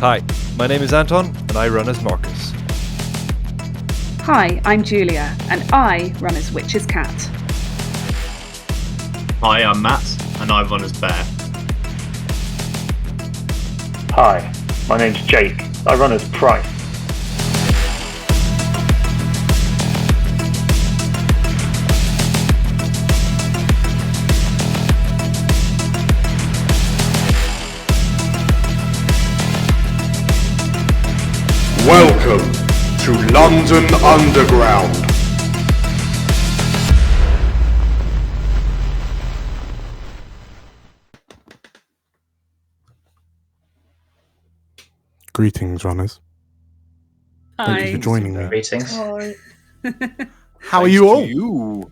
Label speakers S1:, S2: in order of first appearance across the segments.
S1: Hi, my name is Anton, and I run as Marcus.
S2: Hi, I'm Julia, and I run as Witch's Cat.
S3: Hi, I'm Matt, and I run as Bear.
S4: Hi, my name's Jake. I run as Price.
S5: Welcome to London Underground. Greetings, runners. Thank you for joining me.
S3: Greetings.
S5: How are you all?
S1: You.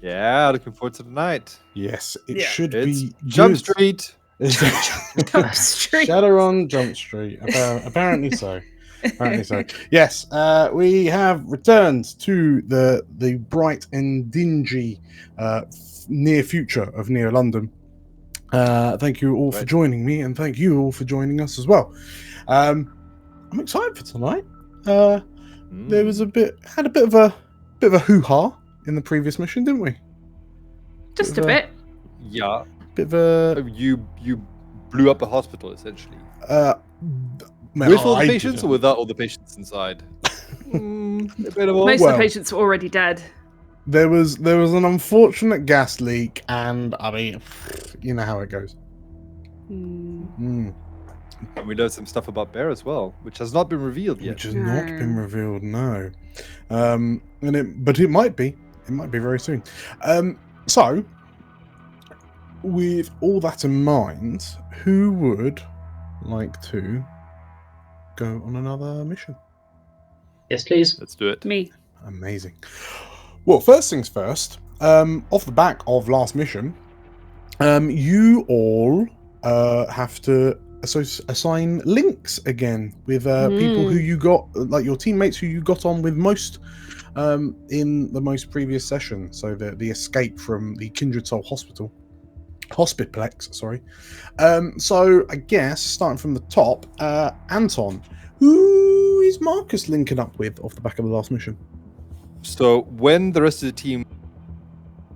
S1: Yeah, looking forward to the night.
S5: Yes, it
S2: Yeah.
S5: should
S1: It's
S5: be
S1: Jump
S5: good.
S1: Street.
S2: Jump Street.
S5: Shadowrun Jump Street. Apparently so. Apparently so. Yes, we have returned to the bright and dingy near future of near London. Thank you all for joining me, and thank you all for joining us as well. I'm excited for tonight. There was a bit of a hoo-ha in the previous mission, didn't we?
S2: Just a bit.
S1: Yeah.
S5: Bit of a
S1: You blew up a hospital, essentially.
S5: well,
S1: With all the
S5: I
S1: patients
S5: didn't.
S1: or without all the patients inside? A bit of all.
S2: Most of
S5: Well-
S2: the patients were already dead.
S5: There was an unfortunate gas leak, and I mean, you know how it goes.
S2: Hmm.
S1: And we know some stuff about Bear as well, which has not been revealed yet.
S5: Which has not
S2: No.
S5: been revealed, no. But it might be. It might be very soon. So, with all that in mind, who would like to go on another mission?
S3: Yes, please.
S1: Let's do it.
S2: Me.
S5: Amazing. Well, first things first. Off the back of last mission, you all have to assign links again with people who you got, like your teammates who you got on with most in the most previous session. So the escape from the Kindred Soul Hospitplex. Sorry. So I guess starting from the top, Anton, who is Marcus linking up with off the back of the last mission?
S1: So when the rest of the team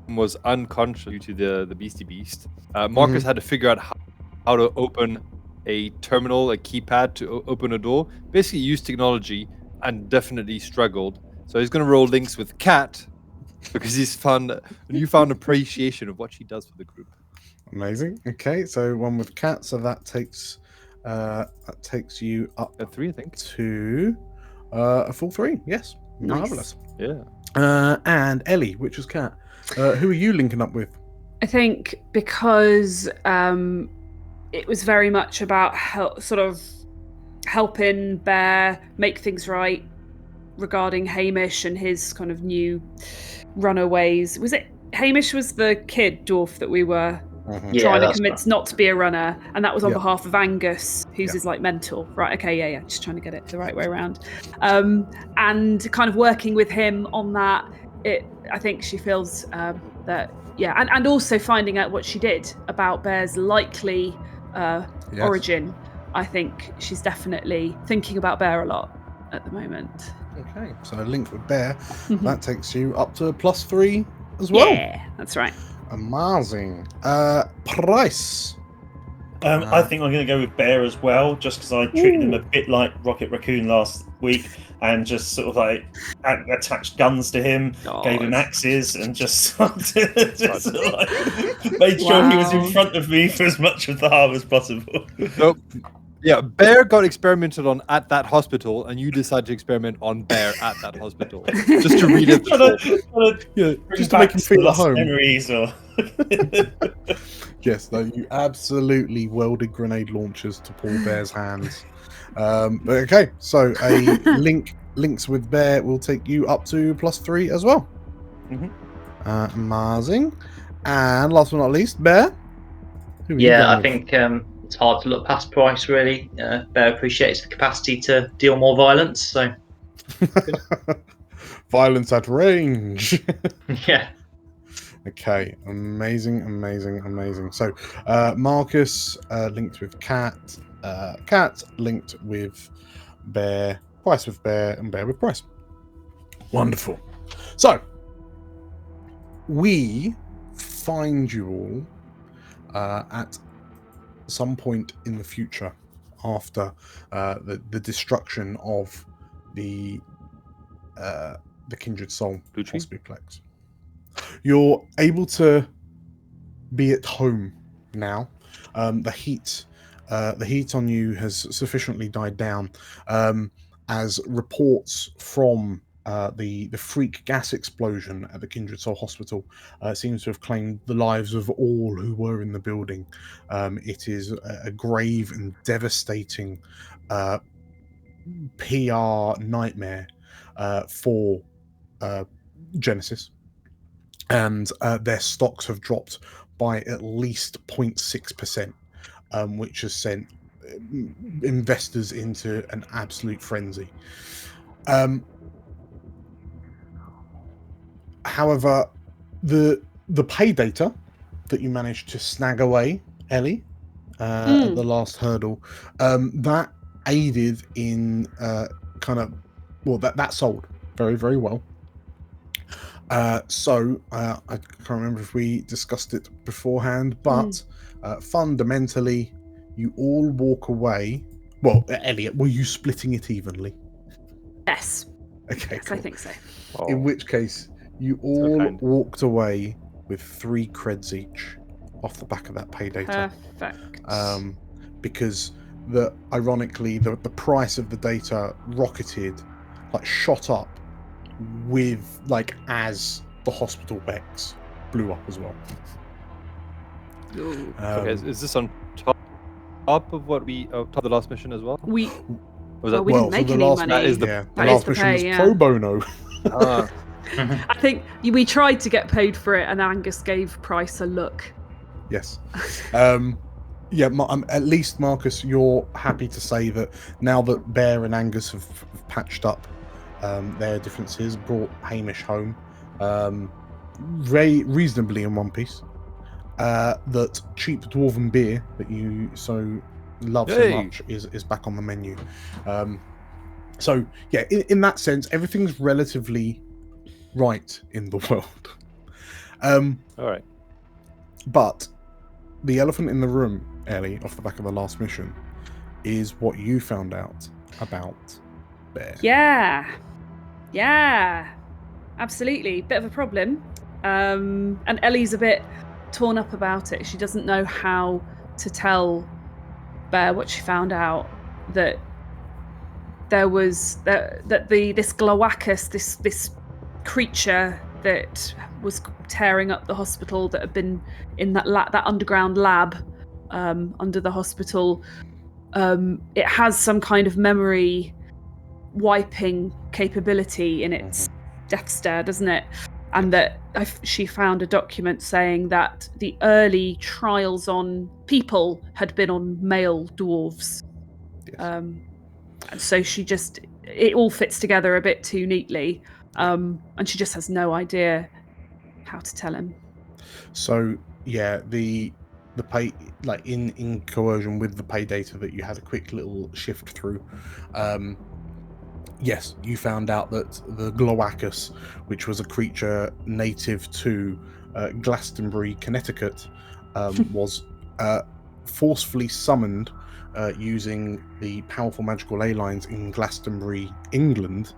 S1: was unconscious due to the Beastie Beast, Marcus had to figure out how to open a terminal, a keypad to open a door. Basically used technology and definitely struggled. So he's going to roll links with Kat because he's found a newfound appreciation of what she does for the group.
S5: Amazing. Okay, so one with Kat, so that takes you up
S1: At 3, I think.
S5: to a full 3. Yes,
S2: Nice.
S5: marvelous.
S1: Yeah.
S5: And Ellie, which is Kat. Who are you linking up with?
S2: I think because it was very much about sort of helping Bear make things right regarding Hamish and his kind of new runaways. Was it Hamish was the kid dwarf that we were
S3: Yeah,
S2: trying to
S3: that's
S2: convince not to be a runner, and that was on
S5: Yeah.
S2: behalf of Angus, who's
S5: Yeah.
S2: his like mentor. Right, okay, yeah, just trying to get it the right way around. And kind of working with him on that, I think she feels that, yeah, and also finding out what she did about Bear's likely origin. I think she's definitely thinking about Bear a lot at the moment.
S5: Okay, so linked with Bear, that takes you up to a +3 as well.
S2: Yeah, that's right.
S5: Amazing. Price.
S4: I think I'm going to go with Bear as well, just because I treated him a bit like Rocket Raccoon last week, and just sort of like attached guns to him, gave him axes, and just sort of like made sure he was in front of me for as much of the harm as possible.
S1: So, yeah, Bear got experimented on at that hospital, and you decided to experiment on Bear at that hospital. Just to relive the trauma.
S5: Yeah,
S4: Bring
S5: just to make
S4: back
S5: him
S4: some
S5: feel at
S4: lost
S5: home.
S4: memories or
S5: Yes, though you absolutely welded grenade launchers to Paul Bear's hands. But okay, so a links with Bear will take you up to +3 as well. Amazing. And last but not least, Bear. Who are you
S3: Yeah,
S5: going
S3: I
S5: with?
S3: think it's hard to look past Price, really. Bear appreciates the capacity to deal more violence, so
S5: Violence at range.
S3: yeah.
S5: Okay, amazing. So Marcus linked with Kat, Cat linked with Bear, Price with Bear, and Bear with Price. Wonderful. So we find you all at some point in the future after the destruction of the Kindred Soul
S1: Blue Tree?
S5: Hospiplex. You're able to be at home now. The heat on you has sufficiently died down, as reports from the freak gas explosion at the Kindred Soul Hospital seems to have claimed the lives of all who were in the building. It is a grave and devastating PR nightmare for Genesis, and their stocks have dropped by at least 0.6%, which has sent investors into an absolute frenzy. However, the pay data that you managed to snag away, Ellie, at the last hurdle, that aided in that sold very, very well. So I can't remember if we discussed it beforehand, but fundamentally, you all walk away. Well, Elliot, were you splitting it evenly?
S2: Yes.
S5: Okay,
S2: Yes,
S5: cool.
S2: I think so.
S1: Oh,
S5: In which case, you all walked away with 3 creds each off the back of that pay data.
S2: Perfect.
S5: Because ironically, the price of the data rocketed, shot up with as the hospital Bex blew up as well.
S1: okay, is this on top of what we top of the last mission as well?
S2: We
S1: Was that
S2: we didn't make
S5: the
S2: any
S5: last,
S2: money.
S1: That is the
S5: the
S2: that
S5: last
S2: is the
S5: mission
S2: pay,
S5: was
S2: yeah.
S5: pro bono.
S2: I think we tried to get paid for it, and Angus gave Price a look.
S5: Yes. At least, Marcus, you're happy to say that now that Bear and Angus have patched up their differences, brought Hamish home reasonably in one piece, that cheap dwarven beer that you so love so much is back on the menu. So yeah, in that sense, everything's relatively right in the world.
S1: All right.
S5: But the elephant in the room, Ellie, off the back of the last mission, is what you found out about Bear.
S2: Yeah, absolutely. Bit of a problem. And Ellie's a bit torn up about it. She doesn't know how to tell Bear what she found out, that there was this Glowacus, this creature that was tearing up the hospital, that had been in that underground lab under the hospital. It has some kind of memory wiping capability in its death stare, doesn't it? And that she found a document saying that the early trials on people had been on male dwarves.
S5: Yes.
S2: And so it all fits together a bit too neatly. And she just has no idea how to tell him.
S5: So yeah, the pay, in coercion with the pay data that you had a quick little shift through, yes, you found out that the Glowacus, which was a creature native to Glastonbury, Connecticut, was forcefully summoned using the powerful magical ley lines in Glastonbury, England,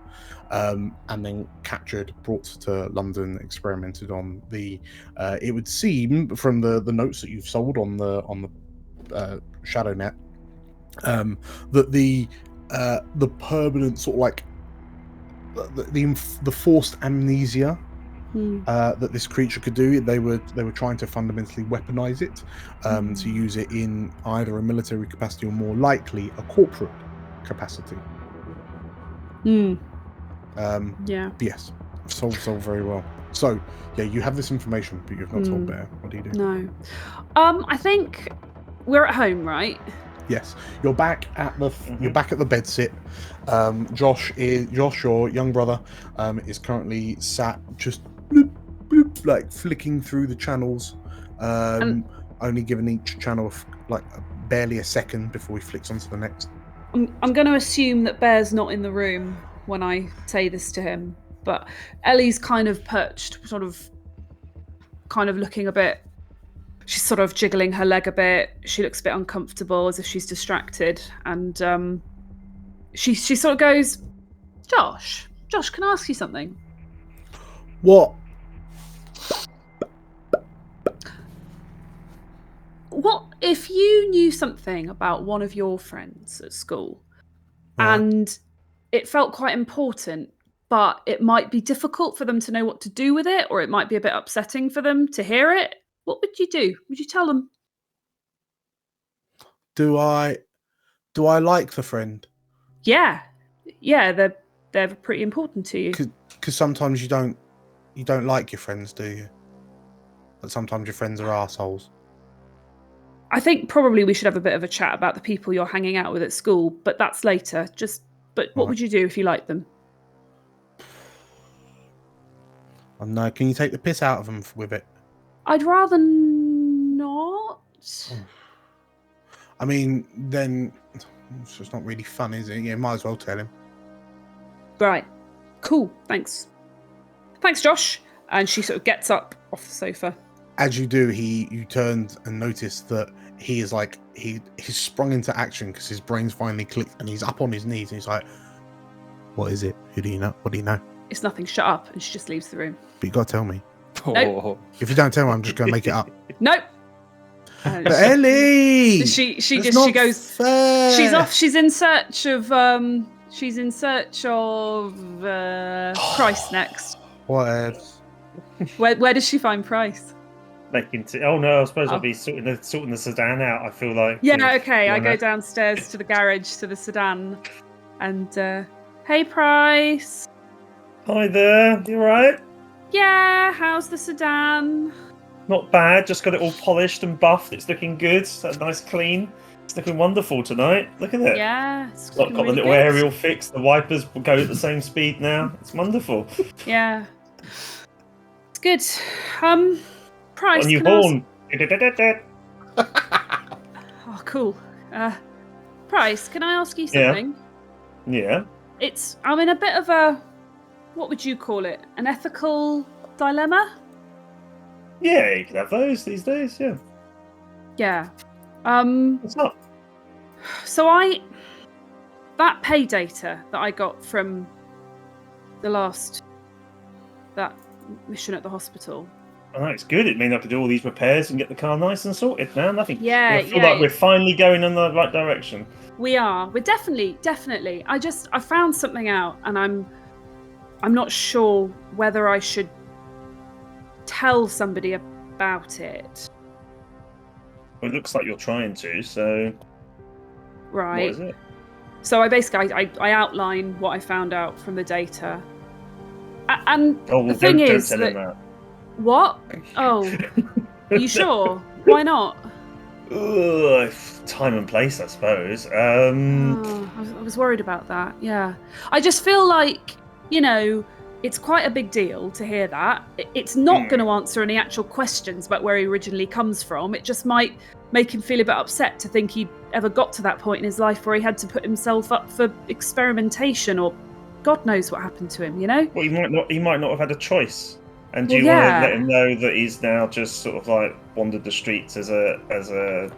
S5: and then captured, brought to London, experimented on. It would seem from the notes that you've sold on the ShadowNet, that the permanent sort of the forced amnesia that this creature could do, they were trying to fundamentally weaponize it, to use it in either a military capacity or more likely a corporate capacity. Yes, sold very well. So yeah, you have this information, but you've not told Bear. What do you do?
S2: No. I think we're at home, right?
S5: Yes, you're back at the bed sit. Josh, your young brother, is currently sat just bloop, bloop, flicking through the channels, only giving each channel barely a second before he flicks onto the next.
S2: I'm going to assume that Bear's not in the room when I say this to him, but Ellie's kind of perched, kind of looking a bit. She's sort of jiggling her leg a bit. She looks a bit uncomfortable, as if she's distracted, and she sort of goes, Josh, can I ask you something?
S5: What?
S2: What if you knew something about one of your friends at school,
S5: Right.
S2: and it felt quite important, but it might be difficult for them to know what to do with it, or it might be a bit upsetting for them to hear it? What would you do? Would you tell them?
S5: Do I like the friend?
S2: Yeah, they're pretty important to you.
S5: Because sometimes you don't like your friends, do you? But sometimes your friends are assholes.
S2: I think probably we should have a bit of a chat about the people you're hanging out with at school, but that's later. But what would you do if you liked them?
S5: I know. Can you take the piss out of them with it?
S2: I'd rather not.
S5: I mean, then it's just not really fun, is it? Yeah, might as well tell him.
S2: Right. Cool. Thanks, Josh. And she sort of gets up off the sofa.
S5: As you do, you turned and noticed that he is like he's sprung into action because his brain's finally clicked and he's up on his knees and he's like, "What is it? Who do you know? What do you know?"
S2: It's nothing. Shut up. And she just leaves the room.
S5: But you gotta tell me.
S2: Nope.
S5: If you don't tell me, I'm just gonna make it up.
S2: Nope.
S5: But Ellie,
S2: she
S5: not
S2: goes.
S5: fair.
S2: She's off. She's in search of Price next.
S5: What else?
S2: Where does she find Price?
S4: Oh no, I suppose I'll be sorting the sedan out. I feel like.
S2: Yeah. Okay. I go downstairs to the garage to the sedan, and hey, Price.
S4: Hi there. You alright?
S2: Yeah. How's the sedan?
S4: Not bad. Just got it all polished and buffed. It's looking good. It's nice, clean. It's looking wonderful tonight. Look at it.
S2: Yeah. It's
S4: Got the
S2: really
S4: little
S2: good.
S4: aerial fixed. The wipers will go at the same speed now. It's wonderful.
S2: Yeah. It's good. Price.
S4: Got a new
S2: can I ask-
S4: horn.
S2: Oh, cool. Price, can I ask you something?
S4: Yeah.
S2: I'm in a bit of a, what would you call it? An ethical dilemma?
S4: Yeah, you can have those these days. Yeah.
S2: Yeah.
S4: What's up?
S2: So that pay data that I got from that mission at the hospital.
S4: Oh, it's good. It means I could do all these repairs and get the car nice and sorted now. Nothing.
S2: Yeah,
S4: I feel like we're finally going in the right direction.
S2: We are. We're definitely. I found something out, and I'm not sure whether I should tell somebody about it.
S4: Well, it looks like you're trying to. So.
S2: Right.
S4: What is it?
S2: So I outline what I found out from the data, and the thing is
S4: don't tell him that.
S2: What? Oh, are you sure? Why not?
S4: Ugh, time and place, I suppose.
S2: Oh, I was worried about that. Yeah, I just feel like it's quite a big deal to hear that. It's not going to answer any actual questions about where he originally comes from. It just might make him feel a bit upset to think he ever got to that point in his life where he had to put himself up for experimentation, or God knows what happened to him.
S4: Well, he might not have had a choice. And do you want to let him know that he's now just sort of like wandered the streets as a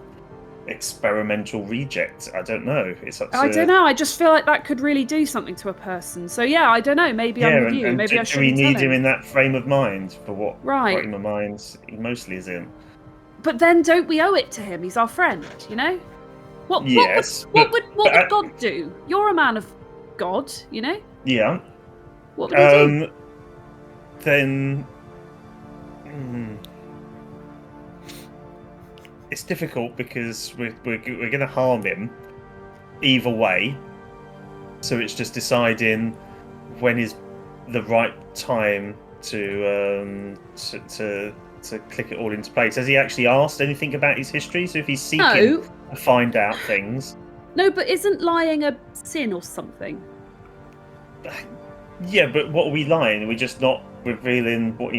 S4: experimental reject? I don't know.
S2: I don't know. I just feel like that could really do something to a person. So yeah, I don't know. Maybe I'm with you. Maybe I shouldn't
S4: do we need
S2: tell
S4: him in that frame of mind for what frame of mind he mostly is in?
S2: But then don't we owe it to him? He's our friend, What would God do? You're a man of God,
S4: Yeah.
S2: What would he do?
S4: Then it's difficult because we're going to harm him either way. So it's just deciding when is the right time to click it all into place. Has he actually asked anything about his history? So if he's seeking to find out things.
S2: No, but isn't lying a sin or something?
S4: Yeah, but what are we lying? We're revealing what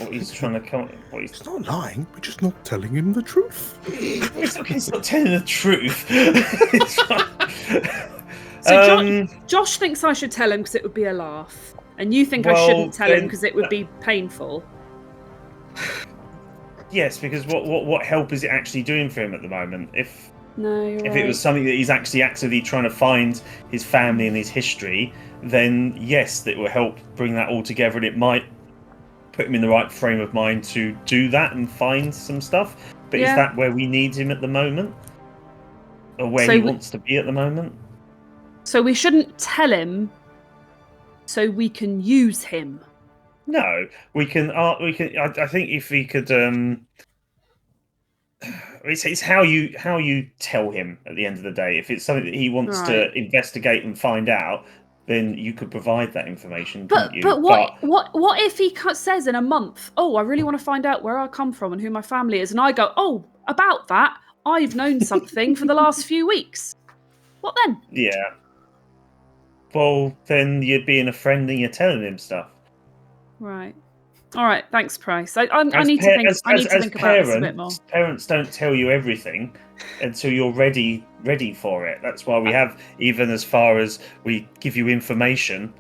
S4: what he's trying to come.
S5: He's not lying. We're just not telling him the truth.
S4: He's not telling the truth.
S2: So Josh thinks I should tell him because it would be a laugh, and you think I shouldn't tell him because it would be painful.
S4: Yes, because what help is it actually doing for him at the moment? If
S2: it
S4: was something that he's actually actively trying to find his family and his history, then yes, that will help bring that all together, and it might put him in the right frame of mind to do that and find some stuff. But is that where we need him at the moment, or where he wants to be at the moment?
S2: So we shouldn't tell him, so we can use him.
S4: No, we can. I think if we could, it's how you tell him at the end of the day. If it's something that he wants to investigate and find out, then you could provide that information.
S2: But what if he says in a month, "Oh, I really want to find out where I come from and who my family is," and I go, "Oh, about that, I've known something for the last few weeks." What then?
S4: Yeah. Well, then you're being a friend and you're telling him stuff.
S2: Right. All right. Thanks, Price. I need to think. I need to think about this a bit more.
S4: Parents don't tell you everything until you're ready for it. That's why we have, even as far as we give you information,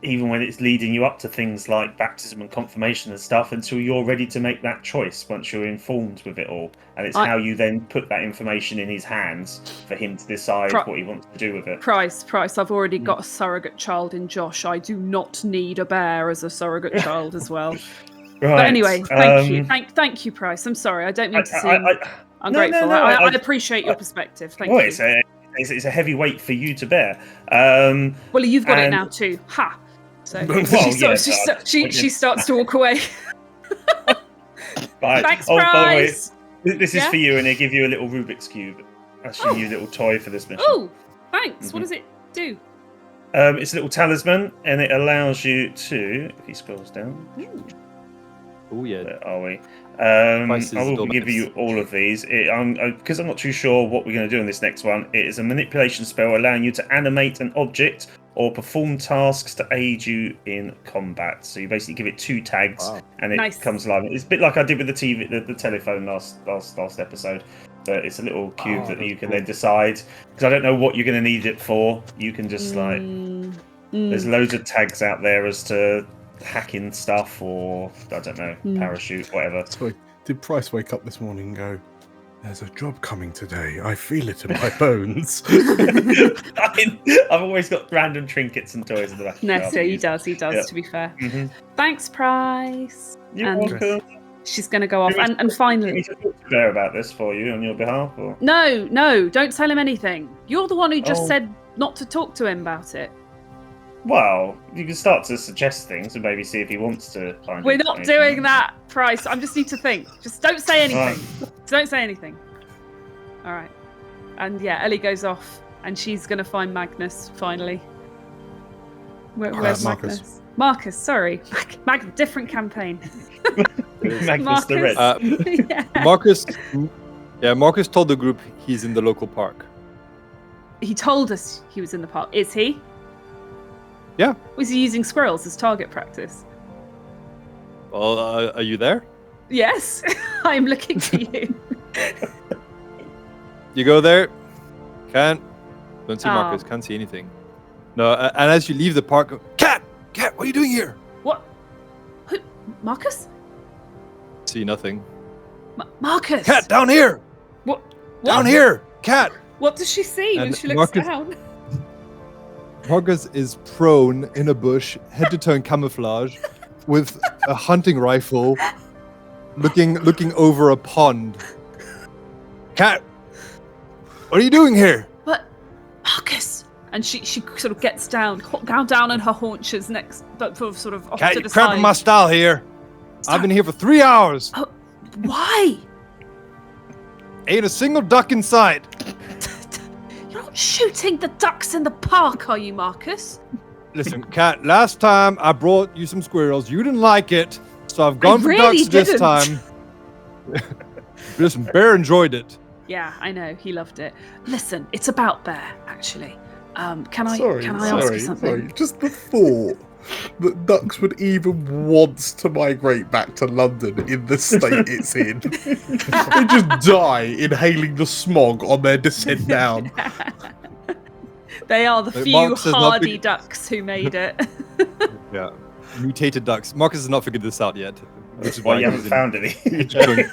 S4: even when it's leading you up to things like baptism and confirmation and stuff, until you're ready to make that choice once you're informed with it all. And it's how you then put that information in his hands for him to decide what he wants to do with it.
S2: Price, I've already got a surrogate child in Josh. I do not need a bear as a surrogate child as well.
S4: Right.
S2: But anyway, thank you. Thank you, Price. I'm sorry. I don't mean to seem ungrateful. I appreciate your perspective. Thank you.
S4: It's a heavy weight for you to bear.
S2: Well, you've got it now too. Ha! So she starts to walk away.
S4: Right.
S2: Thanks,
S4: Price. By the way, this is for you, and they give you a little Rubik's Cube. That's your new little toy for this mission.
S2: Oh, thanks. What does it do?
S4: It's a little talisman, and it allows you to, if he scrolls down.
S1: Oh, yeah.
S4: Where are we? I will give you all of these. Because I'm not too sure what we're going to do in this next one. It is a manipulation spell allowing you to animate an object or perform tasks to aid you in combat. So you basically give it 2 tags, and it comes alive. It's a bit like I did with the telephone last episode. But it's a little cube that you can then decide. Because I don't know what you're going to need it for. You can just there's loads of tags out there as to hacking stuff, or I don't know, parachute, whatever.
S5: So did Price wake up this morning and go, "There's a job coming today. I feel it in my bones."
S4: I've always got random trinkets and toys in the back.
S2: No, so he does. Yeah. To be fair.
S4: Mm-hmm.
S2: Thanks, Price.
S4: You're welcome.
S2: She's going to go off, and finally.
S4: Do you need to talk to Bear about this for you on your behalf? Or?
S2: No, don't tell him anything. You're the one who just said not to talk to him about it.
S4: Well, you can start to suggest things and maybe see if he wants to find.
S2: We're not doing that, Price. I just need to think. Just don't say anything. Don't say anything. All right. And yeah, Ellie goes off, and she's going to find Magnus finally. Where's Magnus? Marcus, sorry. Different campaign.
S4: Magnus the Red.
S1: Marcus told the group he's in the local park.
S2: He told us he was in the park. Is he?
S1: Yeah.
S2: Was he using squirrels as target practice?
S1: Well, are you there?
S2: Yes, I'm looking for you.
S1: You go there. Don't see Marcus. Can't see anything. No, and as you leave the park, Cat, what are you doing here?
S2: What? Who? Marcus?
S1: See nothing.
S2: Marcus.
S1: Cat, down here.
S2: What?
S1: Down here, Cat.
S2: What does she see when she looks down?
S1: Marcus is prone in a bush, head to toe in camouflage, with a hunting rifle, looking over a pond. Cat, what are you doing here?
S2: What, Marcus? And she sort of gets down on her haunches next, but sort of off
S1: Cat,
S2: to the
S1: you're
S2: side.
S1: cramping my style here. I've been here for 3 hours.
S2: Oh, why?
S1: Ain't a single duck in sight.
S2: You're not shooting the ducks in the park, are you, Marcus?
S1: Listen, Cat, last time I brought you some squirrels. You didn't like it, so I've gone for
S2: really
S1: ducks this time. Listen, Bear enjoyed it.
S2: Yeah, I know. He loved it. Listen, it's about Bear, actually. Can I ask you something?
S5: Sorry, just the thought that ducks would even want to migrate back to London in the state it's in. They just die inhaling the smog on their descent down.
S2: They are the
S1: Like,
S2: few
S1: Marcus has not
S2: hardy
S1: been-
S2: ducks who made it.
S1: Yeah. Mutated ducks. Marcus has not figured this out yet. Which is
S4: Why you
S1: he's
S4: haven't
S1: in-
S4: found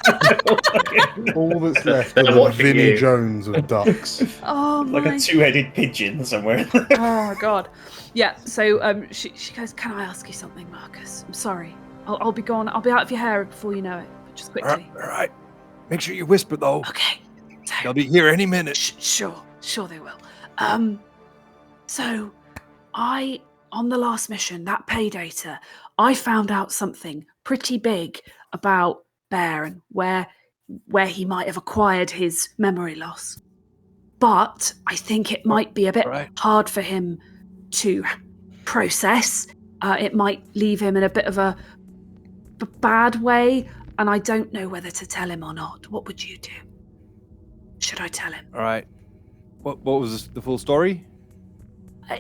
S4: any?
S5: All that's left
S3: They're
S5: are the
S3: watching
S5: Vinnie
S3: you.
S5: Jones of ducks.
S2: Oh
S4: Like
S2: my
S4: a two-headed pigeon somewhere.
S2: Oh god. Yeah, so she goes, "Can I ask you something, Marcus? I'm sorry. I'll be gone. I'll be out of your hair before you know it. But just quickly."
S1: All right. Make sure you whisper though.
S2: Okay.
S1: They'll
S2: So
S1: be here any minute.
S2: sure they will. So on the last mission, that paydater, I found out something pretty big about Bear and where he might have acquired his memory loss. But I think it might be a bit
S1: Right.
S2: hard for him to process. It might leave him in a bit of a bad way, and I don't know whether to tell him or not. What would you do? Should I tell him?
S1: All right. What was the full story?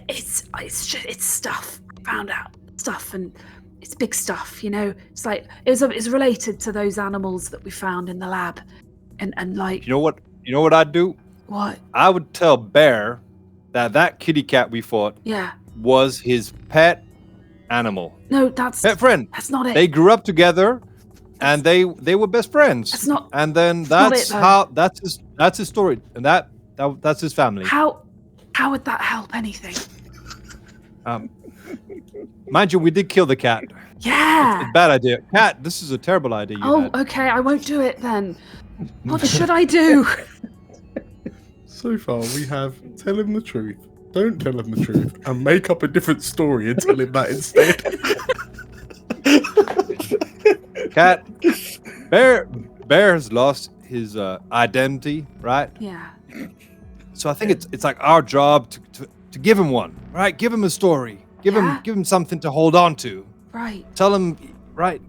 S2: It's stuff. I found out stuff, and it's big stuff. You know, it's like it's related to those animals that we found in the lab, and like
S1: You know what I'd do?
S2: what?
S1: I would tell Bear that kitty cat we fought
S2: Yeah.
S1: was his pet animal.
S2: No, that's
S1: Pet friend.
S2: not it.
S1: They grew up together and they were best friends.
S2: That's not-
S1: And then
S2: not
S1: that's
S2: it, though.
S1: how that's his story. And that's his family.
S2: How would that help anything?
S1: Mind you, we did kill the cat.
S2: Yeah.
S1: It's a bad idea. Cat, this is a terrible idea you
S2: Oh,
S1: had.
S2: okay. I won't do it then. What should I do?
S5: So far, we have tell him the truth, don't tell him the truth, and make up a different story and tell him that instead.
S1: Cat. Bear has lost his identity, right?
S2: Yeah.
S1: So I think it's like our job to give him one, right? Give him a story. Give
S2: Yeah.
S1: him something to hold on to.
S2: Right.
S1: Tell him, right?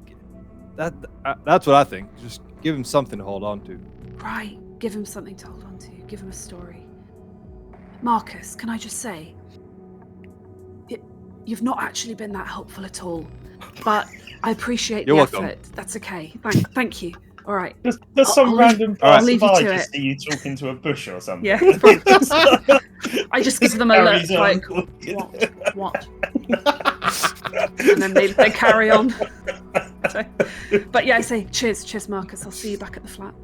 S1: That's what I think. Just give him something to hold on to.
S2: Right. Give him something to hold on to. Give him a story. Marcus, can I just say, you've not actually been that helpful at all, but I appreciate
S1: You're
S2: the
S1: welcome.
S2: effort. That's okay. Thank you. All right.
S4: There's some
S2: I'll
S4: random
S2: I'll leave you
S4: passerby
S2: to
S4: just
S2: it.
S4: see you talking to a bush or something.
S2: Yeah. I just give them a look
S4: Carries on.
S2: like, what? And then they carry on. So, but yeah, I say cheers, Marcus. I'll see you back at the flat.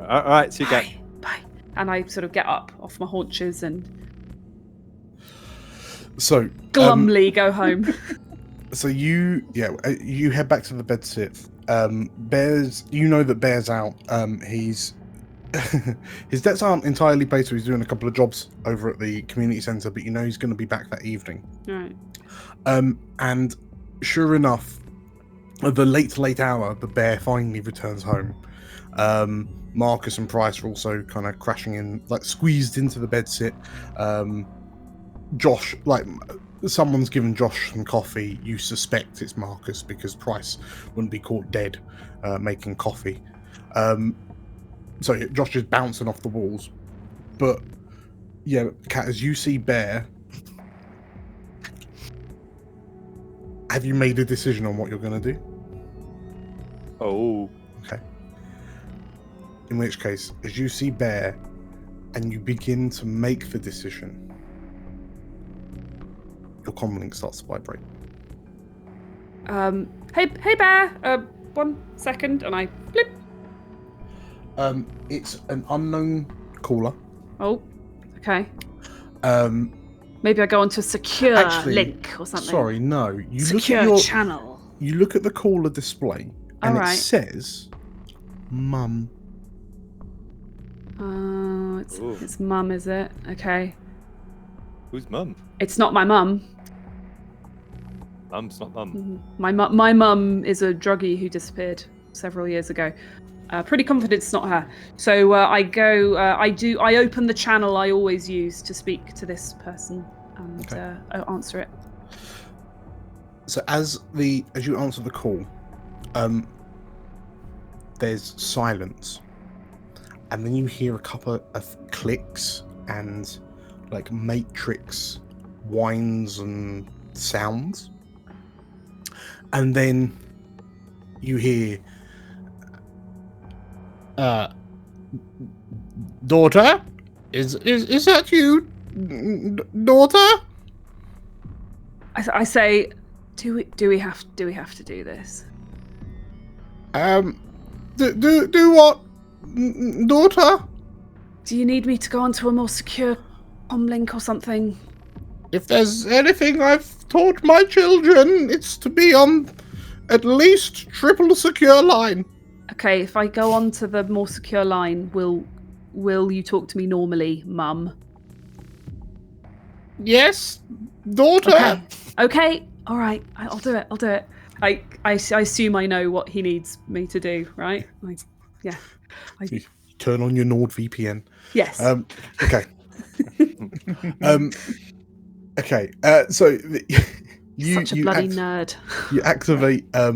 S1: All right, see you, Cat.
S2: Bye. And I sort of get up off my haunches and
S5: So,
S2: glumly go home.
S5: so you head back to the bedsit. Bear's, you know that Bear's out. He's his debts aren't entirely paid, so he's doing a couple of jobs over at the community centre. But you know he's going to be back that evening.
S2: Right.
S5: And sure enough, at the late hour, the Bear finally returns home. Marcus and Price are also kind of crashing in, like squeezed into the bedsit. Josh, like someone's given Josh some coffee. You suspect it's Marcus because Price wouldn't be caught dead making coffee. So Josh is bouncing off the walls. But yeah, Kat, as you see Bear, have you made a decision on what you're going to do?
S1: Oh.
S5: Okay. In which case, as you see Bear and you begin to make the decision, your comlink starts to vibrate.
S2: Hey Bear, 1 second, and I blip.
S5: It's an unknown caller.
S2: Oh, okay.
S5: Um,
S2: Maybe I go onto a secure
S5: Actually,
S2: link or something.
S5: sorry, no. You
S2: Secure
S5: look at your
S2: channel.
S5: you look at the caller display and
S2: Alright.
S5: it says Mum.
S2: Oh,
S1: Ooh.
S2: it's mum, is it? Okay.
S1: Who's mum?
S2: It's not my mum.
S1: Mum's not mum.
S2: My mum is a druggie who disappeared several years ago. Pretty confident it's not her. So I open the channel I always use to speak to this person and I'll answer it.
S5: So as you answer the call, there's silence, and then you hear a couple of clicks and like matrix whines and sounds, and then you hear, daughter, is that you, daughter?
S2: I say, do we have to do this?
S5: Do what, daughter?
S2: Do you need me to go onto a more secure comlink or something?
S5: If there's anything I've taught my children, it's to be on at least triple secure line.
S2: Okay, if I go onto the more secure line, will you talk to me normally, Mum?
S5: Yes, daughter.
S2: Okay. All right. I'll do it. I assume I know what he needs me to do, right?
S5: You turn on your NordVPN.
S2: Yes.
S5: Okay. Okay. So
S2: Such a bloody nerd.
S5: You activate your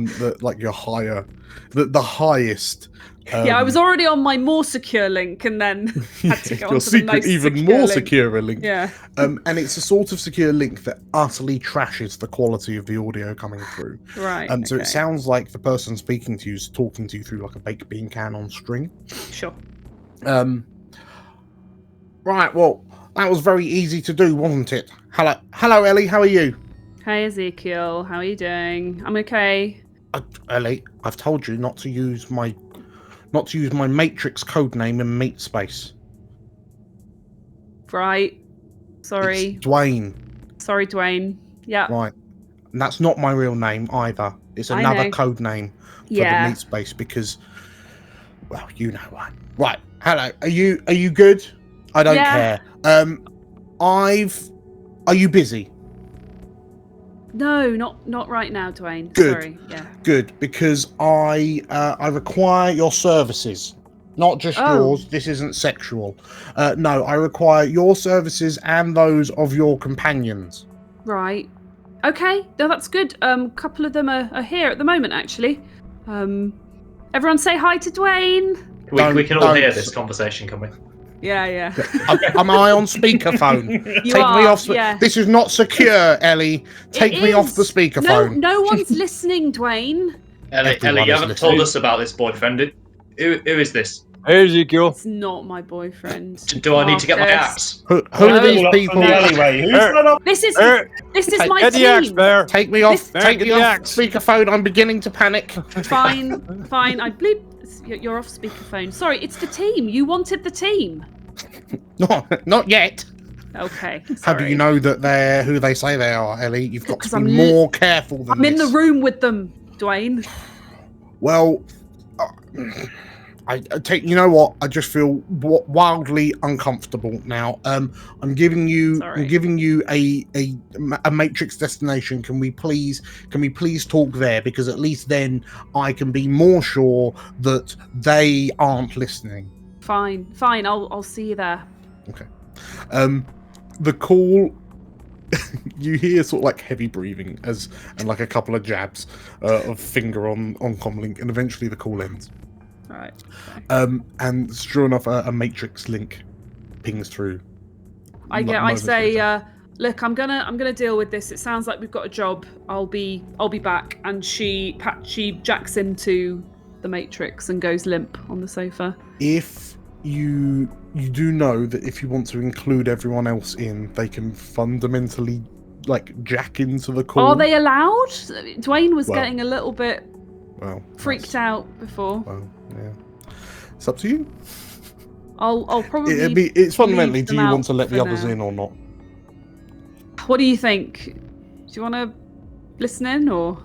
S5: the highest.
S2: I was already on my more secure link, and then had to go onto the most
S5: even
S2: secure
S5: more
S2: link.
S5: secure link.
S2: Yeah.
S5: And it's a sort of secure link that utterly trashes the quality of the audio coming through.
S2: Right.
S5: So it sounds like the person speaking to you is talking to you through like a baked bean can on string.
S2: Sure.
S5: Right. Well, that was very easy to do, wasn't it? Hello, Ellie. How are you?
S2: Hey, Ezekiel. How are you doing? I'm okay.
S5: Ellie, I've told you not to use my Matrix code name in meat space.
S2: Right. Sorry.
S5: It's Dwayne.
S2: Sorry, Dwayne. Yeah.
S5: Right. And that's not my real name either. It's
S2: I
S5: another
S2: know.
S5: code name for the meat space because, well, you know why. Right. Hello. Are you good? I don't care. Are you busy?
S2: No, not right now, Dwayne.
S5: Good.
S2: Sorry. Yeah.
S5: Good, because I require your services. Not just yours. This isn't sexual. No, I require your services and those of your companions.
S2: Right. Okay. No, that's good. A couple of them are here at the moment, actually. Everyone say hi to Dwayne.
S3: We can all hear this conversation, can we?
S2: Yeah.
S5: Am I on speakerphone?
S2: You
S5: Take
S2: are,
S5: me off.
S2: yeah.
S5: This is not secure, Ellie. Take me off the speakerphone.
S2: No one's listening, Dwayne.
S3: Ellie, you haven't told us about this boyfriend. Who is this?
S1: Hey, Ezekiel.
S2: It's not my boyfriend.
S3: Do I need to get my axe?
S5: Who are these people?
S4: The alleyway. Who's that up?
S2: This is my
S1: Get the axe,
S2: team.
S1: Bear.
S5: Take me off.
S1: Bear,
S5: Take
S1: get
S5: me
S1: the
S5: off
S1: axe.
S5: speakerphone. I'm beginning to panic.
S2: Fine. I bleep. You're off speakerphone. Sorry, it's the team. You wanted the team.
S5: Not yet.
S2: Okay.
S5: How do you know that they're who they say they are, Ellie? You've got to be
S2: I'm
S5: more careful than
S2: I'm in the
S5: this.
S2: room with them, Dwayne.
S5: Well, I take. You know what? I just feel wildly uncomfortable now. I'm giving you a Matrix destination. Can we please talk there? Because at least then I can be more sure that they aren't listening.
S2: Fine. I'll see you there.
S5: Okay. The call. You hear sort of like heavy breathing and like a couple of jabs of finger on comlink, and eventually the call ends.
S2: All right. Okay.
S5: And sure enough, a matrix link pings through.
S2: I say, look, I'm gonna deal with this. It sounds like we've got a job. I'll be back. And she jacks into the matrix and goes limp on the sofa.
S5: If you do know that if you want to include everyone else in, they can fundamentally like jack into the call.
S2: Are they allowed? Dwayne was getting a little bit freaked out before.
S5: Well, yeah. It's up to you.
S2: I'll probably.
S5: It's fundamentally, do you
S2: out
S5: want to let the
S2: for
S5: others
S2: now.
S5: in or not?
S2: What do you think? Do you want to listen in or?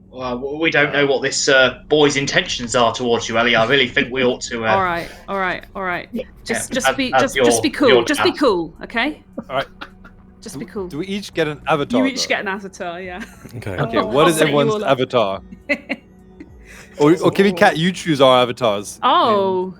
S3: Well, we don't know what this boy's intentions are towards you, Ellie. I really think we ought to.
S2: All right. Just be cool.
S3: your
S2: Just be cool, okay?
S1: All right.
S2: Just be cool.
S1: Do we each get an avatar?
S2: You each
S1: though?
S2: get an avatar, yeah.
S5: Okay.
S1: Okay,
S2: I'll
S1: what is
S2: set you
S1: everyone's
S2: all up.
S1: avatar? Or can we, Kat, you choose our avatars?
S2: Oh.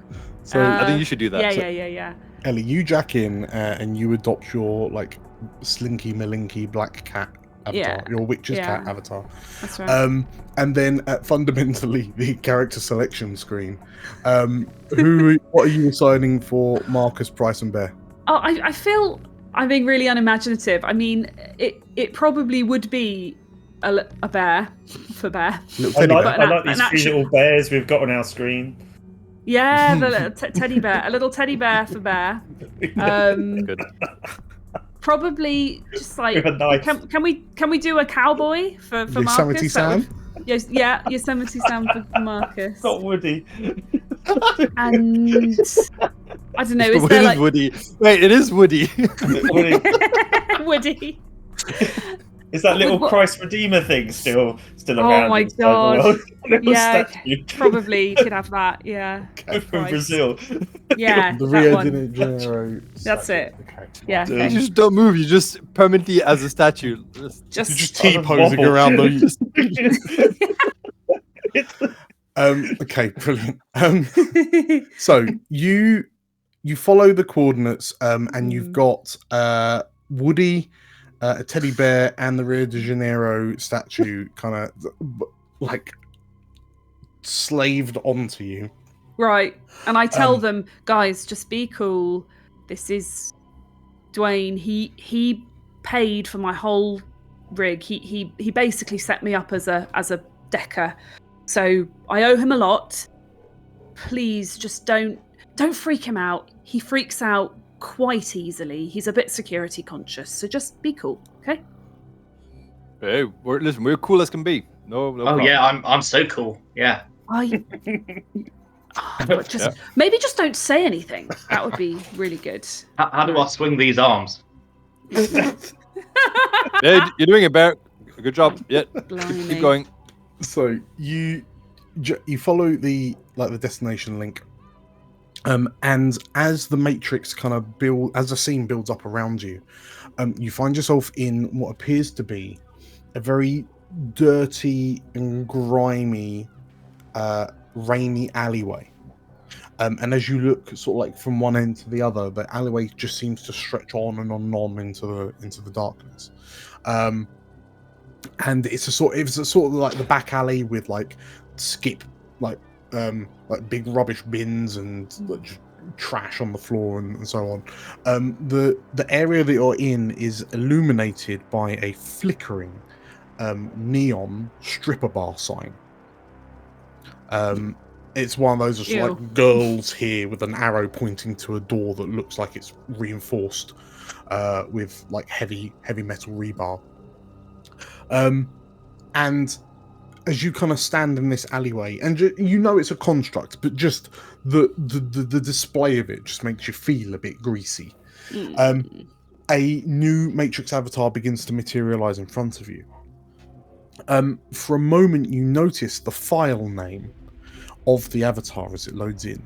S5: So
S1: I think you should do that.
S2: Yeah.
S5: Ellie, you jack in and you adopt your like Slinky Malinky black cat avatar, your witch's cat avatar.
S2: That's right.
S5: And then fundamentally the character selection screen. What are you assigning for Marcus, Price, and Bear?
S2: Oh, I feel I'm being really unimaginative. I mean, it probably would be a bear for Bear.
S5: Little
S4: I
S5: teddy
S4: like,
S5: bear.
S2: But
S4: I like these
S2: an
S4: three
S2: actual-
S4: little bears we've got on our screen.
S2: Yeah, the little teddy bear, a little teddy bear for Bear.
S1: Good.
S2: Probably just like
S4: With a knife.
S2: can we do a cowboy for
S5: Yosemite
S2: Marcus? That would-
S5: Sam?
S2: Yes, yeah, Yosemite Sam for Marcus.
S4: Got Woody.
S2: And I don't know, is
S1: It
S2: there
S1: is
S2: like
S1: Woody. Wait, it is Woody.
S4: Woody.
S2: Woody?
S4: Is that little
S2: What-
S4: Christ Redeemer thing still
S2: Oh
S4: around?
S2: my
S4: inside the world? Little
S2: Yeah,
S4: statue
S2: probably you could have that. Yeah,
S4: from
S2: Christ.
S4: Brazil.
S2: Yeah,
S5: The
S2: that
S5: Rio
S2: one.
S5: de Janeiro.
S2: That's
S5: statue.
S2: it.
S5: Okay.
S2: Yeah,
S1: You
S2: okay.
S1: just don't move. You just permanently as a statue.
S5: You're just
S2: Just
S5: T-posing
S4: wobble.
S5: around the.
S4: It's-
S5: Okay, brilliant. So you follow the coordinates, and you've got Woody, a teddy bear, and the Rio de Janeiro statue kind of like slaved onto you.
S2: right, and I tell
S5: Um,
S2: them, guys, just be cool. This is Dwayne. He paid for my whole rig. He basically set me up as a decker. So I owe him a lot. Please just don't freak him out. He freaks out quite easily. He's a bit security conscious. So just be cool, okay?
S1: Hey, we're cool as can be. No
S3: Oh
S1: problem.
S3: yeah, I'm so cool. Yeah.
S2: But just maybe just don't say anything. That would be really good.
S3: How do I swing these arms?
S1: Yeah, you're doing it, Bear. Good job. Yeah,
S2: Blimey.
S1: keep going.
S5: So you follow the destination link, and as the matrix kind of as the scene builds up around you, you find yourself in what appears to be a very dirty and grimy, rainy alleyway. And as you look sort of like from one end to the other, the alleyway just seems to stretch on and on and on into the darkness. And it's a sort of like the back alley with like like big rubbish bins and like, trash on the floor and so on. The area that you're in is illuminated by a flickering neon stripper bar sign. It's one of those just
S2: Ew.
S5: like girls here with an arrow pointing to a door that looks like it's reinforced with like heavy metal rebar. And as you kind of stand in this alleyway, and you know it's a construct, but just the display of it just makes you feel a bit greasy. A new Matrix avatar begins to materialize in front of you. For a moment, you notice the file name of the avatar as it loads in,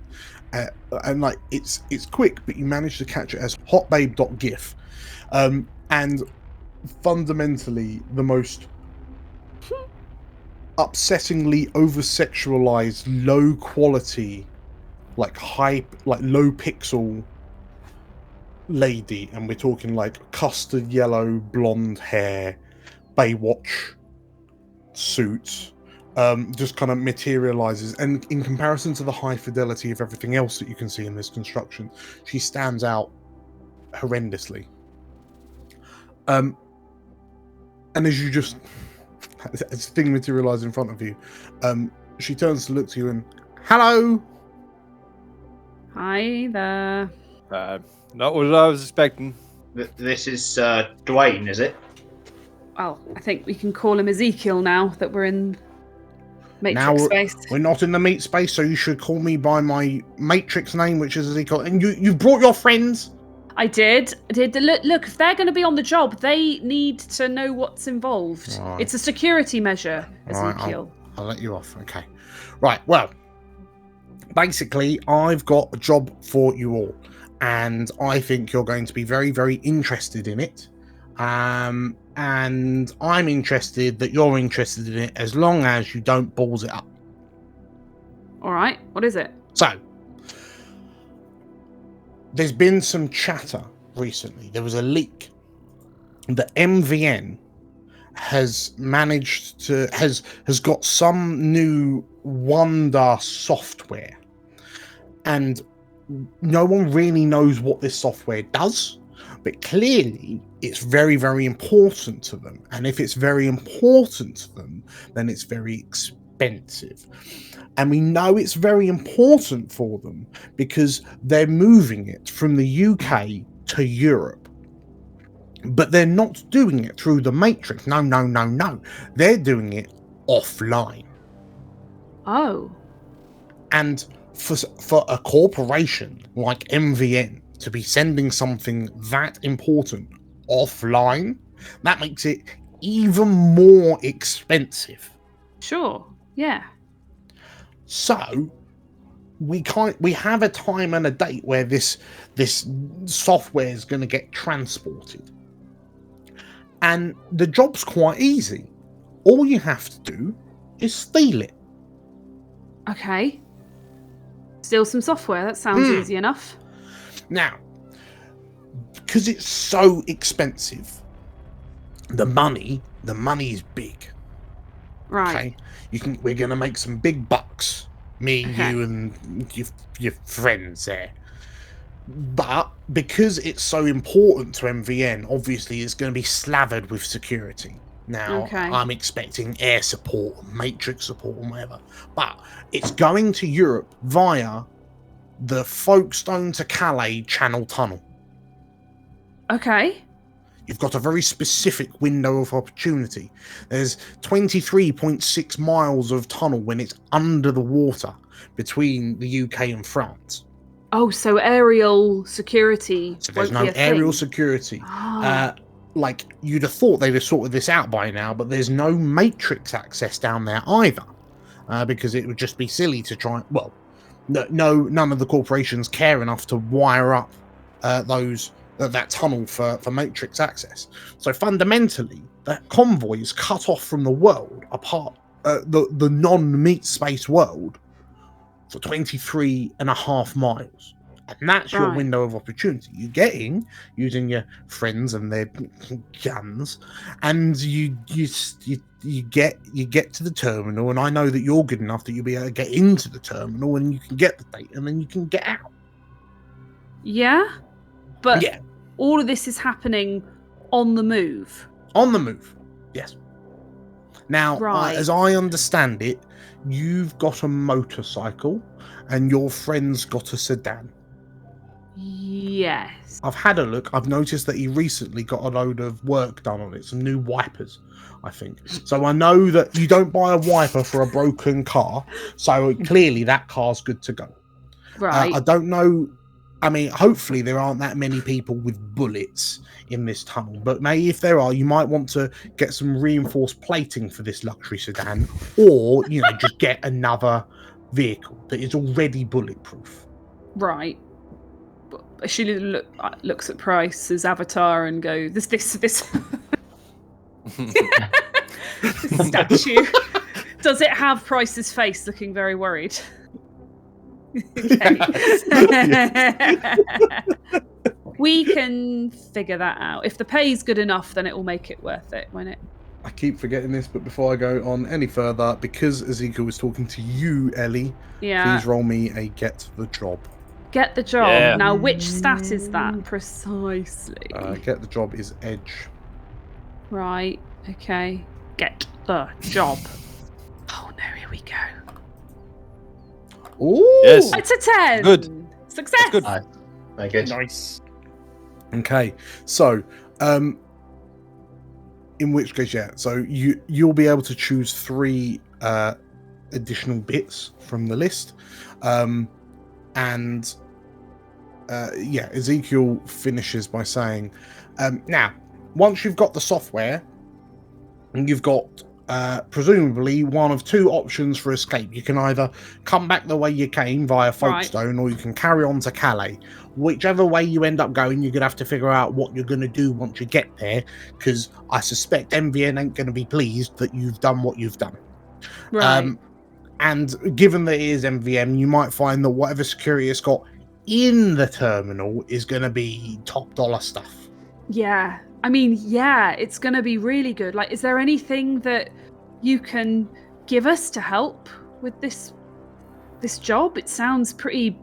S5: and like it's quick, but you manage to catch it as hotbabe.gif, and fundamentally the most upsettingly over-sexualized, low quality, low pixel lady, and we're talking like custard yellow blonde hair, Baywatch suit, just kind of materializes, and in comparison to the high fidelity of everything else that you can see in this construction, she stands out horrendously. And as you just as thing materializes in front of you, she turns to look to you and, hello.
S2: Hi there.
S1: Not what I was expecting.
S3: This is Dwayne, is it?
S2: Well, I think we can call him Ezekiel now that we're in Matrix
S5: Now
S2: space.
S5: we're not in the meat space, so you should call me by my Matrix name, which is Ezekiel. And you've brought your friends.
S2: I did. Look, if they're going to be on the job, they need to know what's involved.
S5: Right.
S2: It's a security measure,
S5: Right,
S2: Ezekiel.
S5: I'll let you off. Okay. Right. Well, basically, I've got a job for you all, and I think you're going to be very, very interested in it. And I'm interested that you're interested in it, as long as you don't balls it up.
S2: All right. What is it?
S5: So, there's been some chatter recently. There was a leak that MVN has got some new wonder software, and no one really knows what this software does, But clearly, it's very, very important to them. And if it's very important to them, then it's very expensive. And we know it's very important for them because they're moving it from the UK to Europe. But they're not doing it through the Matrix. No. They're doing it offline.
S2: Oh.
S5: And for a corporation like MVN to be sending something that important offline, that makes it even more expensive.
S2: Sure. Yeah.
S5: So we have a time and a date where this software is going to get transported, and the job's quite easy. All you have to do is steal it.
S2: Okay. Steal some software. That sounds easy enough.
S5: Now, because it's so expensive, the money is big.
S2: Right.
S5: Okay, we're gonna make some big bucks. Me, you, and your friends there. But because it's so important to MVN, obviously it's going to be slathered with security. Now, I'm expecting air support, Matrix support, or whatever. But it's going to Europe via the Folkestone to Calais Channel Tunnel.
S2: Okay.
S5: You've got a very specific window of opportunity. There's 23.6 miles of tunnel when it's under the water between the UK and France.
S2: Oh, so aerial security.
S5: So there's no aerial security. Like, you'd have thought they'd have sorted this out by now, but there's no Matrix access down there either. Because it would just be silly to try. Well, none of the corporations care enough to wire up that tunnel for Matrix access. So fundamentally, that convoy is cut off from the world, apart the non-meat space world, for 23.5 miles. And that's your window of opportunity. You get in using your friends and their guns, and you get to the terminal. And I know that you're good enough that you'll be able to get into the terminal, and you can get the date, and then you can get out.
S2: Yeah, but all of this is happening on the move.
S5: On the move, yes. Now, as I understand it, you've got a motorcycle, and your friend's got a sedan.
S2: Yes.
S5: I've had a look. I've noticed that he recently got a load of work done on it. Some new wipers, I think. So I know that you don't buy a wiper for a broken car. So clearly that car's good to go.
S2: Right.
S5: I don't know. I mean, hopefully there aren't that many people with bullets in this tunnel. But maybe if there are, you might want to get some reinforced plating for this luxury sedan. Or, just get another vehicle that is already bulletproof.
S2: Right. She looks at Price's avatar and goes, this statue. Does it have Price's face looking very worried? We can figure that out. If the pay's good enough, then it will make it worth it, won't it?
S5: I keep forgetting this, but before I go on any further, because Ezekiel was talking to you, Ellie, please roll me a get the job.
S2: Get the job. Yeah. Now, which stat is that precisely?
S5: Get the job is edge.
S2: Right. Okay. Get the job. Oh no! Here we go.
S5: Ooh.
S1: Yes.
S2: It's a 10.
S1: Good.
S2: Success.
S1: That's good.
S3: Very good.
S4: Nice.
S5: Okay. So, in which case, so you'll be able to choose 3 additional bits from the list, and. Ezekiel finishes by saying, now, once you've got the software, and you've got presumably one of 2 options for escape. You can either come back the way you came via Folkestone, or you can carry on to Calais. Whichever way you end up going, you're going to have to figure out what you're going to do once you get there, because I suspect MVN ain't going to be pleased that you've done what you've done.
S2: Right.
S5: And given that it is MVM, you might find that whatever security it's got in the terminal is going to be top dollar stuff.
S2: Yeah. I mean, it's going to be really good. Like, is there anything that you can give us to help with this job? It sounds pretty.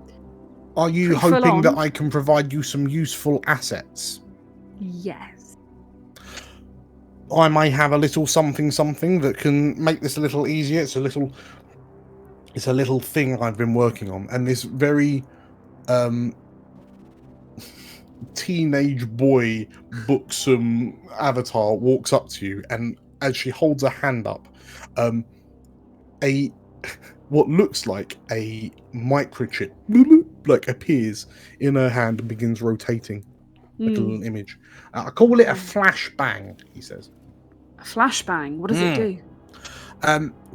S5: Are you hoping that I can provide you some useful assets?
S2: Yes.
S5: I may have a little something that can make this a little easier. It's a little thing I've been working on, and this very teenage boy buxom avatar walks up to you, and as she holds her hand up, what looks like a microchip like appears in her hand and begins rotating like a little image. I call it a flashbang, he says.
S2: A flashbang? What does it do?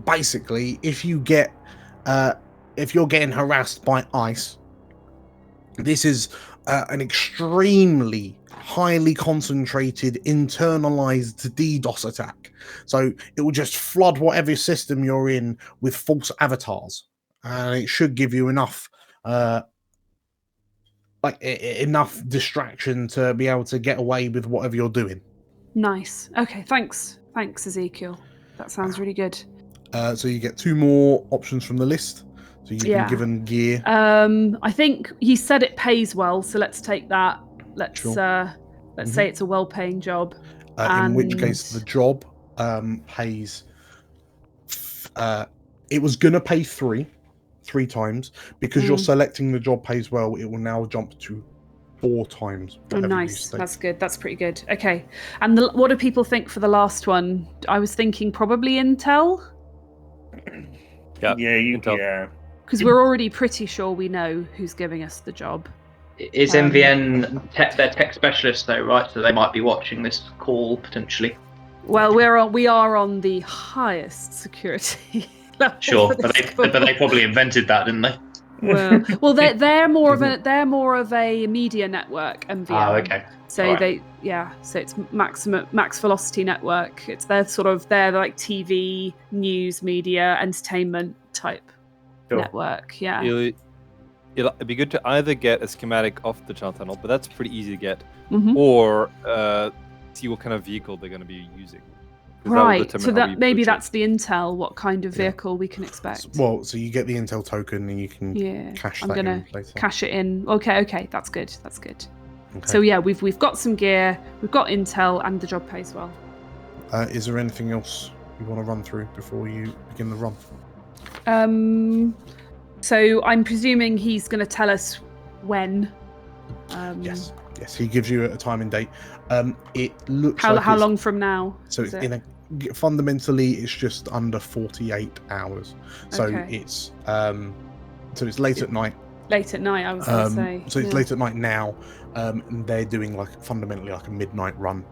S5: Basically, if you're getting harassed by ICE, this is an extremely highly concentrated, internalized DDoS attack. So it will just flood whatever system you're in with false avatars, and it should give you enough enough distraction to be able to get away with whatever you're doing.
S2: Nice. Okay, thanks, Ezekiel. That sounds really good.
S5: So you get 2 more options from the list. So you've been given gear.
S2: I think he said it pays well, so let's take that. Let's say it's a well-paying job.
S5: In which case the job pays. It was gonna pay three times. Because you're selecting the job pays well, it will now jump to 4 times.
S2: Oh, nice. That's good. That's pretty good. Okay. And what do people think for the last one? I was thinking probably Intel.
S1: Yeah.
S4: Intel. Yeah.
S2: Because we're already pretty sure we know who's giving us the job.
S3: Is MVN their tech specialists though, right? So they might be watching this call potentially.
S2: Well, we are on the highest security level.
S3: Sure, but they probably invented that, didn't they?
S2: Well, they're more of a media network, MVN.
S3: Oh, okay.
S2: So so it's max velocity network. It's their like TV, news, media, entertainment type network. Yeah.
S1: It'd be good to either get a schematic of the channel tunnel, but that's pretty easy to get, or see what kind of vehicle they're going to be using.
S2: Right, so that maybe that's the intel, what kind of vehicle we can expect.
S5: Well, so you get the intel token and you can cash that in later.
S2: Cash it in. Okay, that's good. Okay. So yeah, we've got some gear, we've got intel, and the job pays well.
S5: Is there anything else you want to run through before you begin the run?
S2: So I'm presuming he's going to tell us when.
S5: Yes, he gives you a time and date. It looks
S2: how long from now?
S5: So fundamentally, it's just under 48 hours. So it's it's late at night.
S2: Late at night, I was going to say.
S5: So it's late at night now, and they're doing fundamentally like a midnight run.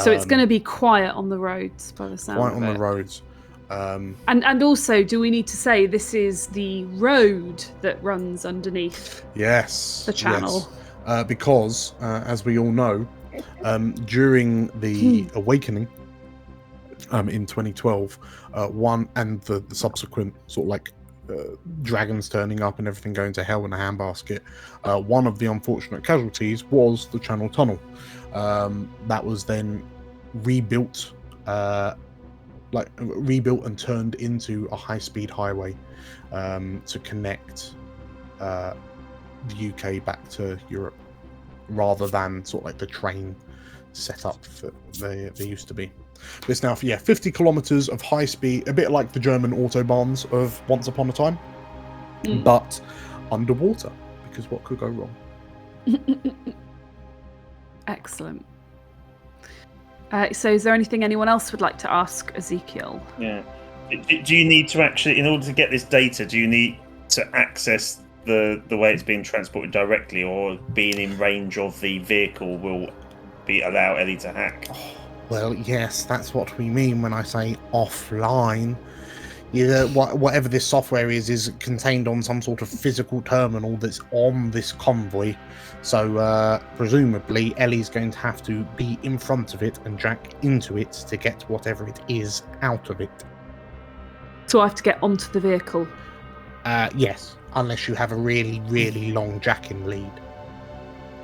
S2: So it's going to be quiet on the roads by the sound of it.
S5: Quiet on the roads.
S2: And also, do we need to say this is the road that runs underneath the channel?
S5: Yes. Because, as we all know, during the Awakening in 2012, one and the subsequent dragons turning up and everything going to hell in a handbasket, one of the unfortunate casualties was the Channel Tunnel. That was then rebuilt and turned into a high-speed highway to connect the UK back to Europe, rather than the train setup that they used to be. But it's now 50 kilometers of high speed, a bit like the German autobahns of Once Upon a Time, but underwater, because what could go wrong?
S2: Excellent. So is there anything anyone else would like to ask Ezekiel?
S4: Yeah. Do you need to actually, in order to get this data, do you need to access the way it's being transported directly, or being in range of the vehicle will allow Ellie to hack?
S5: Well, yes, that's what we mean when I say offline. Whatever this software is contained on some sort of physical terminal that's on this convoy. So presumably Ellie's going to have to be in front of it and jack into it to get whatever it is out of it.
S2: So I have to get onto the vehicle?
S5: Yes, unless you have a really, really long jack-in lead.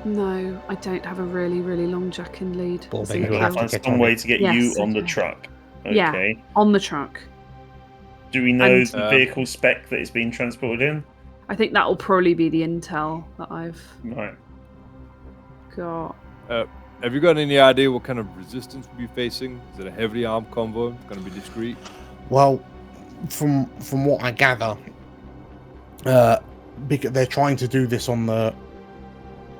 S2: No, I don't have a really, really long jack-in lead.
S5: Well,
S4: then you'll have to get some way to get you on the truck. Okay.
S2: Yeah, on the truck.
S4: Do we know the vehicle spec that it's being transported in?
S2: I think that will probably be the intel that I've got.
S1: Have you got any idea what kind of resistance we'll be facing? Is it a heavily armed convoy? Going to be discreet?
S5: Well, from what I gather, because they're trying to do this on the.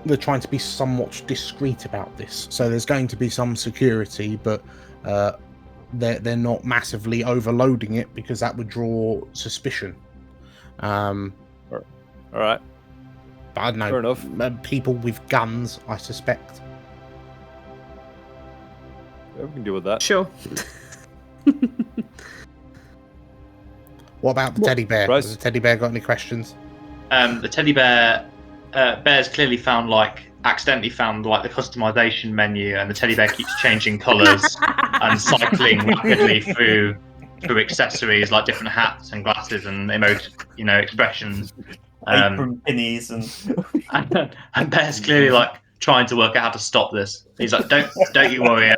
S5: They're trying to be somewhat discreet about this, so there's going to be some security, but they're not massively overloading it because that would draw suspicion.
S1: All right.
S5: But I don't know.
S1: Fair enough.
S5: People with guns, I suspect.
S1: Yeah, we can deal with that.
S2: Sure.
S5: What about the teddy bear?
S1: Bryce?
S5: Has the teddy bear got any questions?
S3: The teddy bear, Bear's clearly accidentally found like the customization menu, and the teddy bear keeps changing colours and cycling rapidly through accessories like different hats and glasses and expressions.
S4: Apron pinnies
S3: And Bear's clearly like trying to work out how to stop this. He's like, "Don't you worry,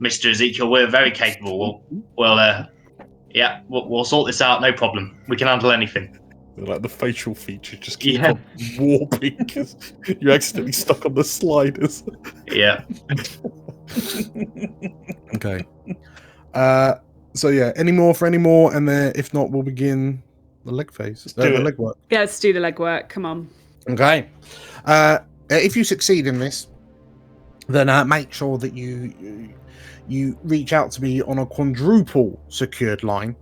S3: Mr. Ezekiel. We're very capable. We'll sort this out. No problem. We can handle anything."
S5: Like the facial feature just keep on warping because you accidentally stuck on the sliders.
S3: Yeah.
S5: Okay. So yeah, any more, and then if not, we'll begin the leg phase. The leg work.
S2: Yeah, let's do the legwork. Come on.
S5: Okay. If you succeed in this, then make sure that you reach out to me on a quadruple secured line.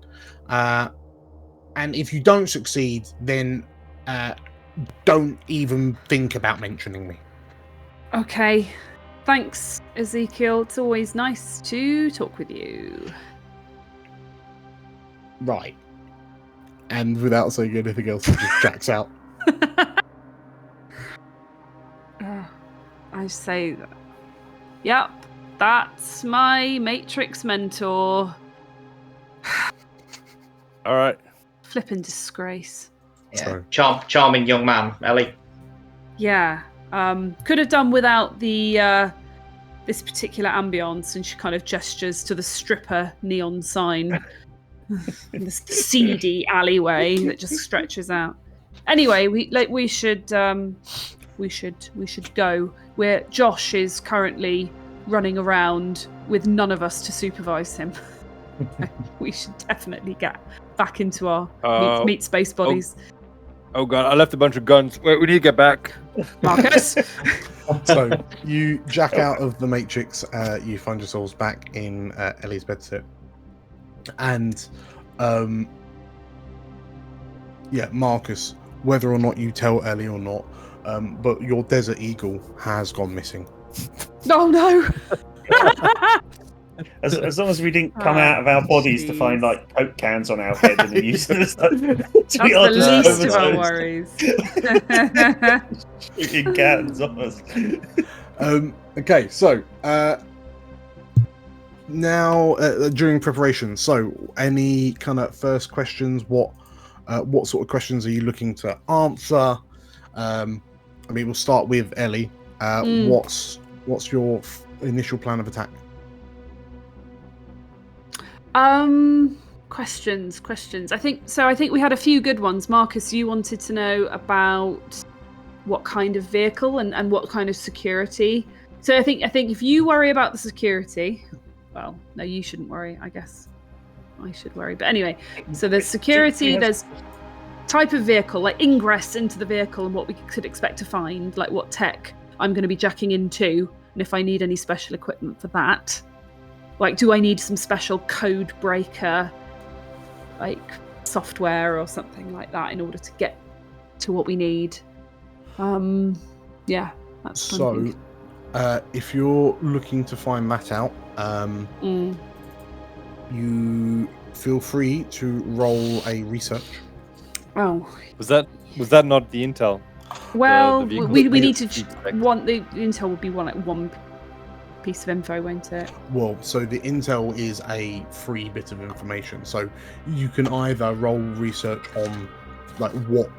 S5: And if you don't succeed, then don't even think about mentioning me.
S2: Okay. Thanks, Ezekiel. It's always nice to talk with you.
S5: Right. And without saying anything else, he just jacks out.
S2: I say that. Yep, that's my Matrix mentor.
S1: All right.
S2: Flippin' disgrace.
S3: Yeah. Charming young man, Ellie.
S2: Yeah. Could have done without the this particular ambience, and she kind of gestures to the stripper neon sign. This seedy alleyway that just stretches out. Anyway, we should go. Where Josh is currently running around with none of us to supervise him. We should definitely get back into our meat space bodies.
S1: Oh god, I left a bunch of guns. Wait, we need to get back.
S2: Marcus.
S5: So you jack out of the Matrix. You find yourselves back in Ellie's bedsit, and Marcus. Whether or not you tell Ellie or not, but your Desert Eagle has gone missing.
S2: Oh no.
S4: As long as we didn't come out of our bodies to find like Coke cans on our head and then use them as
S2: That's the least of our worries.
S4: Freaking cans on us.
S5: Okay, so now during preparation, so any kind of first questions? What sort of questions are you looking to answer? I mean, we'll start with Ellie. What's your initial plan of attack?
S2: Questions. I think we had a few good ones. Marcus, you wanted to know about what kind of vehicle and what kind of security. So I think if you worry about the security, well, no, you shouldn't worry. I guess I should worry. But anyway, so there's security, there's type of vehicle, like ingress into the vehicle and what we could expect to find, like what tech I'm going to be jacking into, and if I need any special equipment for that. Like, do I need some special code breaker, like software or something like that in order to get to what we need? Yeah, that's
S5: so. If you're looking to find that out, you feel free to roll a research.
S2: Oh,
S1: was that not the intel?
S2: Well,
S1: the
S2: we need to want the intel would be one piece of info, won't it?
S5: Well, so the intel is a free bit of information, so you can either roll research on what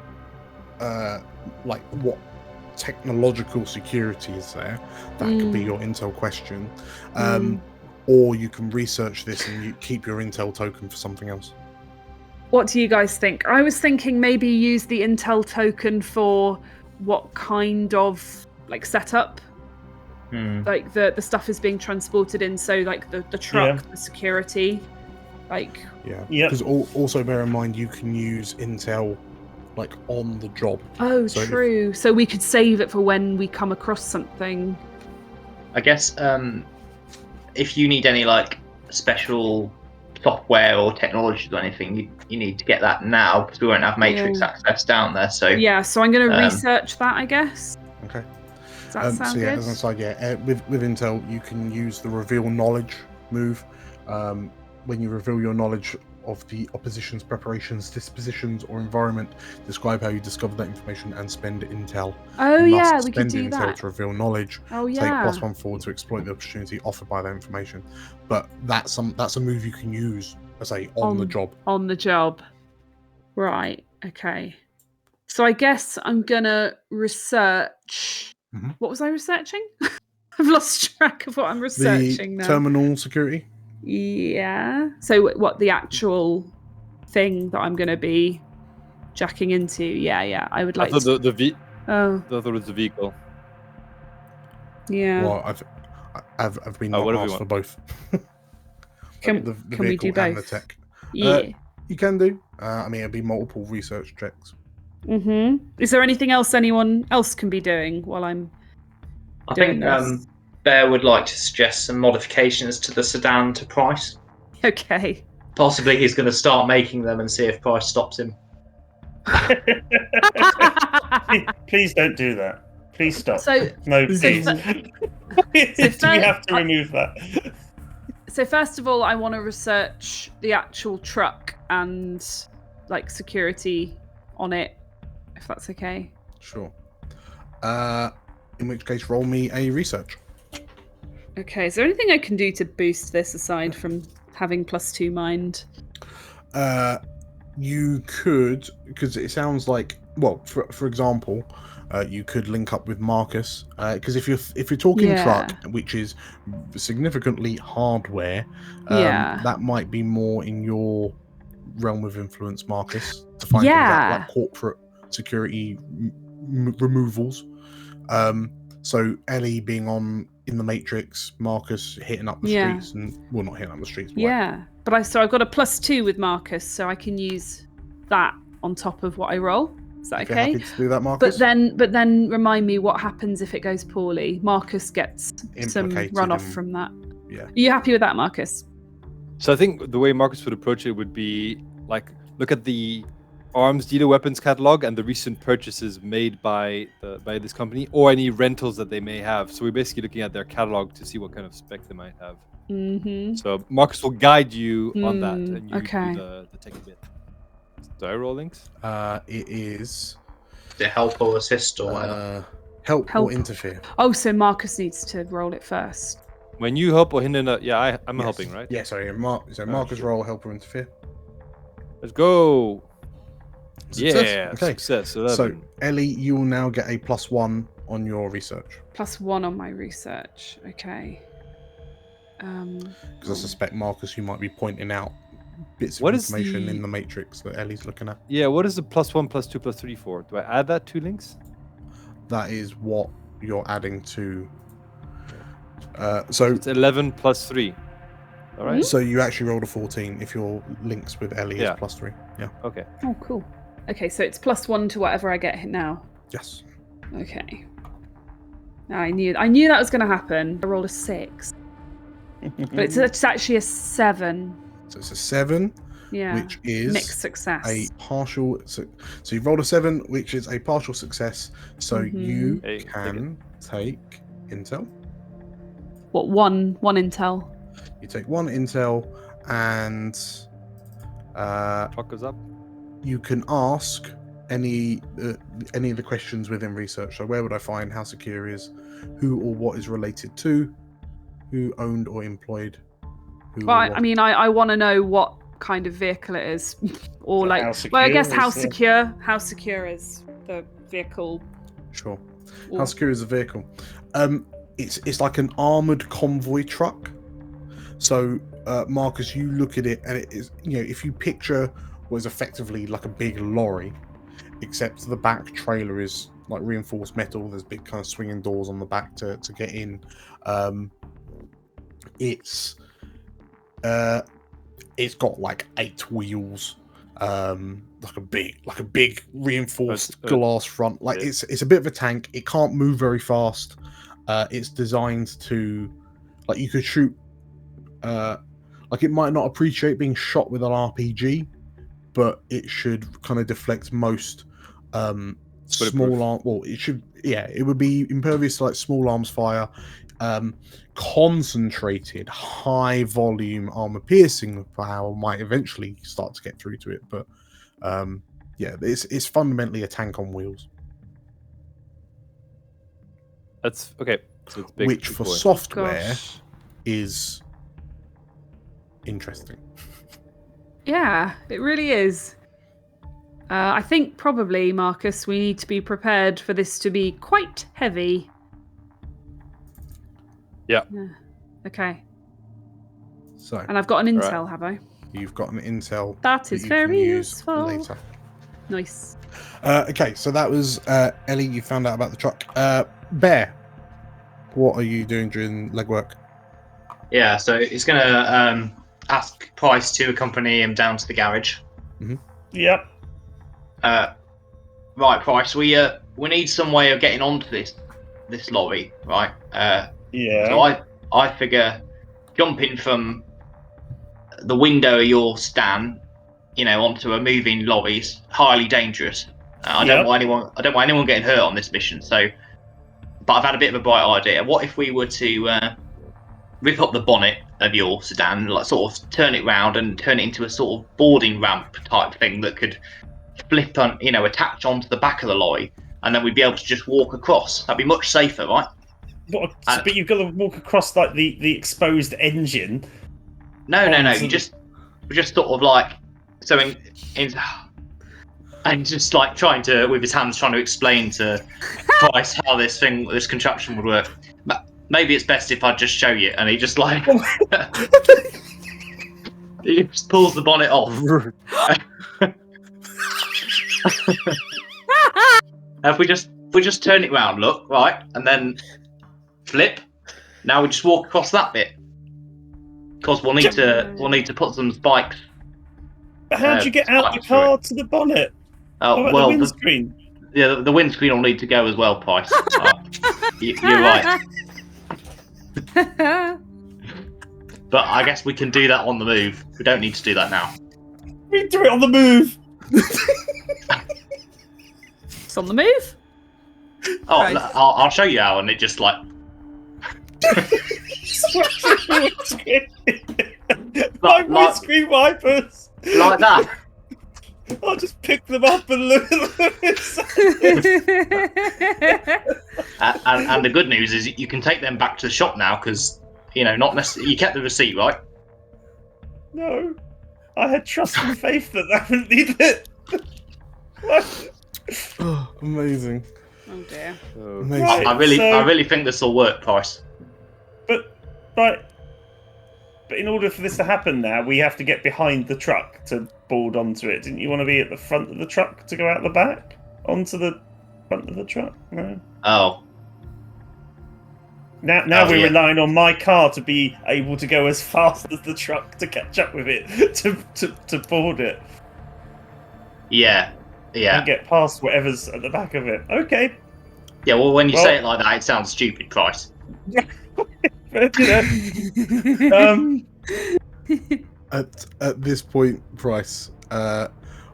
S5: technological security is there. That could be your intel question, or you can research this and you keep your intel token for something else.
S2: What do you guys think? I was thinking maybe use the intel token for what kind of setup like the stuff is being transported in. So like the truck, the security, like
S5: because also bear in mind you can use intel like on the job.
S2: Oh, so true. So we could save it for when we come across something.
S3: I guess if you need any like special software or technology or anything, you need to get that now because we won't have Matrix access down there. So
S2: so I'm going to research that, I guess.
S5: Okay.
S2: Does that sound good?
S5: As I said, with intel you can use the reveal knowledge move. When you reveal your knowledge of the opposition's preparations, dispositions, or environment, describe how you discovered that information and spend intel.
S2: Oh
S5: you
S2: yeah,
S5: must
S2: we could
S5: spend
S2: do
S5: intel
S2: that.
S5: to reveal knowledge.
S2: Oh yeah.
S5: Take +1 forward to exploit the opportunity offered by that information. But that's a move you can use, I say, on the job.
S2: On the job. Right. Okay. So I guess I'm gonna research. What was I researching? I've lost track of what I'm researching now.
S5: Terminal security.
S2: Yeah. So what the actual thing that I'm going to be jacking into? Yeah. I would like.
S1: I thought
S2: to...
S1: I thought it was the vehicle.
S2: Yeah.
S5: Well, I've been asked for both.
S2: Can we do both?
S5: And the tech.
S2: Yeah.
S5: You can do. I mean, it'd be multiple research checks.
S2: Is there anything else anyone else can be doing while I'm doing this?
S3: Bear would like to suggest some modifications to the sedan to Price.
S2: Okay.
S3: Possibly he's going to start making them and see if Price stops him.
S4: Please don't do that. Please stop.
S2: No,
S4: please. We have to remove that.
S2: So first of all, I want to research the actual truck and like security on it, if that's okay.
S5: Sure. In which case, roll me a research.
S2: Okay, is there anything I can do to boost this aside from having +2 mind?
S5: You could, because it sounds like, well, for example, you could link up with Marcus, because if you're talking truck, which is significantly hardware, that might be more in your realm of influence, Marcus, to find things out like corporate security removals. So Ellie being in the Matrix, Marcus hitting up the streets, and well, not hitting up the streets. But
S2: but I've got a +2 with Marcus, so I can use that on top of what I roll. Is that okay?
S5: Happy to do that, Marcus.
S2: But then remind me what happens if it goes poorly. Marcus gets some runoff from that.
S5: Yeah.
S2: Are you happy with that, Marcus?
S1: So I think the way Marcus would approach it would be like look at the arms dealer weapons catalog and the recent purchases made by this company or any rentals that they may have. So we're basically looking at their catalog to see what kind of spec they might have. So Marcus will guide you on that, and you do the techie bit. Do I roll links?
S5: It is
S3: the help or assist or whatever.
S5: Help or interfere.
S2: Oh, so Marcus needs to roll it first.
S1: When you help or hinder, I'm helping, right?
S5: Yeah, sorry. Marcus roll help or interfere.
S1: Let's go.
S5: Success?
S1: Yeah,
S5: okay.
S1: Success. 11.
S5: So Ellie, you will now get a +1 on your research.
S2: +1 on my research. Okay.
S5: Because I suspect, Marcus, you might be pointing out bits of information in the Matrix that Ellie's looking at.
S1: Yeah, what is the +1, +2, +3 for? Do I add that 2 links?
S5: That is what you're adding to. So
S1: it's 11 +3. All right.
S5: So you actually rolled a 14 if your links with Ellie is +3. Yeah.
S1: Okay.
S2: Oh, cool. Okay, so it's +1 to whatever I get now.
S5: Yes.
S2: Okay. I knew that was going to happen. I rolled a 6. But it's actually a 7.
S5: So it's a 7, which is
S2: mixed success.
S5: A partial. So you've rolled a 7, which is a partial success. So you can take intel.
S2: What, one intel?
S5: You take 1 intel, and
S1: clock goes up.
S5: You can ask any of the questions within research. So where would I find how secure is, who or what is related to, who owned or employed.
S2: I mean, I want to know what kind of vehicle it is, or like, well, I guess how secure is the vehicle?
S5: Sure. How secure is the vehicle? It's like an armored convoy truck. So Marcus, you look at it, and it is, if you picture what is effectively like a big lorry, except the back trailer is like reinforced metal. There's big kind of swinging doors on the back to get in. It's got like 8 wheels, like a big reinforced glass front. Like it's a bit of a tank. It can't move very fast. It's designed to, like, you could shoot. Like, it might not appreciate being shot with an RPG, but it should kind of deflect most small arm. Well, it should. Yeah, it would be impervious to like small arms fire. Concentrated high volume armor piercing power might eventually start to get through to it, but yeah, it's fundamentally a tank on wheels.
S1: That's okay. So it's big,
S5: which
S1: big
S5: for
S1: point.
S5: software is interesting.
S2: Yeah, it really is. I think probably, Marcus, we need to be prepared for this to be quite heavy.
S1: Yeah.
S2: Okay.
S5: So,
S2: and I've got an intel, have I?
S5: You've got an intel
S2: that is
S5: you
S2: very
S5: can use
S2: useful.
S5: later.
S2: Nice.
S5: Okay, so that was Ellie. You found out about the truck. Bear, what are you doing during legwork?
S3: Yeah, so he's going to ask Price to accompany him down to the garage.
S5: Mm-hmm.
S4: Yep.
S3: Right, Price. We need some way of getting onto this lorry, right?
S4: Yeah.
S3: So I figure jumping from the window of your stand, onto a moving lorry is highly dangerous. I don't want anyone getting hurt on this mission. So, but I've had a bit of a bright idea. What if we were to rip up the bonnet of your sedan, like sort of turn it round and turn it into a sort of boarding ramp type thing that could flip on, attach onto the back of the lorry, and then we'd be able to just walk across. That'd be much safer, right?
S4: But you've got to walk across like the exposed engine.
S3: No. You just sort of like and just like trying to, with his hands, trying to explain to Price how this contraption would work. Maybe it's best if I just show you. And he just like he just pulls the bonnet off. If we just turn it round, look, right, and then flip. Now we just walk across that bit. Because we'll need to put some spikes.
S4: But how'd you get out the car to the bonnet?
S3: Oh,
S4: well, the windscreen.
S3: The windscreen will need to go as well, Price. You're right. But I guess we can do that on the move. We don't need to do that now.
S4: We do it on the move.
S2: It's on the move.
S3: Oh, right. I'll show you how, and it just like.
S4: My windscreen wipers.
S3: Like that.
S4: I'll just pick them up and look at them.
S3: And the good news is you can take them back to the shop now because not necessarily you kept the receipt, right?
S4: No, I had trust and faith that wouldn't need it.
S5: Oh, amazing.
S2: Oh dear.
S5: Amazing.
S4: Right,
S3: I really think this will work, Price.
S4: But in order for this to happen now, we have to get behind the truck to board onto it. Didn't you want to be at the front of the truck to go out the back? Onto the front of the truck? No.
S3: Oh.
S4: Now we're relying on my car to be able to go as fast as the truck to catch up with it, to board it.
S3: Yeah.
S4: And get past whatever's at the back of it. Okay.
S3: Yeah, well, when you say it like that, it sounds stupid, Price.
S4: But,
S5: at this point, Price,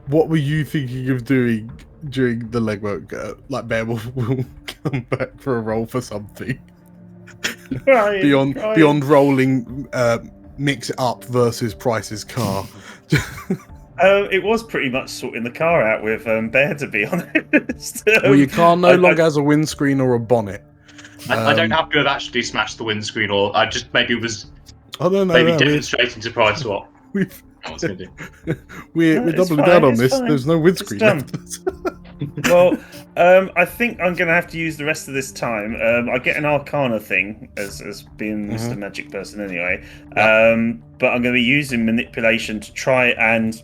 S5: what were you thinking of doing during the legwork? Like, Bear will come back for a roll for something. Beyond rolling, mix it up versus Price's car.
S4: It was pretty much sorting the car out with Bear, to be honest.
S5: Well, your car no longer has a windscreen or a bonnet.
S3: I don't have to have actually smashed the windscreen, or I just maybe was demonstrating to Price what I was going to do.
S5: We're doubling down on this. Fine. There's no windscreen left.
S4: Well, I think I'm going to have to use the rest of this time. I get an Arcana thing as being Mr. Magic Person anyway. Yep. But I'm going to be using manipulation to try and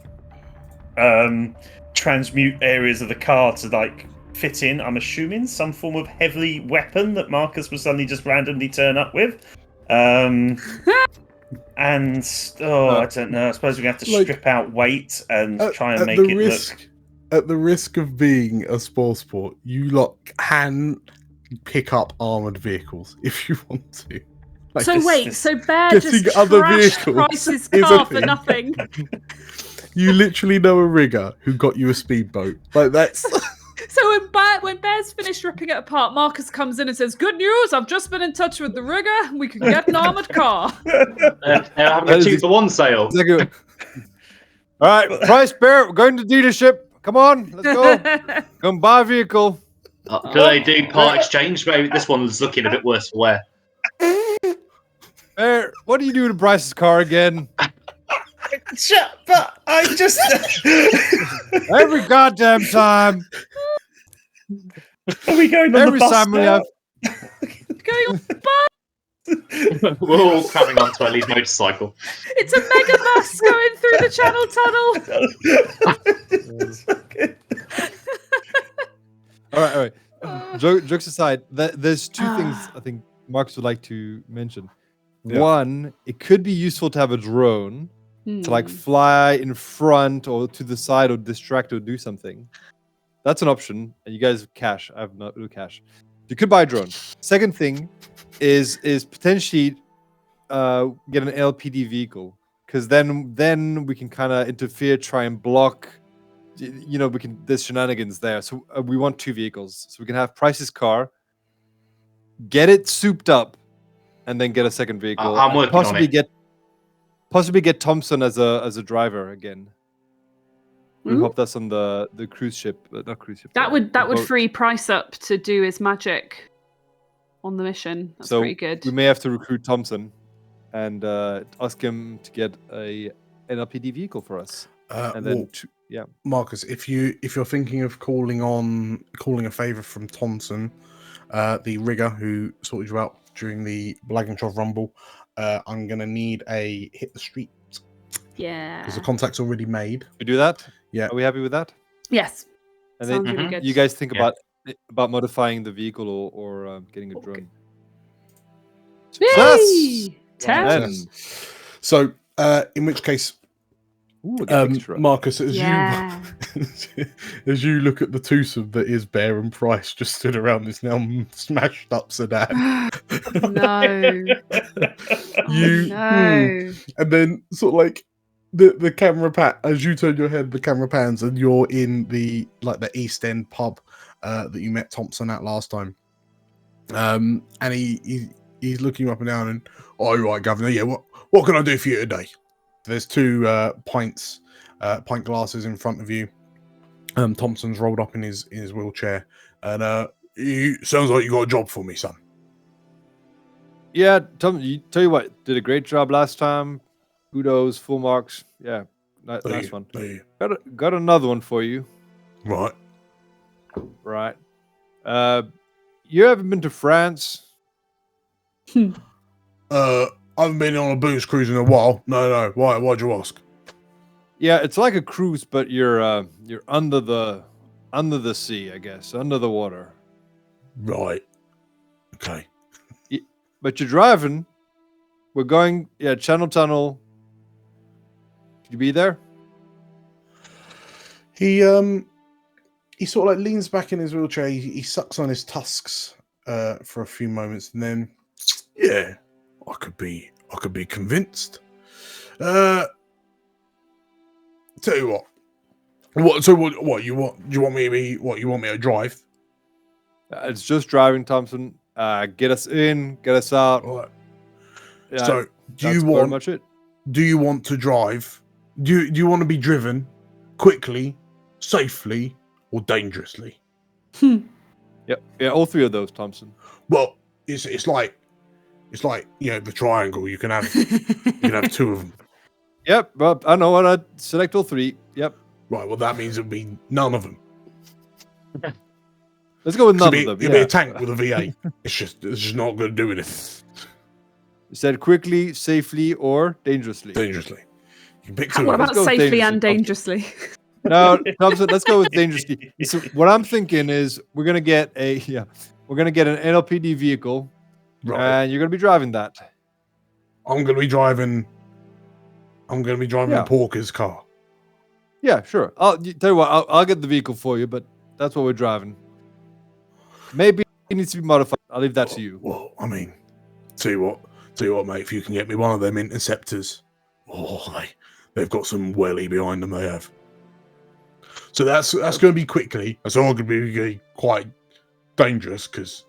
S4: transmute areas of the car to like fit in, I'm assuming, some form of heavy weapon that Marcus will suddenly just randomly turn up with. And I don't know. I suppose we're going to have to strip out weight and try and make it look.
S5: At the risk of being a sport, you lot can pick up armored vehicles if you want to. Like,
S2: so Bear just
S5: other
S2: trashed
S5: vehicles
S2: Price's car for nothing.
S5: You literally know a rigger who got you a speedboat. Like that's.
S2: So when Bear's finished ripping it apart, Marcus comes in and says, "Good news! I've just been in touch with the rigger. We can get an armored car."
S3: Having a 2-for-1 sale.
S1: All right, Price, Bear, we're going to dealership. Come on, let's go. Go and buy a vehicle.
S3: Do they do part exchange? Maybe this one's looking a bit worse for wear.
S1: Bear, what do you do to Bryce's car again?
S4: But I just
S1: Every goddamn time.
S4: Are we going on
S1: Every
S4: the bus
S1: time we
S4: now?
S1: have.
S2: Going on the bus.
S3: We're all cramming onto Ellie's motorcycle.
S2: It's a mega bus going through the Channel Tunnel.
S1: All right. Jokes aside, there's two things I think Marcus would like to mention.
S5: Yeah.
S1: One, it could be useful to have a drone to like fly in front or to the side or distract or do something. That's an option. And you guys have cash. I have no cash. You could buy a drone. Second thing is potentially get an LPD vehicle, because then we can kind of interfere, try and block. There's shenanigans there. So we want two vehicles. So we can have Price's car, get it souped up, and then get a second vehicle.
S3: I'm working
S1: possibly
S3: on it.
S1: Possibly get Thompson as a driver again. We hope that's on the cruise ship, not cruise ship.
S2: That would
S1: boat.
S2: free Price up to do his magic on the mission. That's pretty good.
S1: We may have to recruit Thompson and ask him to get an LPD vehicle for us.
S5: Marcus, if you're thinking of calling a favor from Thompson, the rigger who sorted you out during the Blagentrov Rumble, I'm gonna need a hit the street.
S2: Yeah.
S5: Because the contact's already made.
S1: We do that?
S5: Yeah.
S1: Are we happy with that?
S2: Yes.
S1: And
S2: Sounds
S1: then
S2: really good.
S1: you guys think about modifying the vehicle or getting a drone.
S2: Yay! 10.
S1: Then.
S5: So, in which case, Marcus, as you look at the twosome that is Bear and Price just stood around this now smashed up sedan.
S2: No.
S5: And then sort of like the camera as you turn your head, the camera pans, and you're in the East End pub that you met Thompson at last time. And he's looking up and down and, "Oh, you're right, Governor. Yeah, what can I do for you today?" There's two pint glasses in front of you. Thompson's rolled up in his wheelchair, and sounds like you got a job for me, son.
S1: Yeah, tell you what, did a great job last time. Kudos, full marks. Yeah, nice one. Got another one for you.
S5: Right.
S1: You ever been to France?
S5: I haven't been on a booze cruise in a while. No. Why'd you ask?
S1: Yeah, it's like a cruise, but you're under the sea, I guess, under the water.
S5: Right. Okay.
S1: But you're driving. We're going, Channel Tunnel. Could you be there?
S5: He sort of like leans back in his wheelchair. He sucks on his tusks for a few moments, and then, yeah, I could be convinced. Tell you what. What you want? Do you want me to drive?
S1: It's just driving, Thompson. Get us in, get us out.
S5: Right.
S1: Yeah,
S5: So, do you want to drive? Do you want to be driven quickly, safely, or dangerously?
S1: Yep. Yeah, all three of those, Thompson.
S5: Well, it's like the triangle. You can have two of them.
S1: Yep. Well, I know. I select all three. Yep.
S5: Right. Well, that means it'll be none of them.
S1: Let's go with none of them.
S5: It'll be a tank with a V8. It's just not going to do anything.
S1: You said quickly, safely, or dangerously.
S5: Dangerously. You can pick two.
S2: What about
S1: go
S2: safely
S1: dangerously.
S2: and dangerously?
S1: No, Thompson, let's go with dangerous key. So what I'm thinking is we're gonna get an NLPD vehicle,
S5: Right.
S1: and you're gonna be driving that.
S5: I'm gonna be driving
S1: Yeah.
S5: Porker's car.
S1: Yeah, sure. Tell you what, I'll get the vehicle for you, but that's what we're driving. Maybe it needs to be modified. I'll leave that to you.
S5: Well, I mean, tell you what, mate. If you can get me one of them interceptors, they've got some welly behind them. They have. So that's going to be quickly. That's all going to be quite dangerous because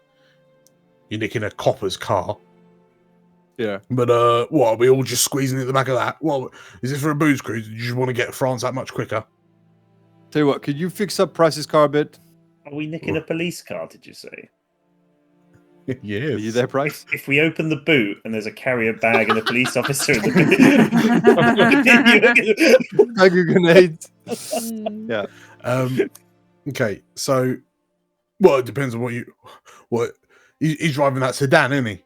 S5: you're nicking a copper's car.
S1: Yeah.
S5: But what are we all just squeezing at the back of that? What is this for a booze cruise? Do you just want to get to France that much quicker?
S1: Tell you what, could you fix up Price's car a bit?
S4: Are we nicking a police car? Did you say?
S5: Yes.
S1: Are you there, Price?
S4: If we open the boot and there's a carrier bag and a police officer in the boot,
S1: Like a grenade. Yeah.
S5: Okay. So, well, it depends on what he's driving that sedan, isn't he?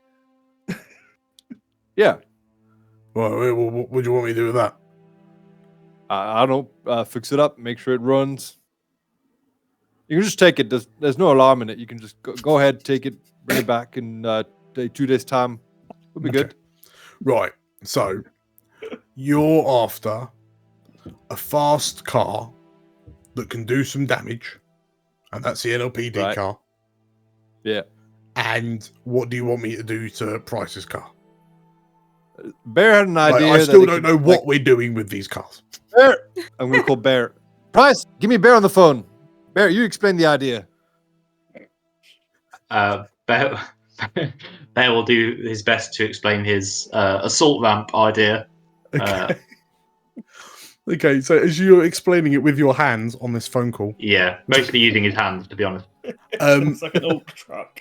S1: Yeah.
S5: Well, what would you want me to do with that?
S1: I don't know. Fix it up. Make sure it runs. You can just take it. There's no alarm in it. You can just go ahead, take it, bring it back in 2 days' time. We'll be good.
S5: Right. So, you're after a fast car that can do some damage, and that's the NLPD car.
S1: Yeah.
S5: And what do you want me to do to Price's car?
S1: Bear had an idea.
S5: I still don't know what we're doing with these cars.
S1: Bear. I'm going to call Bear. Price, give me Bear on the phone. Bear, you explain the idea.
S3: Bear will do his best to explain his assault ramp idea.
S5: Okay, so as you're explaining it with your hands on this phone call.
S3: Yeah, mostly using his hands, to be honest.
S4: It's like an old truck.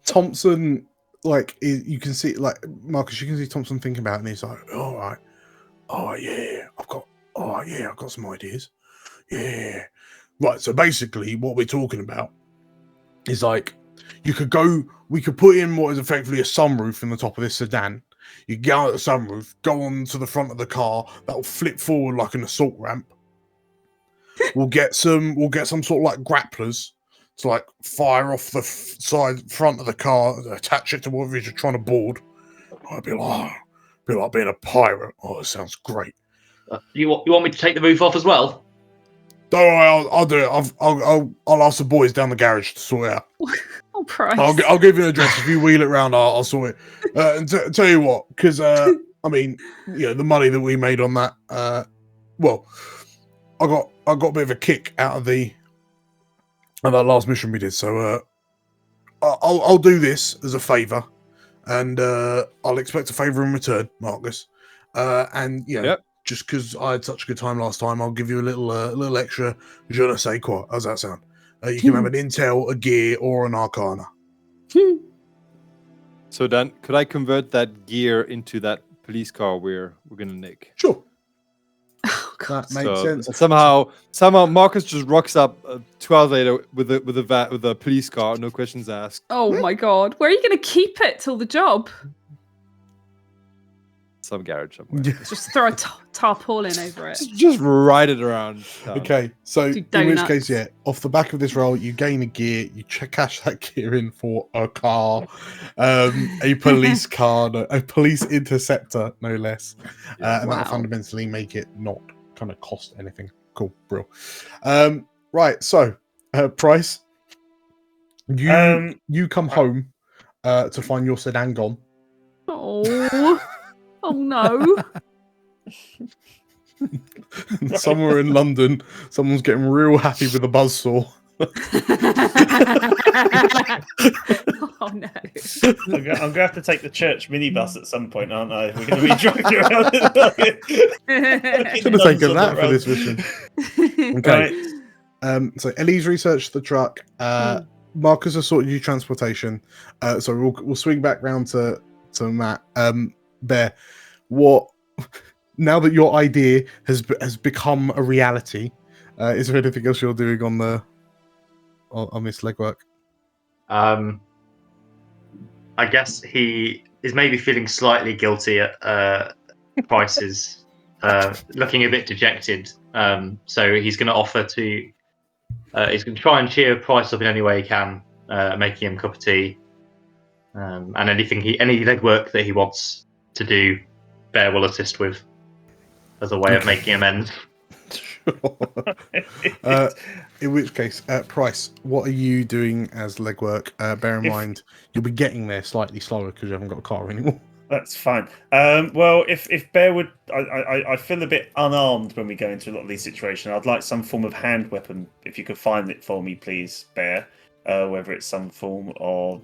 S5: Thompson, you can see, Marcus, you can see Thompson thinking about it, and he's like, all right, I've got some ideas. Yeah. Right, so basically what we're talking about is we could put in what is effectively a sunroof in the top of this sedan. You get out of the sunroof, go on to the front of the car, that'll flip forward like an assault ramp. We'll get some sort of grapplers to fire off the front of the car, attach it to whatever you're trying to board. I'd be like being a pirate. Oh, it sounds great.
S3: You want me to take the roof off as well?
S5: Don't worry, I'll do it. I'll ask the boys down the garage to sort it out.
S2: Oh, Price.
S5: I'll give you an address. If you wheel it around, I'll sort it. And tell you what, because I mean, the money that we made on that. Well, I got a bit of a kick out of that last mission we did. So I'll do this as a favour, and I'll expect a favour in return, Marcus. Yep. Just because I had such a good time last time, I'll give you a little extra je ne sais quoi. How's that sound? You can have an intel, a gear, or an arcana.
S1: So Dan, could I convert that gear into that police car we're gonna nick?
S5: Sure.
S2: Oh, God.
S5: That makes sense.
S1: Somehow Marcus just rocks up 2 hours later with a police car, no questions asked.
S2: Oh my God. Where are you going to keep it till the job?
S1: Some garage somewhere.
S2: Just throw a tarpaulin over it.
S1: Just ride it around.
S5: Okay, so
S2: Do
S5: in which
S2: donuts.
S5: case, off the back of this roll, you gain a gear, you cash that gear in for a car, a police car, a police interceptor, no less, and that'll fundamentally make it not kind of cost anything. Cool, bro. Right, so Price, you come home to find your sedan gone.
S2: Oh. Oh no.
S5: Somewhere in London, someone's getting real happy with a buzzsaw.
S2: Oh no.
S4: I'm going to have to take the church minibus at some point, aren't I? We're going to be driving around.
S5: Should have taken that for this mission. Okay.
S4: Right.
S5: So Ellie's researched the truck. Marcus has sorted you transportation. So we'll swing back round to Matt. Bear, what now that your idea has become a reality? Is there anything else you're doing on this legwork?
S3: I guess he is maybe feeling slightly guilty at Price's looking a bit dejected. So he's going to offer to. He's going to try and cheer Price up in any way he can, making him a cup of tea, and any legwork that he wants to do, Bear will assist with as a way of making amends.
S5: Sure. In which case, Price, what are you doing as legwork? Bear in mind, you'll be getting there slightly slower because you haven't got a car anymore.
S4: That's fine. Well, if Bear would, I feel a bit unarmed when we go into a lot of these situations. I'd like some form of hand weapon. If you could find it for me, please, Bear. Whether it's some form of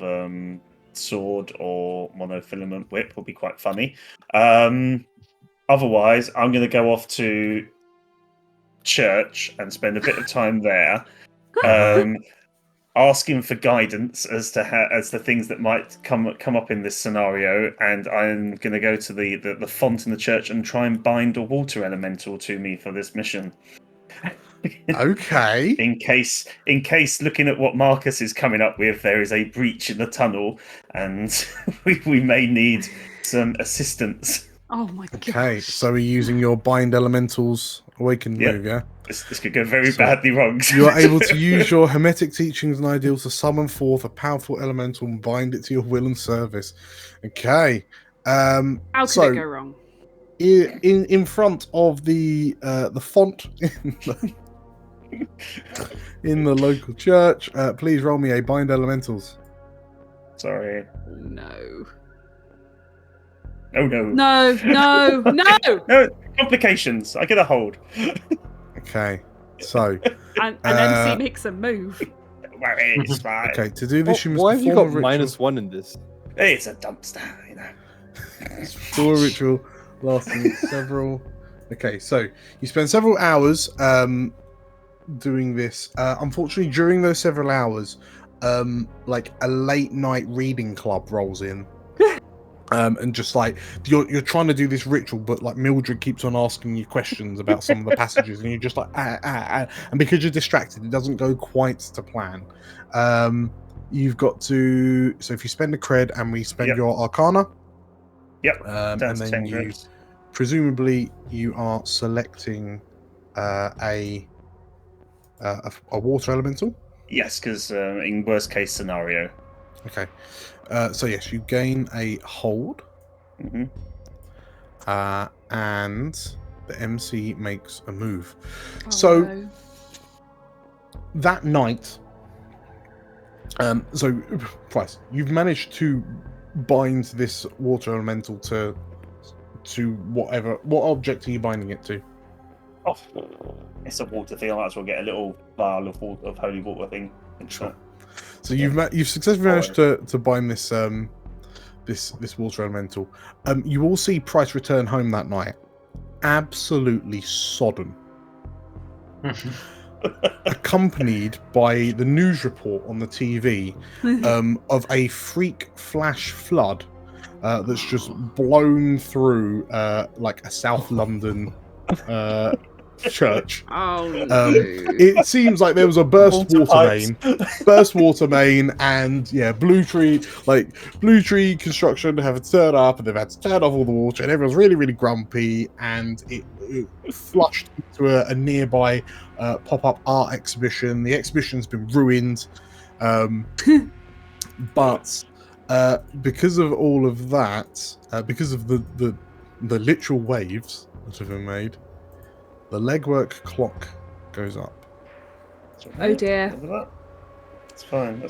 S4: sword or monofilament whip will be quite funny. Otherwise, I'm going to go off to church and spend a bit of time there, asking for guidance as to things that might come up in this scenario. And I'm going to go to the font in the church and try and bind a water elemental to me for this mission.
S5: Okay.
S4: In case, looking at what Marcus is coming up with, there is a breach in the tunnel, and we may need some assistance.
S2: Oh my god.
S5: Okay, so we're using your bind elementals awakened move, yeah?
S4: This could go very badly wrong.
S5: You are able to use your hermetic teachings and ideals to summon forth a powerful elemental and bind it to your will and service. Okay.
S2: How could it go wrong?
S5: In front of the font in the local church, please roll me a bind elementals.
S4: Sorry.
S2: No.
S4: Oh no.
S2: No.
S4: No complications. I get a hold.
S5: Okay. So
S2: and MC makes a move.
S4: It's fine.
S5: Okay, to do this you must
S1: why have you
S5: perform
S1: got
S5: a ritual.
S1: -1 in this?
S4: It's a dumpster, you know.
S5: For a ritual lasting several. Okay, so you spend several hours doing this. Unfortunately, during those several hours, like a late night reading club rolls in. And just like you're trying to do this ritual, but like Mildred keeps on asking you questions about some of the passages, and you're just like and because you're distracted, it doesn't go quite to plan. You've got to, so if you spend a cred and we spend your arcana, and then you presumably you are selecting a water elemental.
S4: Yes, because in worst case scenario.
S5: Okay. So yes, you gain a hold, and the MC makes a move.
S2: No.
S5: That night, so Price, you've managed to bind this water elemental to what object are you binding it to?
S4: Oh, it's a water thing. I might as well get a little vial of water, of holy water thing.
S5: Sure. So you've successfully managed to bind this this water elemental. You all see Price return home that night, absolutely sodden, accompanied by the news report on the TV of a freak flash flood that's just blown through like a South London church.
S2: Oh no.
S5: It seems like there was a burst water main, and Blue Tree Construction have turned up, and they've had to turn off all the water, and everyone's really, really grumpy, and it flushed into a nearby pop-up art exhibition. The exhibition's been ruined, but because of all of that, because of the literal waves that have been made, the legwork clock goes up.
S2: Oh dear.
S4: That's fine.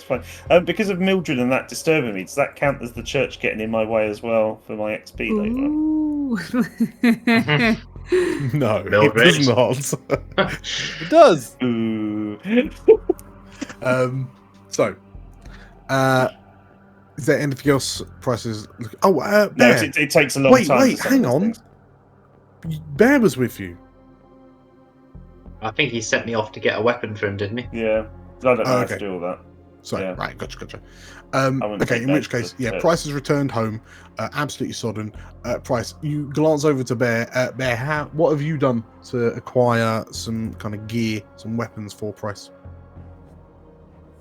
S4: Because of Mildred and that disturbing me, does that count as the church getting in my way as well for my XP later?
S5: No, it does not.
S1: It does.
S4: Ooh.
S5: So, is there anything else Prices? Oh,
S4: No,
S5: Bear.
S4: it takes a long time.
S5: Wait, hang on. Bear was with you.
S3: I think he sent me off to get a weapon for him, didn't he?
S4: Yeah, I don't know how to do all that.
S5: Sorry,
S4: Yeah.
S5: right, gotcha.
S4: wouldn't
S5: Okay,
S4: take
S5: in
S4: that
S5: which case,
S4: to-
S5: Price has returned home, absolutely sodden. Price, you glance over to Bear. Bear, what have you done to acquire some kind of gear, some weapons for Price?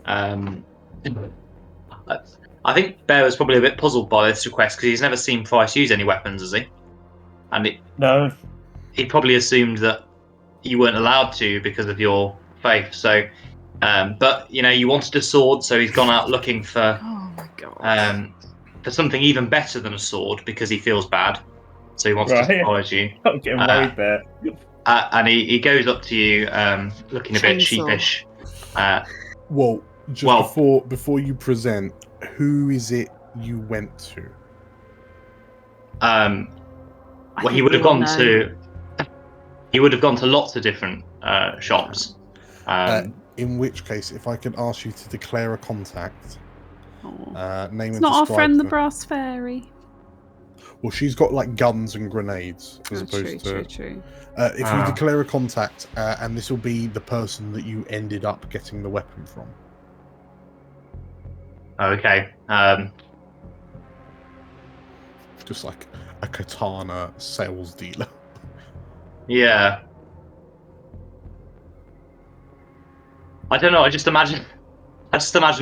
S3: I think Bear was probably a bit puzzled by this request because he's never seen Price use any weapons, has he? And
S4: No.
S3: he probably assumed that you weren't allowed to because of your faith. So, but you wanted a sword, so he's gone out looking for
S2: Oh my god.
S3: for something even better than a sword because he feels bad. So he wants to surprise you.
S4: I'm getting worried there.
S3: And he goes up to you, looking a bit
S2: Chainsaw.
S3: sheepish.
S5: Well, just
S3: Well-
S5: before you present, who is it you went to?
S2: I
S3: Well, he
S2: think
S3: would have
S2: we all
S3: gone
S2: know.
S3: to. He would have gone to lots of different shops.
S5: In which case, if I could ask you to declare a contact,
S2: Oh.
S5: name
S2: It's
S5: and
S2: not our
S5: describe
S2: friend the
S5: them.
S2: brass fairy.
S5: Well, she's got like guns and grenades as
S2: Oh,
S5: opposed
S2: true,
S5: to.
S2: true.
S5: If you declare a contact, and this will be the person that you ended up getting the weapon from.
S3: Okay.
S5: Just like a katana sales dealer.
S3: Yeah. I don't know. I just imagine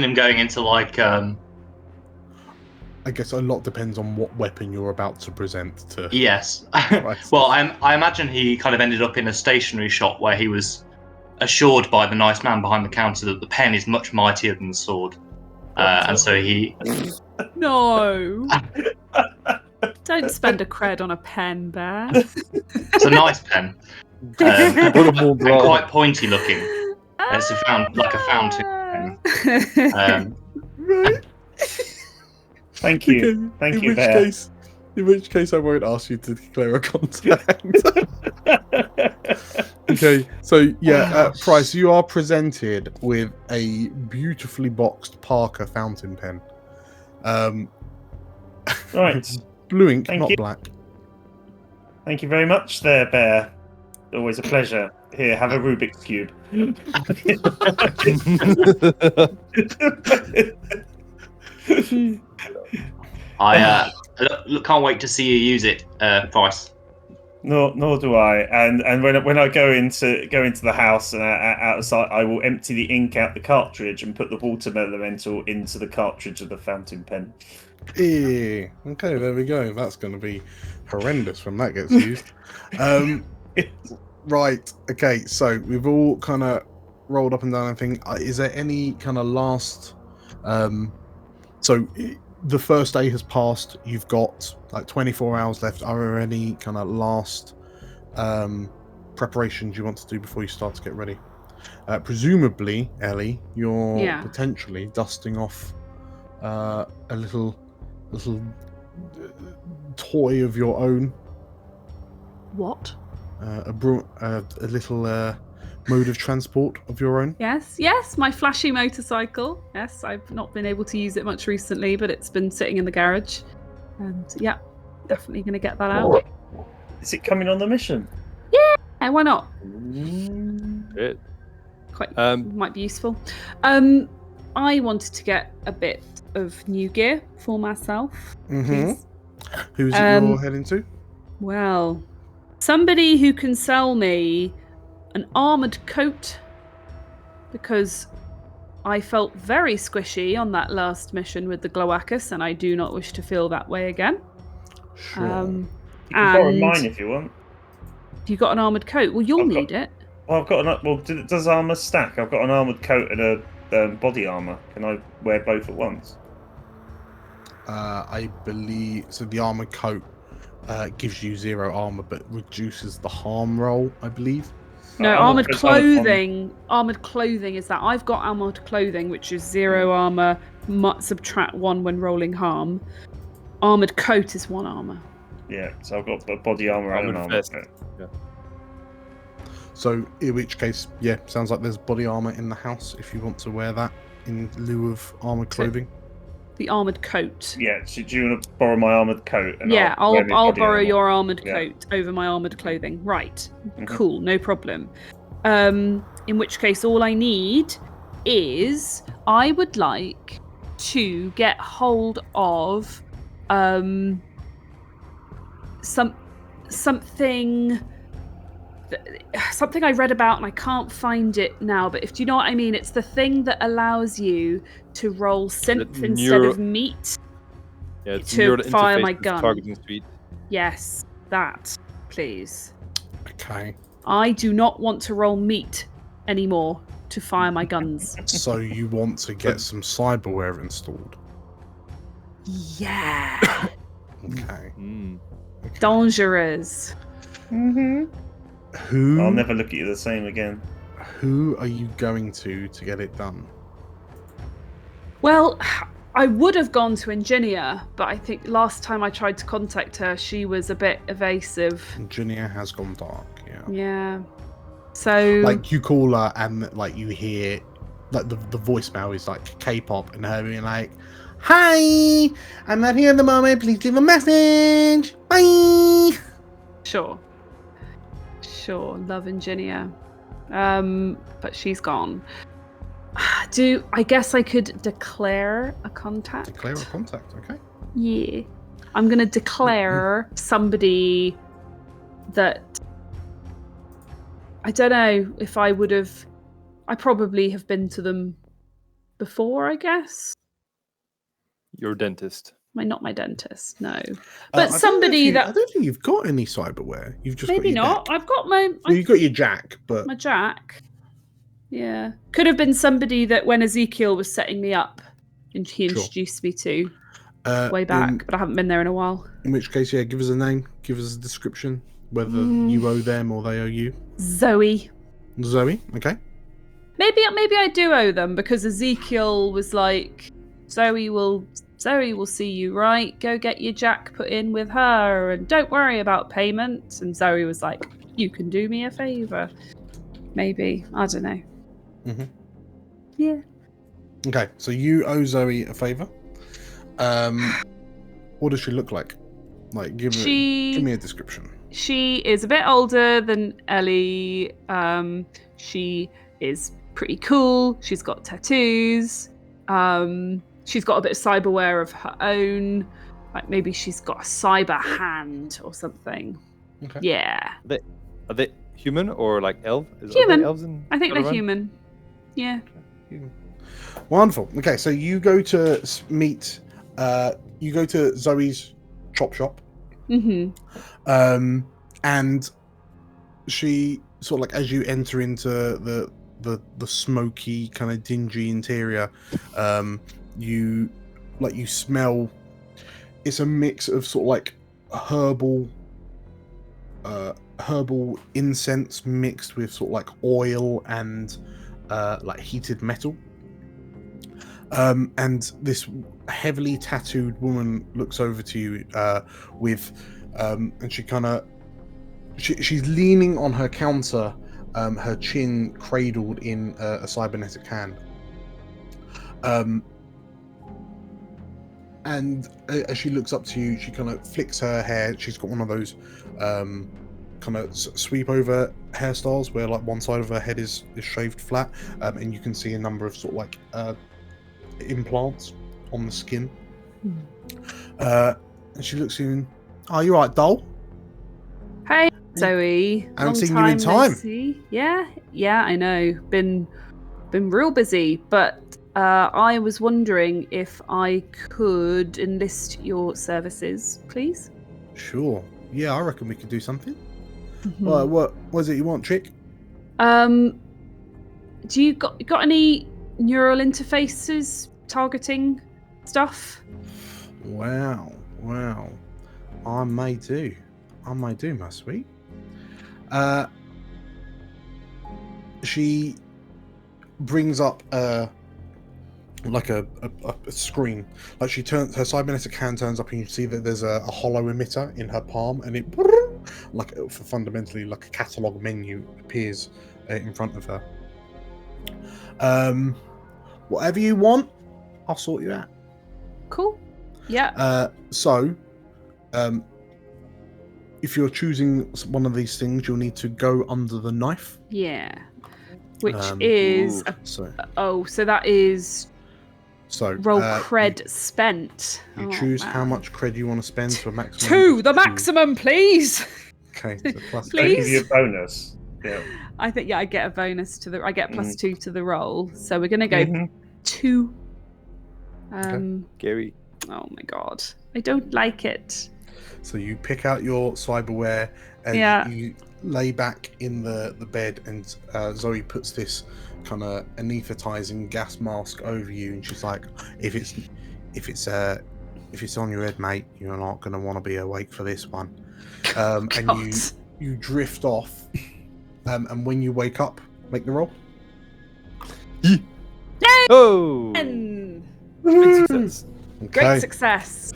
S3: him going into like.
S5: I guess a lot depends on what weapon you're about to present to.
S3: Yes.
S5: Right.
S3: Well, I imagine he kind of ended up in a stationery shop where he was assured by the nice man behind the counter that the pen is much mightier than the sword, and so he.
S2: No. Don't spend a cred on a pen, Bear.
S3: It's a nice pen.
S1: What a more
S3: And quite pointy looking. It's a fountain pen.
S5: Right.
S4: Thank you. Thank you, Bear.
S5: In which case, I won't ask you to declare a contact. Okay, so yeah, Price, you are presented with a beautifully boxed Parker fountain pen.
S4: Right.
S5: Blue ink,
S4: Thank
S5: not
S4: you.
S5: black.
S4: Thank you very much there, Bear. Always a pleasure. Here, have a Rubik's Cube.
S3: I can't wait to see you use it, Price.
S4: Nor do I. And when I go into the house and outside, I will empty the ink out the cartridge and put the water elemental into the cartridge of the fountain pen.
S5: Okay, there we go. That's going to be horrendous when that gets used. Right. Okay. So we've all kind of rolled up and down and think. Is there any kind of last? So the first day has passed. You've got like 24 hours left. Are there any kind of last preparations you want to do before you start to get ready? Presumably, Ellie, you're potentially dusting off a little toy of your own.
S2: What?
S5: A little mode of transport of your own.
S2: Yes, my flashy motorcycle. Yes, I've not been able to use it much recently, but it's been sitting in the garage. And yeah, definitely going to get that out.
S4: Is it coming on the mission?
S2: Yeah, why not?
S1: Great.
S2: Quite might be useful. I wanted to get a bit of new gear for myself.
S5: Mm-hmm. Who's it you're heading to?
S2: Well, somebody who can sell me an armoured coat, because I felt very squishy on that last mission with the Gloacus, and I do not wish to feel that way again.
S5: Sure.
S4: You can borrow mine if you want.
S2: You got an armoured coat? Well, you'll need it.
S4: Well, does armour stack? I've got an armoured coat and a body armour. Can I wear both at once?
S5: I believe so. The armored coat gives you 0 armor, but reduces the harm roll, I believe.
S2: No, armored clothing. Armored clothing is that. I've got armored clothing, which is 0 armor, subtract 1 when rolling harm. Armored coat is 1 armor.
S4: Yeah, so I've got a body armor and an armor coat.
S1: Yeah.
S5: So, in which case, yeah, sounds like there's body armor in the house if you want to wear that in lieu of armored clothing.
S2: The armored coat.
S4: Yeah, so do you want to borrow my armored coat? And
S2: yeah, I'll borrow your armored
S4: Yeah.
S2: coat over my armored clothing. Right.
S4: Mhm.
S2: Cool, no problem. In which case, all I need is I would like to get hold of something I read about and I can't find it now, but if you know what I mean, it's the thing that allows you to roll synth instead of meat.
S1: Yeah, it's
S2: to
S1: neural
S2: fire
S1: interface
S2: my
S1: with
S2: gun.
S1: targeting speed.
S2: Yes, that, please.
S5: Okay.
S2: I do not want to roll meat anymore to fire my guns.
S5: So you want to get some cyberware installed?
S2: Yeah.
S5: Okay. Okay.
S2: Dangerous.
S4: Mm-hmm.
S5: Who?
S4: I'll never look at you the same again.
S5: Who are you going to get it done?
S2: Well, I would have gone to Engineer, but I think last time I tried to contact her, she was a bit evasive.
S5: Engineer has gone dark. Yeah.
S2: Yeah. So
S5: Like you call her and like you hear like the voicemail is like K-pop and her being like, "Hi, I'm not here at the moment. Please leave a message. Bye."
S2: Sure, love Engineer. But she's gone. I guess I could declare a contact?
S5: Declare a contact, okay.
S2: Yeah. I'm gonna declare somebody that I don't know if I would have. I probably have been to them before, I guess.
S1: Your dentist.
S2: Not my dentist, no.
S5: I
S2: But somebody
S5: I don't think you've got any cyberware. You've just
S2: maybe
S5: got your
S2: not.
S5: deck.
S2: I've got my
S5: Well, you've got your jack, but
S2: my jack. Yeah, could have been somebody that when Ezekiel was setting me up, and he
S5: Sure.
S2: introduced me to way
S5: in-
S2: back, but I haven't been there in a while.
S5: In which case, yeah, give us a name, give us a description, whether you owe them or they owe you.
S2: Zoe.
S5: Zoe, okay.
S2: Maybe I do owe them because Ezekiel was like, Zoe will see you, right? Go get your jack put in with her and don't worry about payment. And Zoe was like, you can do me a favor. Maybe. I don't know.
S5: Mhm.
S2: Yeah.
S5: Okay, so you owe Zoe a favor. What does she look like? Like, give me a description.
S2: She is a bit older than Ellie. She is pretty cool. She's got tattoos. She's got a bit of cyberware of her own. Like maybe she's got a cyber hand or something.
S5: Okay.
S2: Yeah.
S1: Are they human or like elf?
S2: Human.
S1: Are they elves in
S2: I think they're
S1: Shadowrun?
S2: human. Yeah.
S5: Wonderful. Okay, so you go to meet. You go to Zoe's chop shop.
S2: Mm-hmm.
S5: And she sort of like as you enter into the smoky kind of dingy interior, you smell. It's a mix of sort of like herbal incense mixed with sort of like oil and like heated metal. And this heavily tattooed woman looks over to you with and she kind of she's leaning on her counter, her chin cradled in a cybernetic hand. And as she looks up to you, she kind of flicks her hair. She's got one of those kind of sweep over hairstyles where like one side of her head is shaved flat, and you can see a number of sort of like implants on the skin. And she looks in. Oh, you right, doll?
S2: Hey, Zoe.
S5: I haven't
S2: Long
S5: seen you in
S2: no
S5: time.
S2: see. Yeah, I know. Been real busy, but I was wondering if I could enlist your services, please.
S5: Sure. Yeah, I reckon we could do something.
S2: Mhm.
S5: What is it you want, chick?
S2: Do you got any neural interfaces targeting stuff?
S5: Wow. I may do, my sweet. She brings up like a screen. Like she turns her cybernetic hand turns up and you see that there's a hollow emitter in her palm, and it like fundamentally like a catalog menu appears in front of her. Whatever you want, I'll sort you out.
S2: Cool. Yeah.
S5: So if you're choosing one of these things, you'll need to go under the knife.
S2: Yeah. Which is
S5: so
S2: that is
S5: so
S2: roll cred spent.
S5: You choose how much cred you want to spend to a maximum.
S2: 2, the maximum, please.
S5: Okay, so plus
S2: Please.
S4: Give you a bonus. Yeah.
S2: I think I get a bonus to the. I get +2 to the roll, so we're gonna go 2.
S1: Gary.
S2: Oh my god, I don't like it.
S5: So you pick out your cyberware and lay back in the bed, and Zoe puts this kind of anesthetizing gas mask over you, and she's like, if it's on your head, mate, you're not going to want to be awake for this one. And you drift off, and when you wake up, make the roll.
S1: Oh!
S2: Great
S1: Success.
S5: Okay.
S2: success.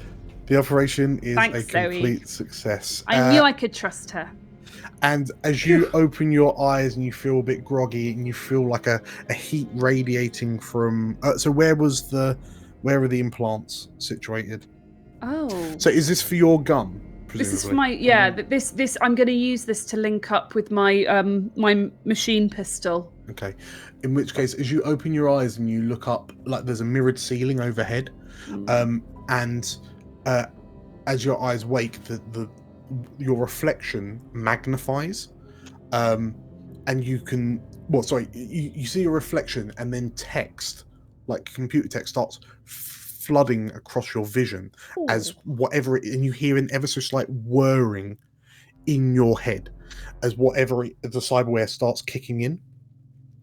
S5: The operation is
S2: Thanks,
S5: a complete success.
S2: I knew I could trust her.
S5: And as you open your eyes and you feel a bit groggy and you feel like a heat radiating from... so where are the implants situated?
S2: Oh.
S5: So is this for your gun?
S2: This is for my this I'm going to use this to link up with my my machine pistol.
S5: Okay. In which case, as you open your eyes and you look up, like there's a mirrored ceiling overhead, and as your eyes wake, your reflection magnifies, and you can you see your reflection, and then text, like computer text, starts flooding across your vision.
S2: Ooh.
S5: As whatever and you hear an ever so slight whirring in your head as the cyberware starts kicking in.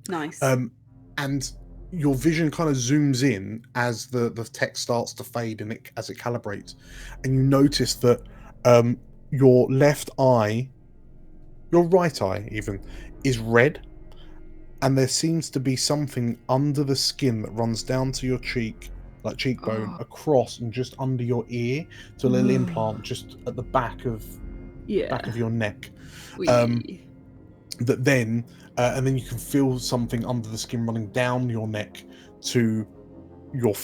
S2: Nice.
S5: And your vision kind of zooms in as the text starts to fade and as it calibrates, and you notice that your left eye, your right eye even, is red, and there seems to be something under the skin that runs down to your cheekbone, across and just under your ear to a little implant just at the back of your neck. That then and then you can feel something under the skin running down your neck to your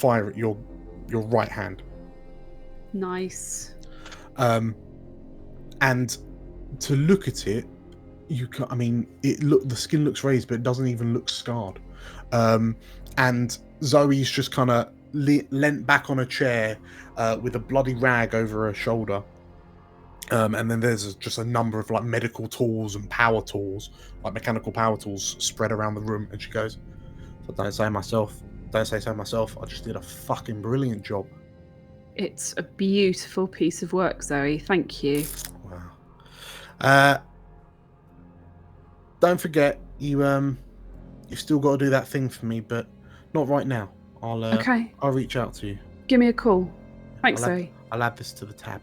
S5: right hand.
S2: Nice.
S5: And to look at it, the skin looks raised, but it doesn't even look scarred. And Zoe's just kind of leant back on a chair with a bloody rag over her shoulder. And then there's just a number of like medical tools and power tools, like mechanical power tools, spread around the room. And she goes, don't say so myself. I just did a fucking brilliant job.
S2: It's a beautiful piece of work, Zoe. Thank you.
S5: Wow. Don't forget, you've still got to do that thing for me, but not right now. I'll reach out to you.
S2: Give me a call. Thanks, Zoe.
S5: I'll add this to the tab.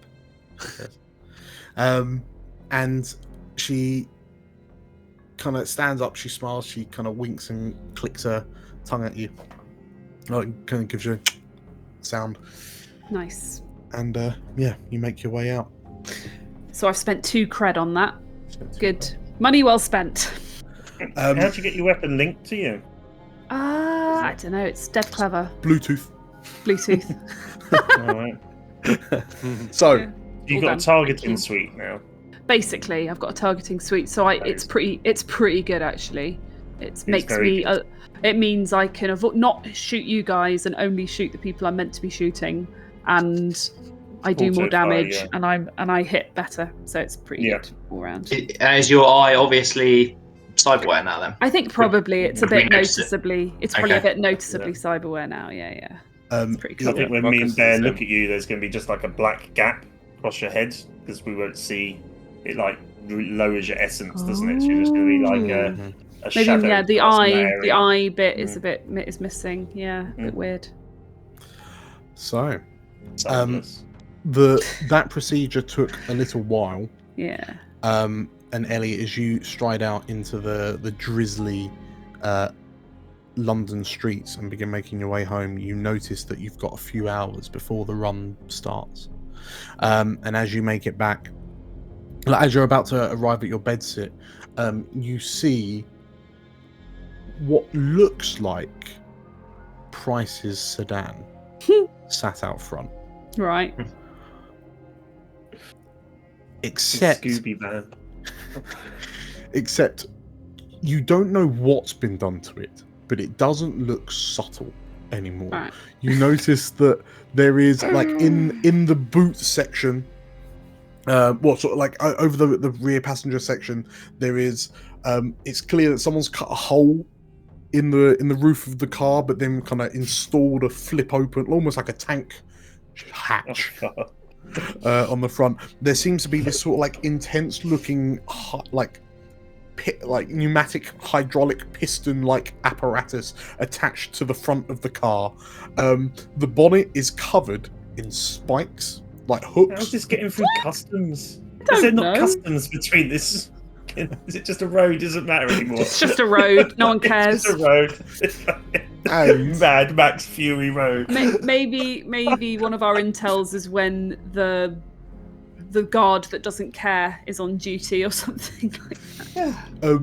S5: And she kind of stands up, she smiles, she kind of winks and clicks her tongue at you. Like, kind of gives you a sound.
S2: Nice.
S5: And you make your way out.
S2: So I've spent 2 cred on that. Good. Money well spent.
S4: How'd you get your weapon linked to you?
S2: I don't know. It's dead clever.
S5: Bluetooth.
S4: All right.
S5: So
S4: you've got a targeting suite now.
S2: Basically, I've got a targeting suite, so it's pretty good actually. It means I can not shoot you guys and only shoot the people I'm meant to be shooting, and I do more damage, and I hit better, so it's pretty good all around.
S3: Is your eye obviously cyberware now then?
S2: I think probably it's a bit noticeably. It's probably a bit noticeabably cyberware now. Yeah. It's pretty cool.
S4: I think when me and Bear look at you, there's going to be just like a black gap across your head because we won't see it. Like lowers your essence, doesn't it? So you're just going to be like a shadow.
S2: Maybe the eye bit is is missing. Yeah, a bit weird.
S5: So, that procedure took a little while.
S2: Yeah.
S5: And Ellie, as you stride out into the drizzly London streets and begin making your way home, you notice that you've got a few hours before the run starts. And as you make it back, as you're about to arrive at your bedsit, you see what looks like Price's sedan sat out front.
S2: Right.
S4: Except Scooby Van.
S5: Except you don't know what's been done to it, but it doesn't look subtle anymore.
S2: Right.
S5: You notice that there is like in the boot section, over the rear passenger section, there is it's clear that someone's cut a hole in the roof of the car, but then kind of installed a flip open, almost like a tank hatch. on the front. There seems to be this sort of like intense looking like pneumatic hydraulic piston like apparatus attached to the front of the car. The bonnet is covered in spikes like hooks.
S4: How's this getting through customs?
S2: don't
S4: Is there not
S2: know.
S4: customs between this? Is it just a road? Doesn't matter anymore.
S2: It's just a road. No one cares.
S4: It's just a road.
S5: And
S4: Mad Max Fury Road.
S2: Maybe one of our intels is when the guard that doesn't care is on duty or something like that.
S4: Yeah.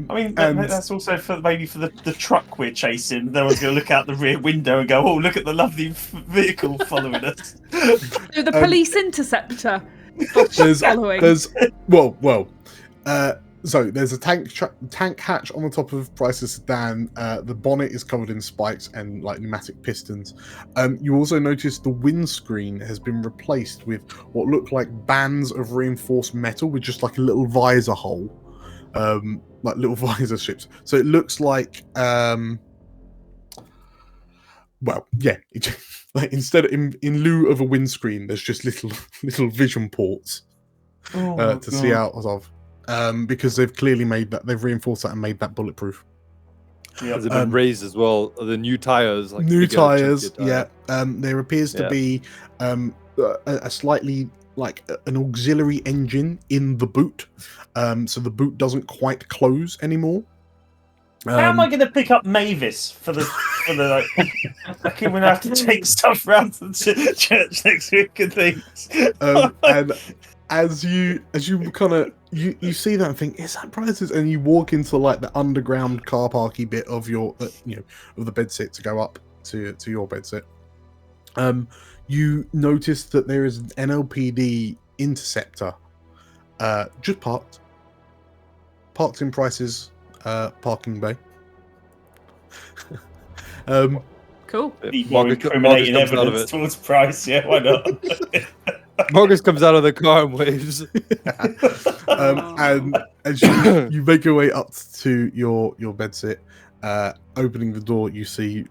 S4: I mean,
S5: and
S4: that's also for the truck we're chasing. No one's going to look out the rear window and go, "Oh, look at the lovely vehicle following us."
S2: The police interceptor. Following.
S5: So there's a tank hatch on the top of Bryce's sedan. The bonnet is covered in spikes and like pneumatic pistons. You also notice the windscreen has been replaced with what look like bands of reinforced metal with just like a little visor hole, like little visor strips. So it looks like, like instead of, in lieu of a windscreen, there's just little vision ports to see out of. Because they've clearly they've reinforced that and made that bulletproof.
S4: Yeah.
S1: Has it been raised as well? The new tires, like
S5: New
S1: bigger,
S5: tires,
S1: chunkier tire.
S5: there appears to be a slightly like an auxiliary engine in the boot, so the boot doesn't quite close anymore.
S4: How am I going to pick up Mavis for the like? I think we're going to have to take stuff round to the church next week and things.
S5: And as you kind of you see that and think, is that Bryce's? And you walk into like the underground car parky bit of your of the bedsit to go up to your bedsit. You notice that there is an NLPD interceptor just parked in Price's parking bay.
S2: Cool.
S4: More incriminating evidence towards Price. Yeah, why not?
S1: Marcus comes out of the car and waves.
S5: And as you make your way up to your bedsit, opening the door, you see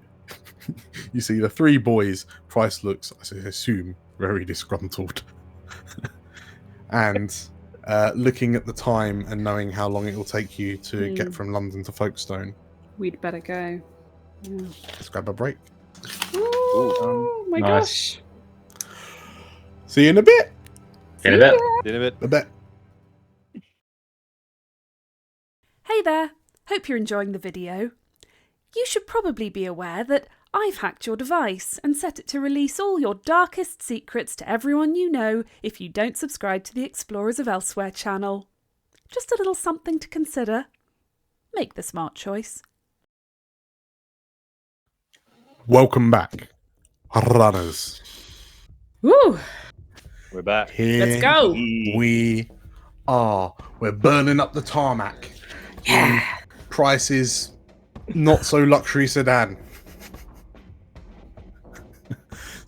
S5: the three boys. Price looks, I assume, very disgruntled, and looking at the time and knowing how long it will take you to get from London to Folkestone.
S2: We'd better go. Yeah.
S5: Let's grab a break.
S2: Oh my
S3: Nice.
S2: gosh.
S5: See you in a bit.
S3: In a bit.
S1: In a bit.
S5: A bit.
S2: Hey there. Hope you're enjoying the video. You should probably be aware that I've hacked your device and set it to release all your darkest secrets to everyone you know if you don't subscribe to the Explorers of Elsewhere channel. Just a little something to consider. Make the smart choice.
S5: Welcome back, runners.
S2: Woo!
S1: We're back.
S5: Here
S2: Let's go.
S5: we are. We're burning up the tarmac.
S2: Yeah.
S5: Price's not so luxury sedan.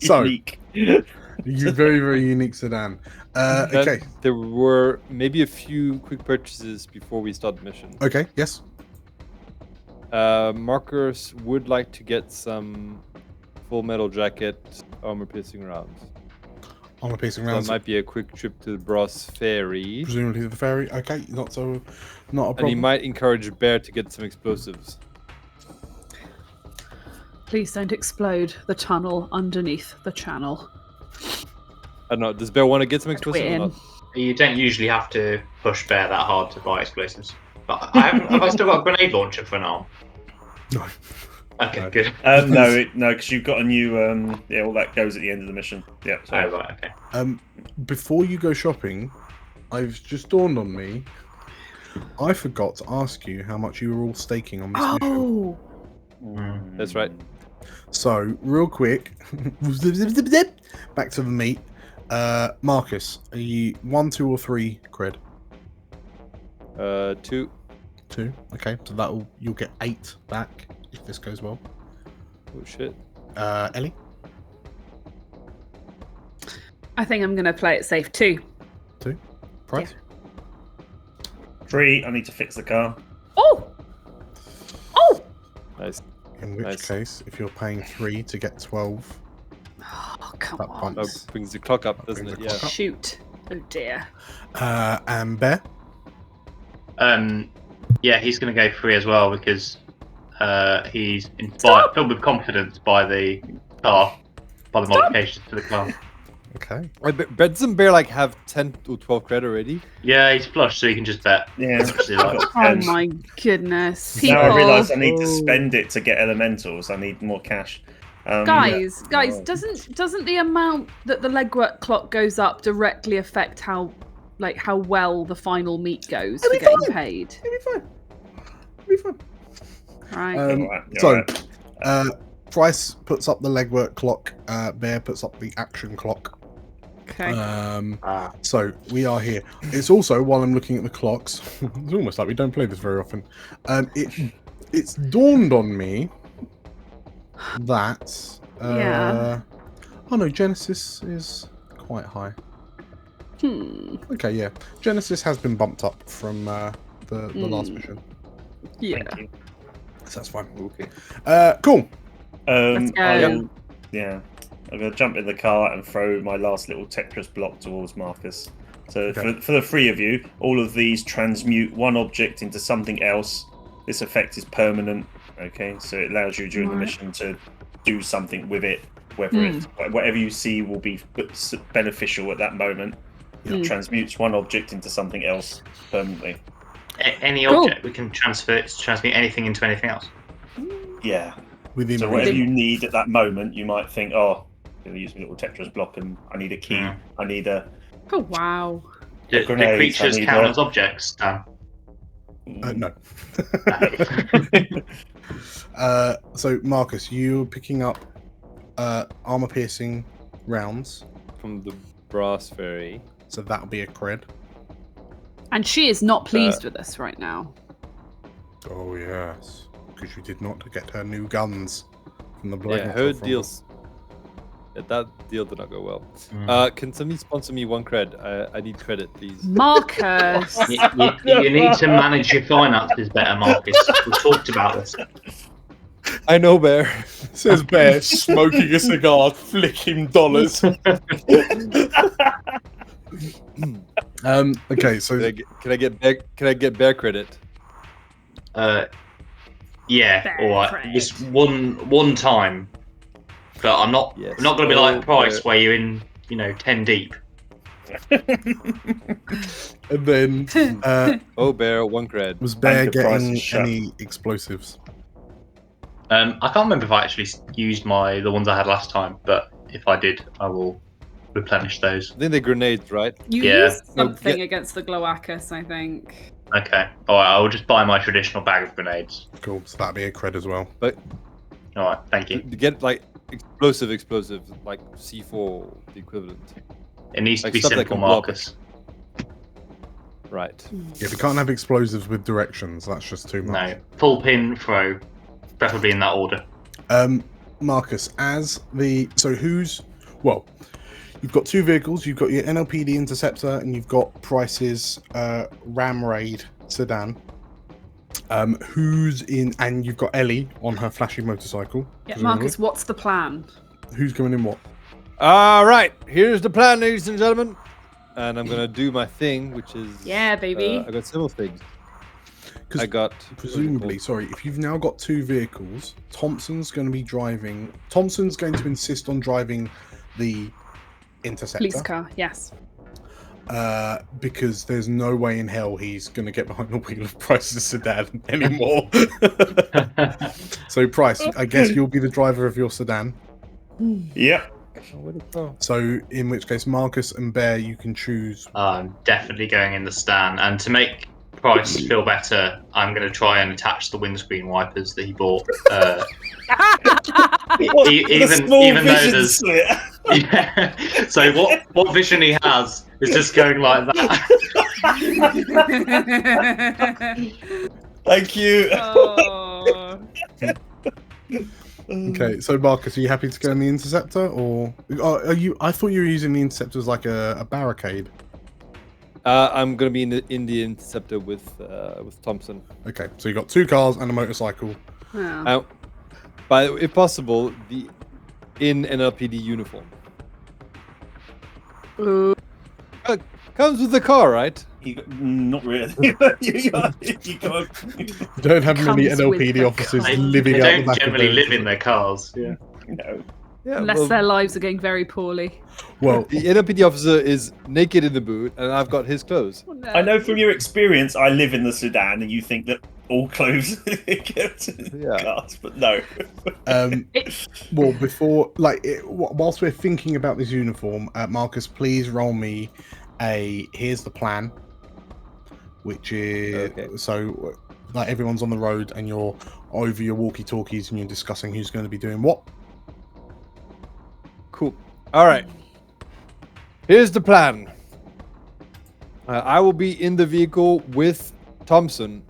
S5: So,
S4: Unique.
S5: very, very unique sedan. Okay.
S1: There were maybe a few quick purchases before we start the mission.
S5: Okay, yes.
S1: Marcus would like to get some full metal jacket, armor piercing rounds.
S5: Armor piercing
S1: That
S5: rounds.
S1: might be a quick trip to the Bros Ferry.
S5: Presumably the ferry. Okay, not a
S1: And
S5: problem.
S1: he might encourage Bear to get some explosives.
S2: Please don't explode the tunnel underneath the channel.
S1: I don't know. Does Bear want to get some explosives or
S2: Twin.
S1: not?
S3: You don't usually have to push Bear that hard to buy explosives. But have I still got a grenade launcher for now?
S5: No.
S3: Okay,
S5: No.
S3: good.
S4: No, because you've got a new. All that goes at the end of the mission. Yeah. So.
S3: Oh, right, okay.
S5: Before you go shopping, I've just dawned on me. I forgot to ask you how much you were all staking on this mission.
S2: Oh!
S1: That's right.
S5: So, real quick, back to the meat. Marcus, are you 1, 2, or 3 cred?
S1: 2.
S5: 2. Okay, so you'll get 8 back if this goes well.
S1: Oh shit.
S5: Ellie?
S2: I think I'm going to play it safe too.
S5: 2. Price?
S4: 3. I need to fix the car.
S2: Oh! Oh!
S1: Nice.
S5: In which
S1: Nice.
S5: case, if you're paying 3 to get 12,
S2: Oh, come Come
S5: That
S2: on.
S5: bumps.
S1: Brings the clock up, doesn't
S5: Brings
S1: it?
S5: the
S1: Yeah.
S5: clock up.
S2: Shoot. Oh dear.
S5: And Bear.
S3: Yeah, he's going to go free as well because he's inspired, filled with confidence by the car, by the modifications to the car.
S5: Okay.
S1: Doesn't Bear like have 10 or 12 credit already?
S3: Yeah, he's flush, so he can just bet.
S4: Yeah.
S3: As much as he likes.
S2: Oh my goodness. People.
S4: Now I realise I need to spend it to get elementals. I need more cash.
S2: Guys, doesn't the amount that the legwork clock goes up directly affect how well the final meet goes for getting paid?
S5: It'll be fine.
S2: Right.
S5: Price puts up the legwork clock. Bear puts up the action clock.
S2: Okay.
S5: So we are here. It's also, while I'm looking at the clocks, it's almost like we don't play this very often. It's dawned on me that
S2: Yeah.
S5: Oh no, Genesis is quite high. Okay, yeah. Genesis has been bumped up from the last mission.
S2: Yeah.
S4: Thank you.
S5: So that's fine.
S1: Okay.
S5: Cool.
S2: Let's go.
S4: I'm going to jump in the car and throw my last little Tetris block towards Marcus. So
S5: Okay.
S4: for the three of you, all of these transmute one object into something else. This effect is permanent. Okay, so it allows you during the mission to do something with it, whether it's whatever you see will be beneficial at that moment. It transmutes one object into something else permanently.
S3: Any object we can transmute anything into anything else.
S4: Yeah.
S5: Within
S4: So whatever
S5: reason.
S4: you need at that moment, you might think, oh, I'm going to use my little Tetris block and I need a key. I need a...
S2: Oh wow.
S3: Do
S4: grenades,
S3: creatures
S4: I need
S3: count
S4: a-
S3: as objects, Dan?
S5: No. So Marcus, you're picking up armor-piercing rounds,
S1: From the brass fairy.
S5: so that'll be a cred.
S2: And she is not pleased with us right now.
S5: Oh yes, because you did not get her new guns from the Black.
S1: Yeah, her deals. Yeah, that deal did not go well. Can somebody sponsor me 1 cred? I need credit, please.
S2: Marcus.
S3: You need to manage your finances better, Marcus. We talked about this.
S1: I know, Bear.
S5: Says Bear, smoking a cigar, flicking dollars. Okay, so
S1: Can I get Bear credit?
S3: Yeah,
S2: Fair
S3: all right.
S2: credit.
S3: Just one time, but I'm not.
S1: Yes.
S3: I'm not going to be like
S1: Oh,
S3: Price,
S1: fair.
S3: where you're in, 10 deep.
S5: and then
S1: Oh, Bear, 1 cred.
S5: was Bear
S4: Bank of Price
S5: getting
S4: is shut.
S5: any explosives?
S3: I can't remember if I actually used the ones I had last time, but if I did, I will replenish those.
S1: I think they're grenades, right?
S2: You
S3: Yeah.
S2: used something against the Gloacus, I think.
S3: Okay. All right. I will just buy my traditional bag of grenades.
S5: Cool, so that'll be a cred as well.
S1: But
S3: All right. Thank you.
S1: to get like explosive, like C4, the equivalent.
S3: It needs to
S1: Like
S3: be
S1: stuff that
S3: simple,
S1: can blow up.
S3: Marcus.
S1: Right.
S5: Yeah, we can't have explosives with directions. That's just too much.
S3: No. Full pin throw, preferably in that order.
S5: Marcus, you've got 2 vehicles. You've got your NLPD Interceptor and you've got Price's Ram Raid sedan. And you've got Ellie on her flashy motorcycle.
S2: Yeah,
S5: presumably.
S2: Marcus, what's the plan?
S5: Who's going in what?
S1: All right. Here's the plan, ladies and gentlemen. And I'm gonna do my thing, which is
S2: Yeah, baby.
S1: I got several things.
S5: 'Cause
S1: I got
S5: presumably, sorry, if you've now got 2 vehicles, Thompson's going to insist on driving the Interceptor.
S2: Police car, yes.
S5: Because there's no way in hell he's going to get behind the wheel of Price's sedan anymore. So, Price, I guess you'll be the driver of your sedan.
S4: Yep.
S1: Where'd it go?
S5: So, in which case, Marcus and Bear, you can choose.
S3: I'm definitely going in the stand. And to make Price feel better, I'm going to try and attach the windscreen wipers that he bought. Even though there's yeah. So what vision he has is just going like that.
S4: Thank you.
S2: Oh.
S5: Okay, so Marcus, are you happy to go in the Interceptor, or are you? I thought you were using the Interceptor as like a barricade.
S1: I'm gonna be in the Interceptor with Thompson.
S5: Okay, so you got 2 cars and a motorcycle.
S2: Oh.
S1: But if possible, in NLPD uniform.
S2: Ooh.
S1: Comes with the car, right?
S4: Not really. you got
S5: We don't have many
S2: Comes with
S5: NLPD
S2: the
S5: officers
S2: car.
S5: living
S3: They
S5: out the
S3: don't
S5: back
S3: generally
S5: of
S3: live
S5: their
S3: in their cars. Yeah.
S4: no.
S1: Yeah.
S2: Unless
S1: well,
S2: their lives are going very poorly.
S5: Well,
S1: the NLPD officer is naked in the boot, and I've got his clothes.
S2: Oh, no.
S4: I know from your experience, I live in the Sudan, and you think that all clothes go to
S1: Yeah.
S4: cars, but no.
S5: well, before whilst we're thinking about this uniform, Marcus, please roll me here's the plan, which is so like everyone's on the road and you're over your walkie-talkies and you're discussing who's going to be doing what.
S1: Cool. All right. Here's the plan. I will be in the vehicle with Thompson.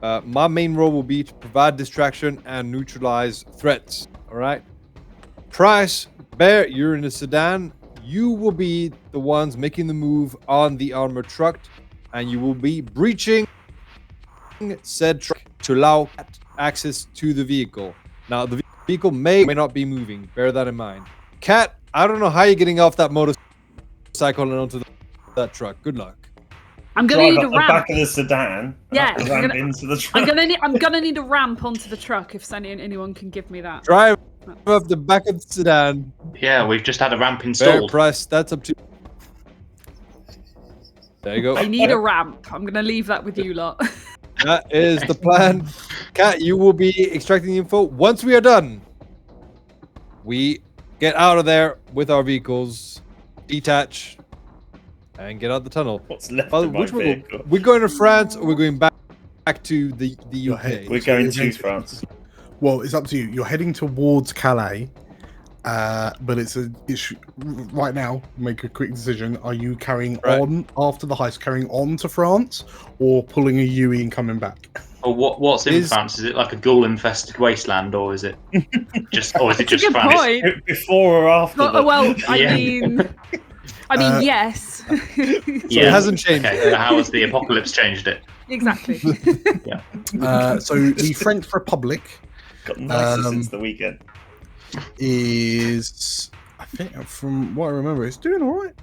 S1: My main role will be to provide distraction and neutralize threats. All right. Price, Bear, you're in the sedan. You will be the ones making the move on the armored truck, and you will be breaching said truck to allow access to the vehicle. Now, the vehicle may or may not be moving. Bear that in mind. Cat, I don't know how you're getting off that motorcycle and onto that truck. Good luck.
S2: I'm gonna need a
S4: Drive up the
S2: ramp.
S4: back of the sedan.
S2: Yeah,
S4: and
S2: I'm
S4: ramp
S2: gonna-
S4: into the truck.
S2: I'm gonna need a ramp onto the truck if anyone can give me that.
S1: Drive up the back of the sedan.
S3: Yeah, we've just had a ramp
S1: Bear,
S3: installed.
S1: Price, that's up to you. There you go.
S2: I need a ramp. I'm gonna leave that with you lot.
S1: That is the plan. Cat, you will be extracting the info. Once we are done, we get out of there with our vehicles, detach, and get out the tunnel.
S4: What's left
S1: Well,
S4: of my
S1: which way
S4: vehicle?
S1: we're going to France or we're going back to the
S5: Your
S1: UK?
S5: head.
S4: We're going to France.
S5: Well, it's up to you. You're heading towards Calais, but it's right now. Make a quick decision. Are you carrying on after the heist, carrying on to France, or pulling a UE and coming back?
S3: Or what's in France? Is it like a ghoul-infested wasteland, or is it just
S2: Good
S3: France?
S2: point.
S4: Before or after?
S2: Well, I
S3: Yeah.
S2: mean, yes.
S1: So it hasn't changed.
S3: Okay, so how has the apocalypse changed it?
S2: Exactly.
S5: So the French Republic
S4: Got nicer since the weekend.
S5: is, I think, from what I remember, it's doing all right.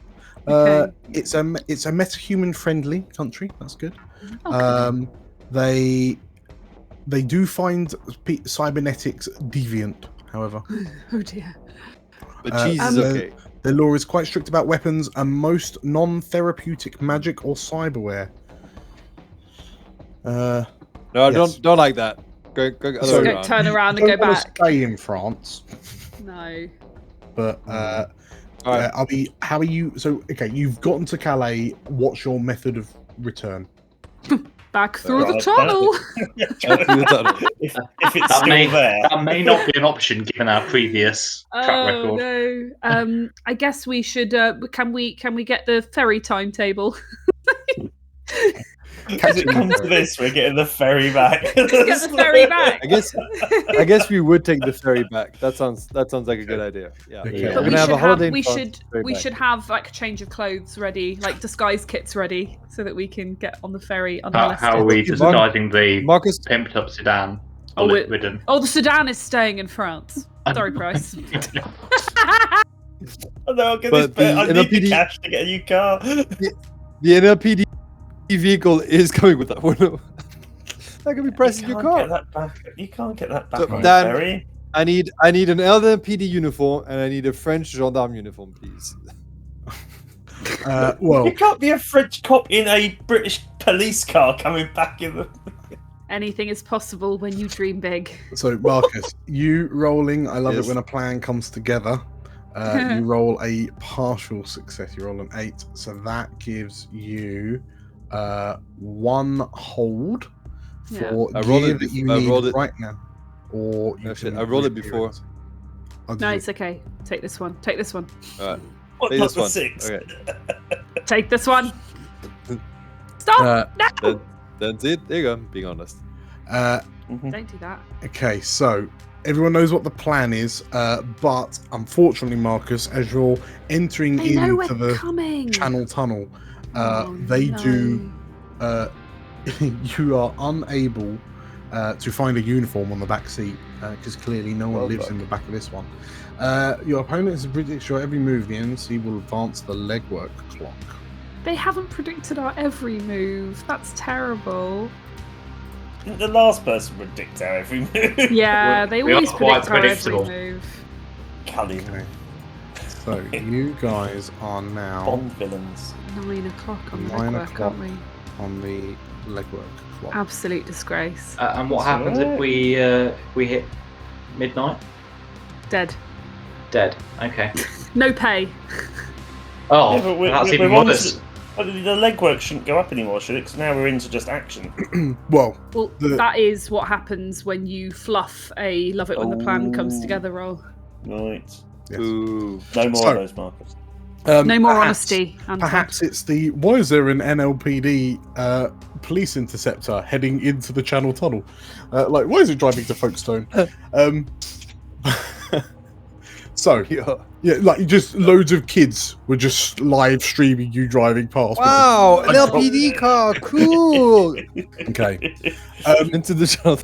S2: Okay.
S5: It's a meta-human friendly country. That's good.
S2: Okay.
S5: They do find cybernetics deviant, however.
S2: Oh dear.
S1: But cheese is okay.
S5: The law is quite strict about weapons and most non-therapeutic magic or cyberware.
S1: No,
S5: yes.
S1: don't like that. Go
S5: So-
S1: other way
S2: Go,
S1: around.
S2: turn around
S5: I
S2: and go
S5: don't wanna
S2: back.
S5: stay in France,
S2: No.
S5: but
S1: All right.
S5: I'll be. How are you? So, okay, you've gotten to Calais. What's your method of return?
S2: Back through the
S4: Right,
S2: tunnel.
S4: If it's
S3: That
S4: still
S3: may,
S4: there.
S3: that may not be an option given our previous track
S2: Oh
S3: record.
S2: no. I guess we should. Can we get the ferry timetable?
S4: As it comes to this, we're getting the ferry back.
S2: Get the ferry back.
S1: I guess we would take the ferry back. That sounds like a good idea. Yeah.
S5: Okay.
S1: We're
S2: But
S1: gonna have a holiday. in
S2: we
S1: France, ferry
S2: we
S1: back.
S2: should have like a change of clothes ready, like disguise kits ready, so that we can get on the ferry
S3: How
S2: unmolested.
S3: are we disguising the
S1: Marcus,
S3: pimped up sedan?
S2: Oh,
S3: Bullet ridden.
S2: Oh, the sedan is staying in France. Sorry, Price.
S4: Oh, no, I'll get
S1: But
S4: this bit. I
S1: the
S4: need the
S1: NLPD
S4: cash to get a new car.
S1: the NLPD vehicle is coming with that one. That could be pressing your car.
S4: Get that back. You can't get that back
S1: So,
S4: on
S1: Dan-
S4: the ferry.
S1: I need an LMPD uniform and I need a French gendarme uniform, please.
S5: Well,
S4: You can't be a French cop in a British police car coming back in the.
S2: Anything is possible when you dream big.
S5: so Marcus, you rolling. I love
S1: Yes.
S5: it when a plan comes together. You roll a partial success. You roll an 8, so that gives you 1 hold
S2: Yeah.
S5: for
S1: I rolled
S5: gear
S1: it
S5: that you
S1: bef- I
S5: need
S1: rolled it-
S5: right now. Or you
S1: Oh, shit,
S5: can
S1: I rolled it
S5: risk
S1: before.
S5: it. I'll
S2: No,
S5: do
S2: it's okay. Take this one. Take this one.
S1: Alright.
S4: What
S1: Take
S4: not
S1: this
S4: the
S1: one.
S4: 6?
S1: Okay.
S2: Take this one. Stop! No!
S1: That's it. There you go. Being honest.
S2: Don't do that.
S5: Okay, so everyone knows what the plan is, but unfortunately, Marcus, as you're entering
S2: They know
S5: into
S2: we're
S5: the
S2: coming.
S5: Channel Tunnel,
S2: Oh,
S5: they
S2: no.
S5: do. You are unable to find a uniform on the back seat, because clearly no one lives in the back of this one. Your opponent has predicted your every move. The NC will advance the legwork clock.
S2: They haven't predicted our every move. That's terrible.
S4: Didn't the last person predict our every move?
S2: Yeah, they
S3: We are
S2: always
S3: quite
S2: predict our every
S3: predictable.
S2: move.
S4: Cunning.
S5: Okay. So you guys are now
S4: Bond villains.
S2: 9 o'clock on the
S5: 9
S2: legwork,
S5: o'clock.
S2: aren't we?
S5: on the legwork clock.
S2: Absolute disgrace.
S3: And what happens if we hit midnight?
S2: Dead.
S3: Dead. Okay.
S2: No pay.
S3: Oh,
S4: Yeah, but
S3: that's
S4: we're
S3: even
S4: on
S3: worse.
S4: to- but the legwork shouldn't go up anymore, should it? Because now we're into just action.
S5: Well,
S2: That is what happens when you fluff a love it when the plan comes
S4: Oh.
S2: together roll.
S4: Right.
S5: yes.
S1: Ooh.
S4: No more
S5: So-
S4: of those markers.
S2: No more
S5: perhaps-
S2: honesty. Anton.
S5: Perhaps it's the why is there an NLPD police interceptor heading into the Channel Tunnel? Like, why is it driving to Folkestone? So yeah, like just loads of kids were just live streaming you driving past.
S1: Wow, an LPD car, cool.
S5: Okay.
S1: Into the channel.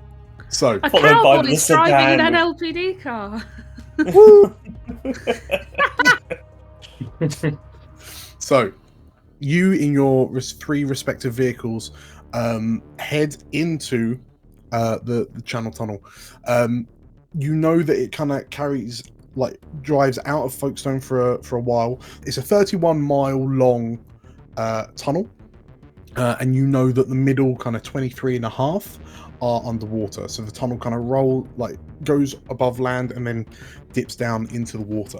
S5: So
S2: A
S4: Followed by
S2: cowboy
S4: the
S2: is driving an
S4: sedan.
S2: LPD car.
S5: So, you in your three respective vehicles head into the Channel Tunnel. You know that it kind of drives out of Folkestone for a while. It's a 31-mile long tunnel, and you know that the middle kind of 23 and a half are underwater. So the tunnel kind of goes above land and then dips down into the water.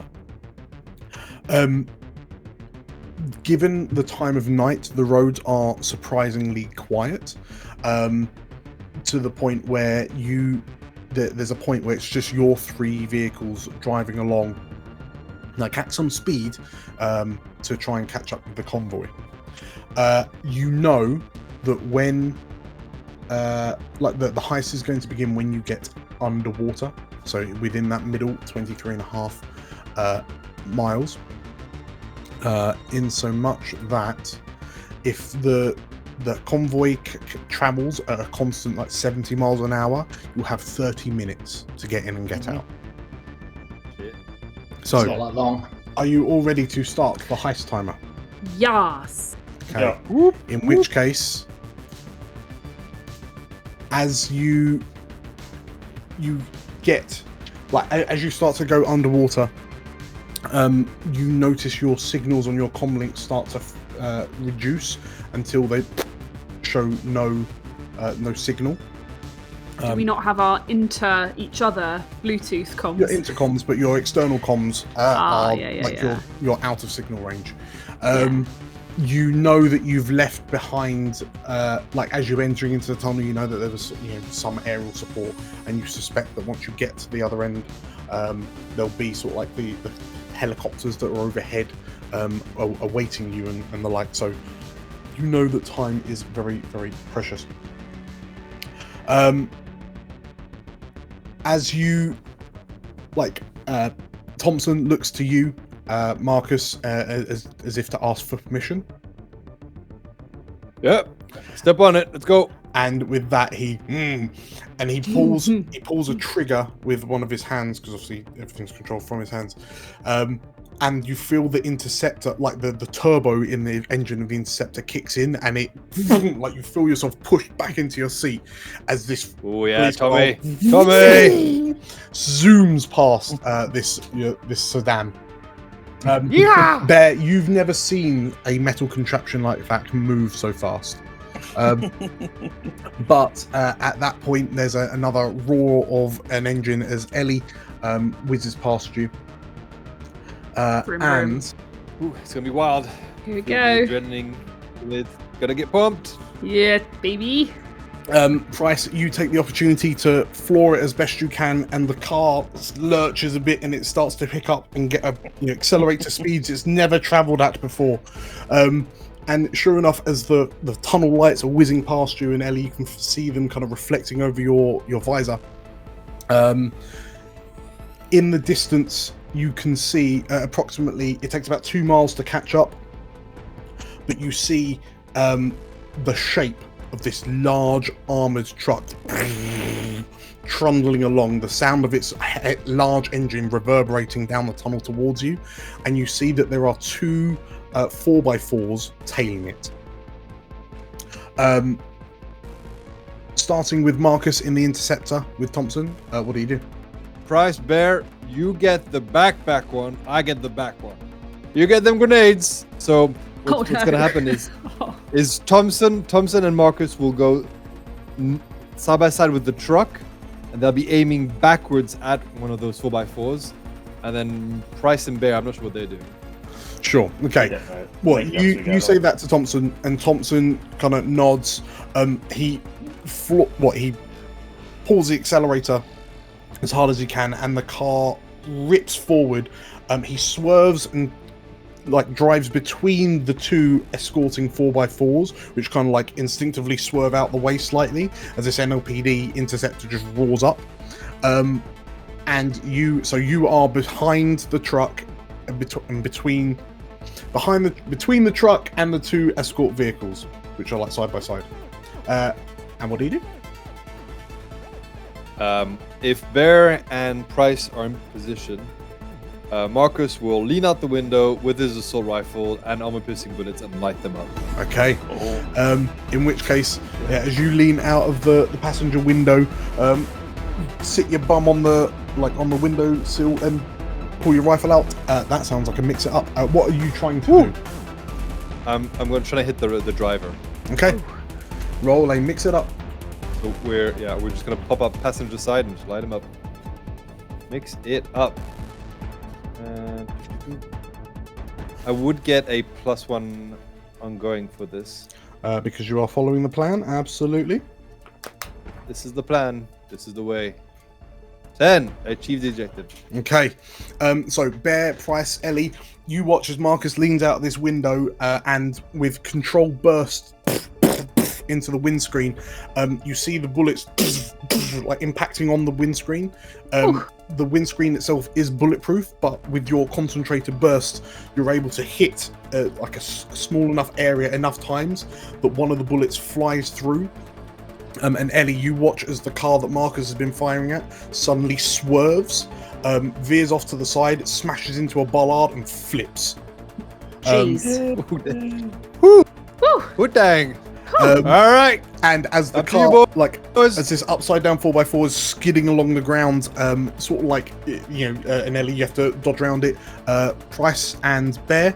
S5: Given the time of night, the roads are surprisingly quiet, to the point where there's a point where it's just your three vehicles driving along, like at some speed, to try and catch up with the convoy. You know that when the heist is going to begin when you get underwater, so within that middle 23 and a half miles. In so much that if the convoy travels at a constant 70 miles an hour, you'll have 30 minutes to get in and get out.
S1: Shit.
S5: So,
S3: It's not that long.
S5: are you all ready to start the heist timer?
S2: Yes.
S5: Okay.
S4: Yeah.
S5: In which case, as you get as you start to go underwater, you notice your signals on your comlink start to reduce until they show no signal.
S2: Do we not have our each other Bluetooth comms?
S5: Your intercoms, but your external comms are
S2: yeah.
S5: you're out of signal range. You know that you've left behind, as you're entering into the tunnel, you know that there was some aerial support, and you suspect that once you get to the other end, there'll be sort of like the helicopters that are overhead awaiting you and the like. So you know that time is very, very precious. As you Thompson looks to you, Marcus, as if to ask for permission.
S1: Yep. Step on it. Let's go.
S5: And with that, he pulls a trigger with one of his hands, because obviously everything's controlled from his hands. And you feel the interceptor, the turbo in the engine of the interceptor kicks in, and it you feel yourself pushed back into your seat as this
S1: Oh yeah,
S5: police
S1: Tommy.
S5: car
S1: Tommy.
S5: zooms past this sedan.
S1: Yeah.
S5: Bear, you've never seen a metal contraption like that move so fast. But at that point, there's another roar of an engine as Ellie whizzes past you.
S2: Vroom,
S5: And
S1: Ooh, it's gonna be wild.
S2: Here we go.
S1: Adrenaline. Gonna get pumped.
S2: Yeah, baby.
S5: Price, you take the opportunity to floor it as best you can, and the car lurches a bit and it starts to pick up and accelerate to speeds it's never travelled at before. And sure enough, as the tunnel lights are whizzing past you, and Ellie, you can see them kind of reflecting over your visor. In the distance, you can see approximately, it takes about 2 miles to catch up, but you see the shape of this large armored truck trundling along, the sound of its large engine reverberating down the tunnel towards you, and you see that there are two 4x4s tailing it. Starting with Marcus in the Interceptor with Thompson, what do you do?
S1: Price, Bear, you get the backpack one, I get the back one. You get them grenades. So what's going to happen is Thompson and Marcus will go side by side with the truck, and they'll be aiming backwards at one of those 4x4s. And then Price and Bear, I'm not sure what they're doing.
S5: Sure. Okay. Well, you say that to Thompson, and Thompson kind of nods. He pulls the accelerator as hard as he can, and the car rips forward. He swerves and drives between the two escorting 4x4s, which kind of instinctively swerve out the way slightly as this NLPD Interceptor just roars up. And you are behind the truck, and between the truck and the two escort vehicles, which are side by side. And what do you do?
S1: If Bear and Price are in position, Marcus will lean out the window with his assault rifle and armor-piercing bullets and light them up.
S5: Okay. In which case, as you lean out of the passenger window, sit your bum on the windowsill and pull your rifle out. That sounds like a mix it up. What are you trying to do?
S1: I'm going to try to hit the driver.
S5: Okay. Roll a mix it up.
S1: So we're just going to pop up passenger side and just light him up. Mix it up. I would get a +1 ongoing for this.
S5: Because you are following the plan, absolutely.
S1: This is the plan. This is the way. 10. I achieved the objective.
S5: Okay. So Bear, Price, Ellie, you watch as Marcus leans out this window and with controlled burst into the windscreen, you see the bullets impacting on the windscreen. The windscreen itself is bulletproof, but with your concentrated burst, you're able to hit a small enough area enough times that one of the bullets flies through. And Ellie, you watch as the car that Marcus has been firing at suddenly swerves, veers off to the side, smashes into a bollard, and flips.
S2: Jeez.
S1: Woo dang. All right.
S5: And as the car, as this upside down 4x4 is skidding along the ground, and Ellie, you have to dodge around it. Price and Bear,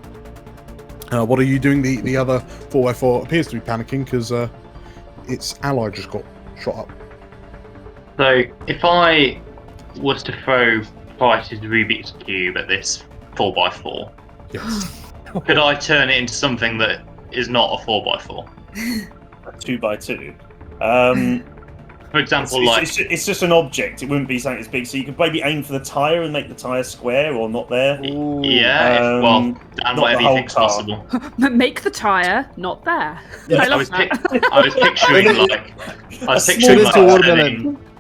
S5: what are you doing? The other 4x4 appears to be panicking because its ally just got shot up.
S3: So if I was to throw Price's Rubik's Cube at this 4x4,
S5: yes,
S3: could I turn it into something that is not a 4x4?
S4: 2x2.
S3: For example,
S4: it's just an object. It wouldn't be something as big. So you could maybe aim for the tyre and make the tyre square or not there.
S3: Ooh, yeah. Dan, whatever you think's possible.
S2: Make the tyre not there.
S4: Yeah.
S3: I was picturing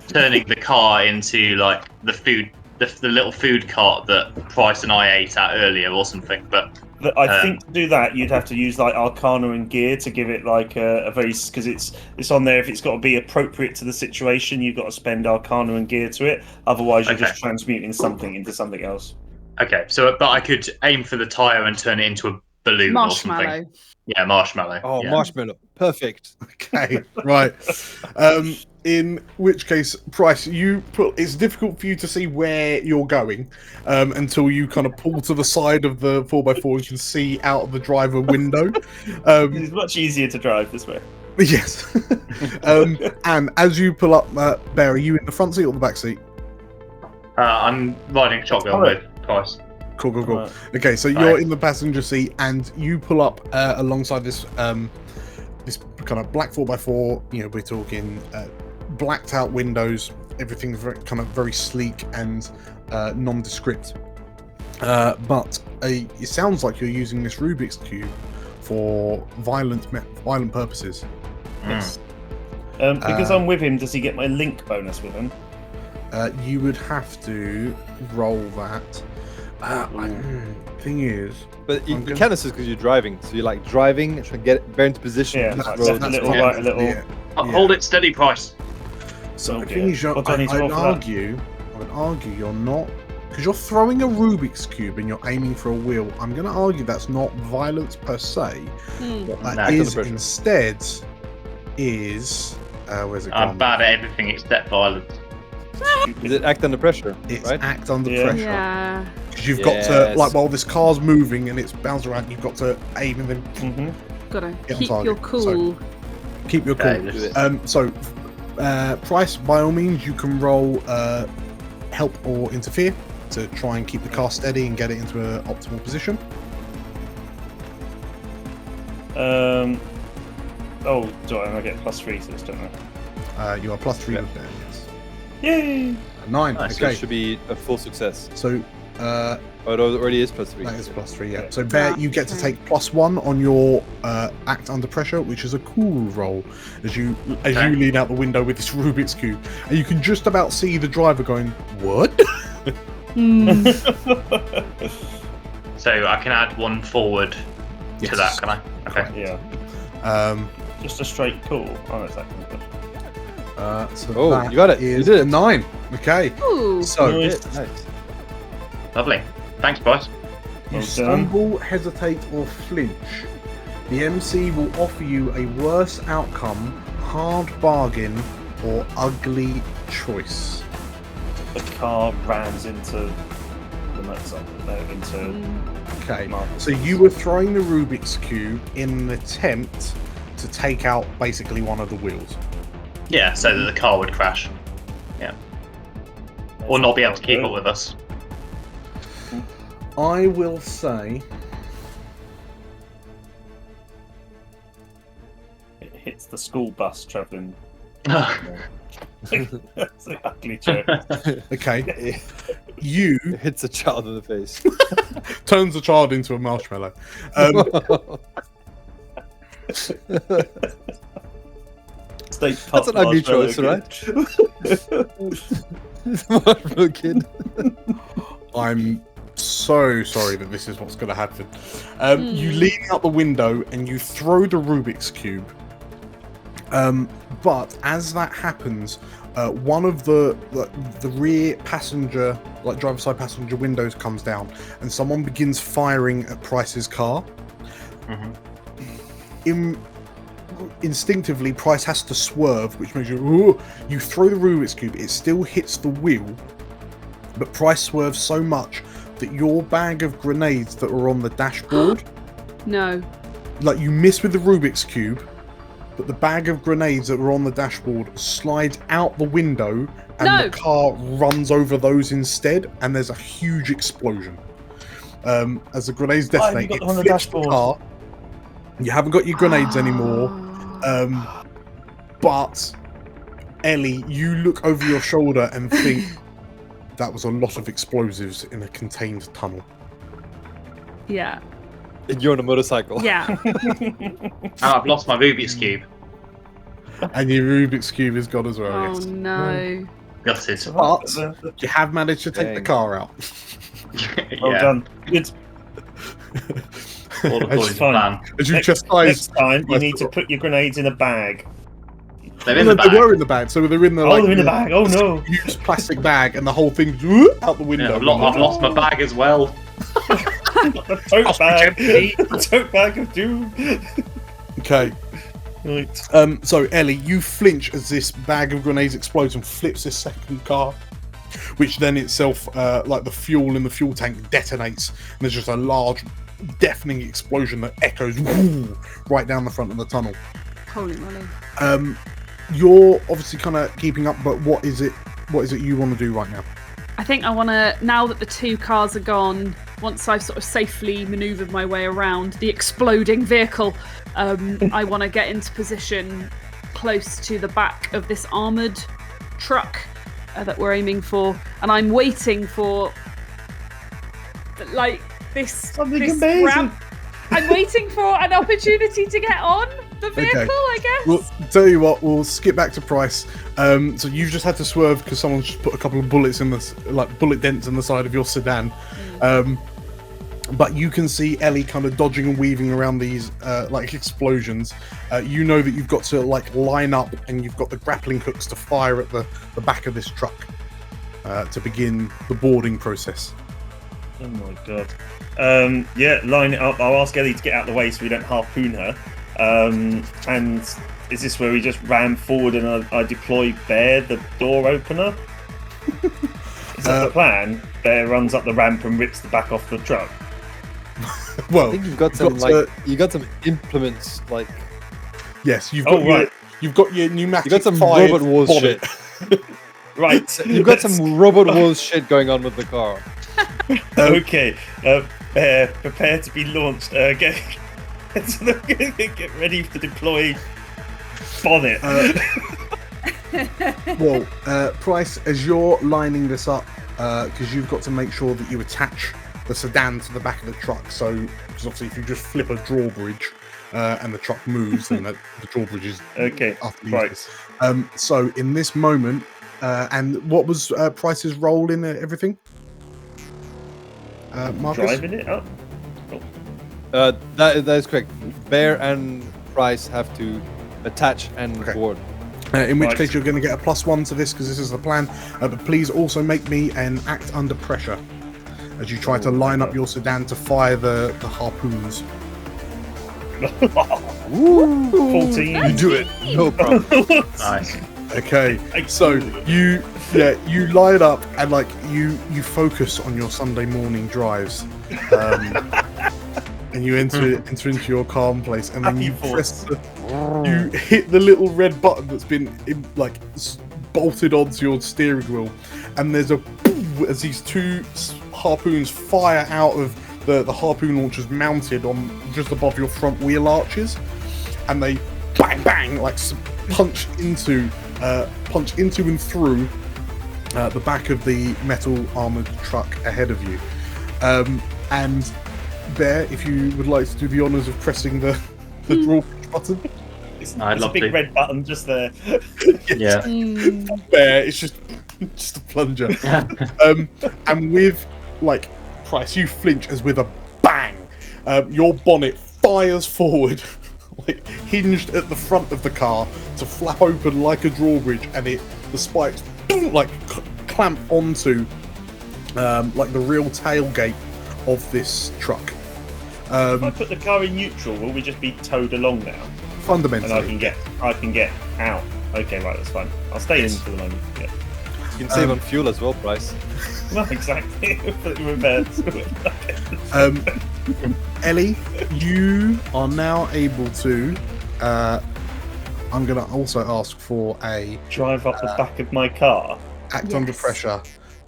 S3: turning the car into the little food cart that Price and I ate at earlier or something. But
S4: I think to do that, you'd have to use Arcana and Gear to give it a very, because it's on there. If it's got to be appropriate to the situation, you've got to spend Arcana and Gear to it. Otherwise, you're just transmuting something into something else.
S3: Okay, but I could aim for the tyre and turn it into a balloon or something. Yeah, marshmallow.
S1: Oh,
S3: yeah.
S1: Marshmallow. Perfect.
S5: Okay, right. In which case, Price, it's difficult for you to see where you're going until you kind of pull to the side of the 4x4 and can see out of the driver window.
S4: It's much easier to drive this way.
S5: Yes. And as you pull up, Bear, are you in the front seat or the back seat?
S3: I'm riding shotgun with Price.
S5: Cool.
S4: Right.
S5: Okay, so you're in the passenger seat and you pull up alongside this this kind of black 4x4. We're talking blacked out windows, everything's very sleek and nondescript. But it sounds like you're using this Rubik's Cube for violent purposes.
S4: Yes. Because I'm with him, does he get my link bonus with him?
S5: You would have to roll that. Thing is,
S1: But you can assist because you're driving. So you're like driving and trying to get bear into position.
S4: Yeah,
S1: Just
S4: that's
S1: roll
S4: a
S1: this
S4: little,
S1: way.
S4: right, a little.
S5: Yeah.
S3: Hold it steady, Price.
S5: So
S4: Oh
S5: the
S4: dear.
S5: thing is,
S4: What do I need to roll
S5: I
S4: for
S5: would argue you're not, because you're throwing a Rubik's Cube and you're aiming for a wheel. I'm going to argue that's not violence per se. What that
S3: No,
S5: is
S1: pressure.
S5: instead is, where's it
S3: I'm
S5: gone?
S3: bad at everything except violence.
S1: Is it act under pressure?
S5: It's
S1: right?
S5: act under
S4: Yeah.
S5: pressure.
S2: Yeah.
S5: Because you've got to,
S1: Yes.
S5: like, while this car's moving and it's bouncing around, you've got to aim and then
S4: Mm-hmm.
S2: Gotta
S5: Get on
S2: keep
S5: target.
S2: your cool.
S5: keep your cool.
S3: Okay, just-
S5: So, Price, by all means, you can roll help or interfere to try and keep the car steady and get it into an optimal position.
S4: Oh, do I get +3 to this, don't I?
S5: You are +3
S1: Yeah.
S5: with that, yes.
S4: Yay!
S5: 9.
S3: Nice,
S1: So
S5: Okay.
S1: it should be a full success.
S5: So
S1: Oh, it already is +3.
S5: that is +3. Yeah. So Bear,
S2: Ah,
S5: you get to
S2: okay.
S5: take +1 on your act under pressure, which is a cool roll as you
S3: Okay.
S5: lean out the window with this Rubik's cube, and you can just about see the driver going, "What?"
S2: Hmm.
S3: So I can add one forward
S5: Yes.
S3: to that, can I? Okay.
S4: Yeah, just a straight call. Oh, that's that kind of stuff.
S5: So
S1: Oh,
S5: that
S1: you got it. You
S5: is
S1: did it.
S5: a 9. Okay.
S2: Ooh.
S5: So
S4: Nice.
S1: Nice.
S3: Lovely. Thanks, Price.
S5: you
S4: Well done.
S5: stumble, hesitate, or flinch. The MC will offer you a worse outcome, hard bargain, or ugly choice.
S4: The car rams into the motorcycle. Into
S5: Okay.
S4: Marcus.
S5: So you were throwing the Rubik's Cube in an attempt to take out basically one of the wheels.
S3: Yeah, so that the car would crash. Yeah. Or not be able to keep up with us.
S5: I will say
S4: It hits the school bus travelling. That's an ugly joke.
S5: okay. You
S1: It hits a child in the face.
S5: turns the child into a marshmallow.
S1: That's an ugly choice, right? Marshmallow kid.
S5: I'm so sorry that this is what's going to happen. You lean out the window and you throw the Rubik's Cube. But as that happens, one of the rear passenger, like driver's side passenger windows comes down, and someone begins firing at Price's car. Instinctively, Price has to swerve, which makes you. Ooh, you throw the Rubik's Cube. It still hits the wheel, but Price swerves so much that your bag of grenades that were on the dashboard,
S2: No.
S5: like you miss with the Rubik's Cube, but the bag of grenades that were on the dashboard slides out the window, and
S2: No.
S5: the car runs over those instead, and there's a huge explosion. As the grenades
S4: Why have you
S5: detonate,
S4: got
S5: it
S4: them on the
S5: flips the
S4: dashboard?
S5: car. You haven't got your grenades anymore. But Ellie, you look over your shoulder and think that was a lot of explosives in a contained tunnel.
S2: Yeah.
S1: And you're on a motorcycle.
S2: Yeah.
S3: Oh, I've lost my Rubik's Cube.
S5: And your Rubik's Cube is gone as well,
S2: Oh
S5: yes.
S2: no.
S3: Gutted.
S5: But you have managed to take the
S1: Dang.
S5: car out.
S4: Well done. Good.
S3: All according to
S4: fine.
S3: plan.
S5: As you
S4: Next
S5: chastise.
S4: time, you need to put your grenades in a bag.
S3: They're in the
S5: They
S3: bag.
S5: were in the bag, so they're in the
S4: Oh, they're in the bag. Oh no!
S5: used plastic bag, and the whole thing out the window.
S3: Yeah, I've lost my bag as well.
S4: A tote bag. A tote bag of doom.
S5: Okay.
S4: Right.
S5: So Ellie, you flinch as this bag of grenades explodes and flips this second car, which then itself, like the fuel in the fuel tank, detonates, and there's just a large, deafening explosion that echoes woo, right down the front of the tunnel.
S2: Holy moly.
S5: You're obviously kind of keeping up, but what is it you want to do right now?
S2: I think I want to, now that the two cars are gone, once I've sort of safely manoeuvred my way around the exploding vehicle, I want to get into position close to the back of this armoured truck that we're aiming for. And I'm waiting for, like, this
S4: Something
S2: this
S4: amazing.
S2: ramp. I'm waiting for an opportunity to get on. the vehicle, I guess.
S5: Well, tell you what, we'll skip back to Price. So you've just had to swerve because someone's just put a couple of bullets in bullet dents in the side of your sedan. But you can see Ellie kind of dodging and weaving around these explosions. You know that you've got to line up, and you've got the grappling hooks to fire at the back of this truck to begin the boarding process.
S4: Oh my god. Line it up. I'll ask Ellie to get out of the way so we don't harpoon her. And is this where we just ram forward and I deploy Bear, the door opener? Is that the plan? Bear runs up the ramp and rips the back off the truck.
S5: Well,
S1: I think you've got some you got some implements like.
S5: Yes, you've got you've got your pneumatic.
S1: You got some robot wars
S5: bonnet.
S1: shit.
S4: Right.
S1: You've got some robot wars shit going on with the car.
S4: Okay. Bear, prepare to be launched. Get ready to deploy bonnet.
S5: Price, as you're lining this up, because you've got to make sure that you attach the sedan to the back of the truck. So, because obviously, if you just flip a drawbridge and the truck moves, then the drawbridge is
S4: right.
S5: So, in this moment, and what was Price's role in everything? Marcus?
S4: Driving it up.
S1: That is correct. Bear and Price have to attach and board.
S5: In which case you're going to get a +1 to this because this is the plan. But please also make me an act under pressure as you try to line up your sedan to fire the harpoons.
S4: 14.
S1: You do it. No problem.
S3: Nice.
S5: Okay, so you line up and you focus on your Sunday morning drives, and you enter into your calm place, and then you you hit the little red button that's been bolted onto your steering wheel, and there's as these two harpoons fire out of the harpoon launchers mounted on just above your front wheel arches, and they bang bang punch into and through the back of the metal armored truck ahead of you. And Bear, if you would like to do the honours of pressing the draw button.
S4: It's a big red button just there.
S3: Yeah.
S5: Bear, it's just a plunger. And with Price, you flinch as with a bang, your bonnet fires forward, hinged at the front of the car to flap open like a drawbridge, and the spikes clamp onto the real tailgate of this truck.
S4: If I put the car in neutral, will we just be towed along now?
S5: Fundamentally,
S4: and I can get out. Okay, right, that's fine. I'll stay in for the moment. Yeah.
S1: You can save on fuel as well, Price.
S4: No, exactly. Reverse.
S5: Ellie, you are now able to. I'm going to also ask for a
S4: drive up the back of my car.
S5: Act under pressure.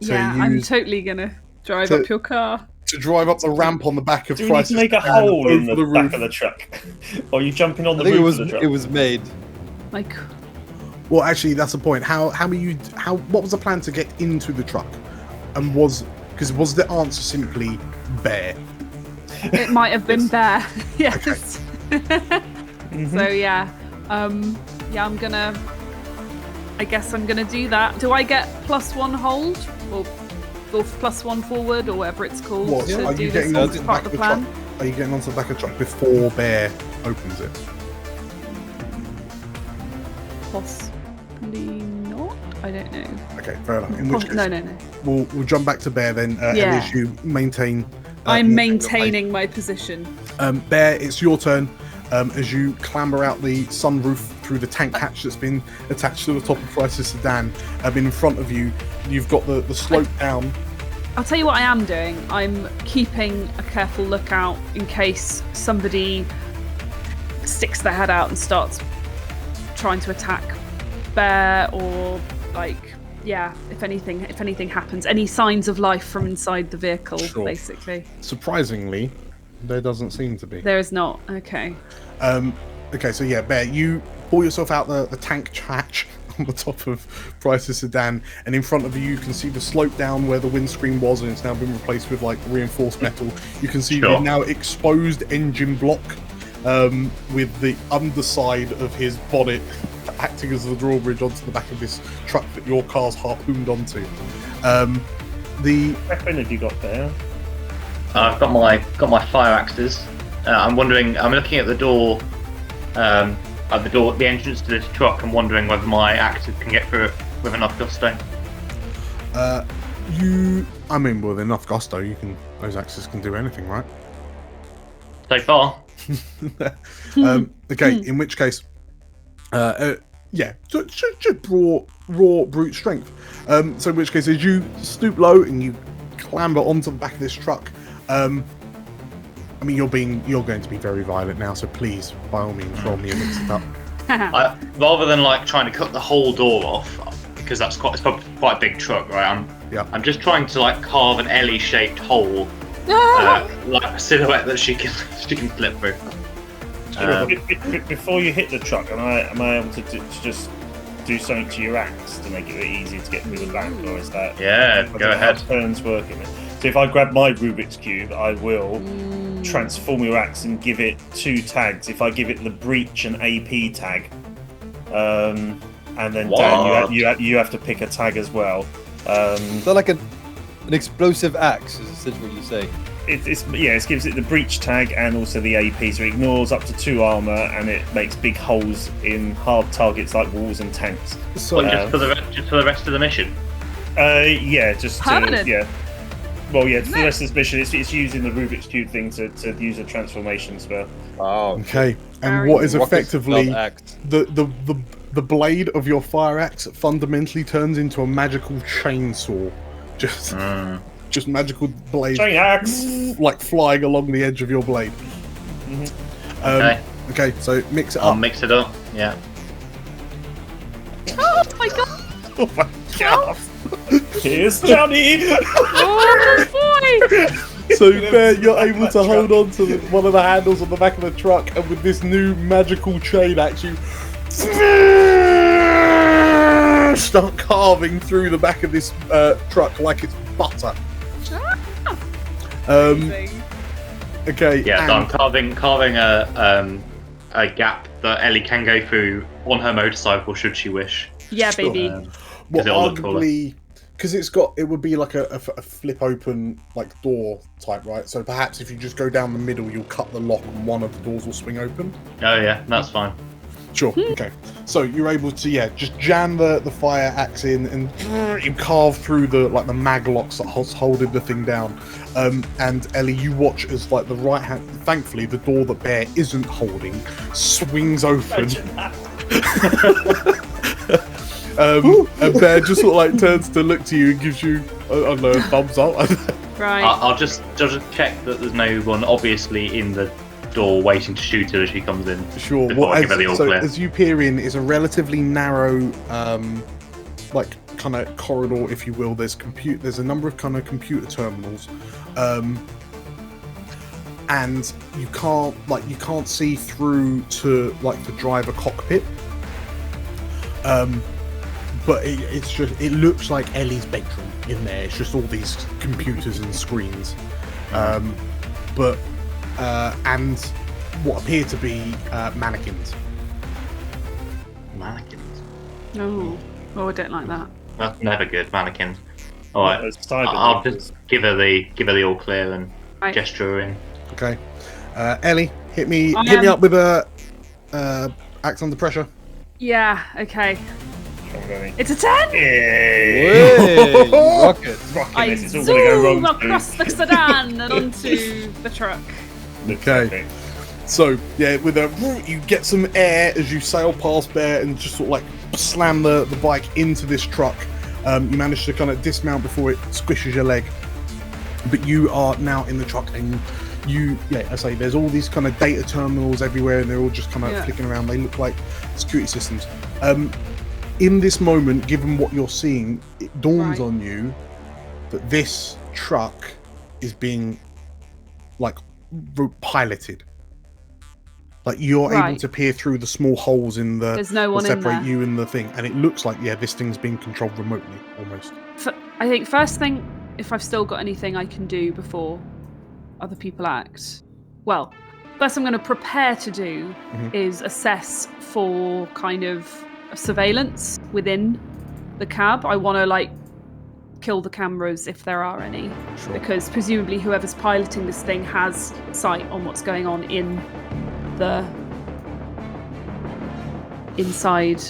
S2: I'm totally going to drive up your car.
S5: To drive up the ramp on the back of
S4: Price. Do we need to make a hole in the back of the truck? Or are you jumping on the roof of the truck?
S1: It was made.
S5: Well, actually, that's the point. What was the plan to get into the truck? And was the answer simply Bear?
S2: It might have been Bear. Yes. So I guess I'm gonna do that. Do I get +1 hold or +1 forward or whatever it's called?
S5: Are you getting onto the back of the truck? Are you getting onto the back of the truck before Bear opens it?
S2: Possibly not. I don't know.
S5: Okay, fair enough. In which case,
S2: no.
S5: We'll jump back to Bear then. As you maintain.
S2: I'm maintaining my position.
S5: Bear, it's your turn. As you clamber out the sunroof through the tank hatch that's been attached to the top of Price's sedan, in front of you, you've got the slope down.
S2: I'll tell you what I am doing. I'm keeping a careful lookout in case somebody sticks their head out and starts trying to attack Bear, or if anything happens, any signs of life from inside the vehicle, basically.
S5: Surprisingly, there doesn't seem to be.
S2: There is not. Okay.
S5: Okay, so Bear, you pull yourself out the tank hatch on the top of Price's sedan, and in front of you can see the slope down where the windscreen was, and it's now been replaced with reinforced metal. You can see the now exposed engine block with the underside of his bonnet acting as the drawbridge onto the back of this truck that your car's harpooned onto.
S4: What weapon have you got there?
S3: I've got my fire axes. I'm wondering. I'm looking at the door, the entrance to this truck. I'm wondering whether my axes can get through it with enough gusto.
S5: With enough gusto, those axes can do anything, right?
S3: So far.
S5: Okay, in which case, just raw brute strength. So in which case, as you stoop low and you clamber onto the back of this truck, you're going to be very violent now. So please, by all means, roll me a mix it up.
S3: Rather than like trying to cut the whole door off, because it's probably quite a big truck, right? I'm just trying to like carve an Ellie-shaped hole, like a silhouette that she can slip through.
S4: Before you hit the truck, am I able to just do something to your axe to make it easier to get through the back, or is that?
S3: Yeah, go ahead.
S4: How turns working. So if I grab my Rubik's Cube, I will transform your axe and give it 2 tags. If I give it the breach and AP tag, and then Dan, you have to pick a tag as well.
S1: So like an explosive axe is essentially what you say.
S4: It gives it the breach tag and also the AP, so it ignores up to 2 armor and it makes big holes in hard targets like walls and tanks.
S5: So
S3: just for the rest of the mission.
S2: Permanent.
S4: For the rest of this mission, it's using the Rubik's Cube thing to use a transformation spell.
S1: Oh,
S5: okay. And what is effectively
S1: act.
S5: the blade of your fire axe fundamentally turns into a magical chainsaw. Just magical blades,
S4: chain axe,
S5: like flying along the edge of your blade.
S3: Mm-hmm.
S5: Okay, so mix it up.
S3: I'll mix it up. Yeah.
S2: Oh my god!
S5: Oh my god!
S4: Here's Johnny.
S2: Oh boy!
S5: So there, you're able to hold on to one of the handles on the back of the truck, and with this new magical chain axe, you start carving through the back of this truck like it's butter. Okay.
S3: Yeah, so I'm carving a gap that Ellie can go through on her motorcycle should she wish.
S2: Yeah, baby.
S5: Arguably, because it would be like a flip open like door type, right? So perhaps if you just go down the middle, you'll cut the lock and one of the doors will swing open.
S3: Oh yeah, that's fine.
S5: Sure. Okay. So you're able to just jam the fire axe in and you carve through the mag locks that holding the thing down. And Ellie, you watch as like the right hand. Thankfully, the door that Bear isn't holding swings open. And Bear just sort of like turns to look to you and gives you a thumbs up.
S2: Right.
S3: I'll just check that there's no one obviously in the door waiting to shoot her as she comes in.
S5: Sure. As you peer in, it's a relatively narrow, kind of corridor, if you will. There's a number of kind of computer terminals, and you can't see through to like the driver cockpit. But it looks like Ellie's bedroom in there. It's just all these computers and screens, and what appear to be mannequins.
S3: Mannequins.
S2: Oh, I don't like that.
S3: That's never good. Mannequins. All right.
S4: Cyber
S3: I'll just give her the all clear and
S2: Right.
S3: gesture her in.
S5: Okay, Ellie, hit me up with a axe under pressure.
S2: Yeah. Okay.
S4: Okay.
S2: It's a 10.
S1: Hey, rocket.
S2: I
S4: It's all gonna go
S2: zoom
S4: wrong
S2: across the sedan and onto the truck.
S5: Okay. So you get some air as you sail past Bear and just sort of like slam the bike into this truck. You manage to kind of dismount before it squishes your leg, but you are now in the truck and I say there's all these kind of data terminals everywhere and they're all just kind of flicking around. They look like security systems. In this moment, given what you're seeing, it dawns on you that this truck is being like piloted. Like you're able to peer through the small holes in the
S2: There's no one
S5: that
S2: in
S5: separate
S2: there.
S5: you and the thing, and it looks like this thing's being controlled remotely almost.
S2: I think first thing, if I've still got anything I can do before other people act. Well, first I'm going to prepare to do is assess for kind of surveillance within the cab. I want to like kill the cameras if there are any, because presumably whoever's piloting this thing has sight on what's going on in the inside.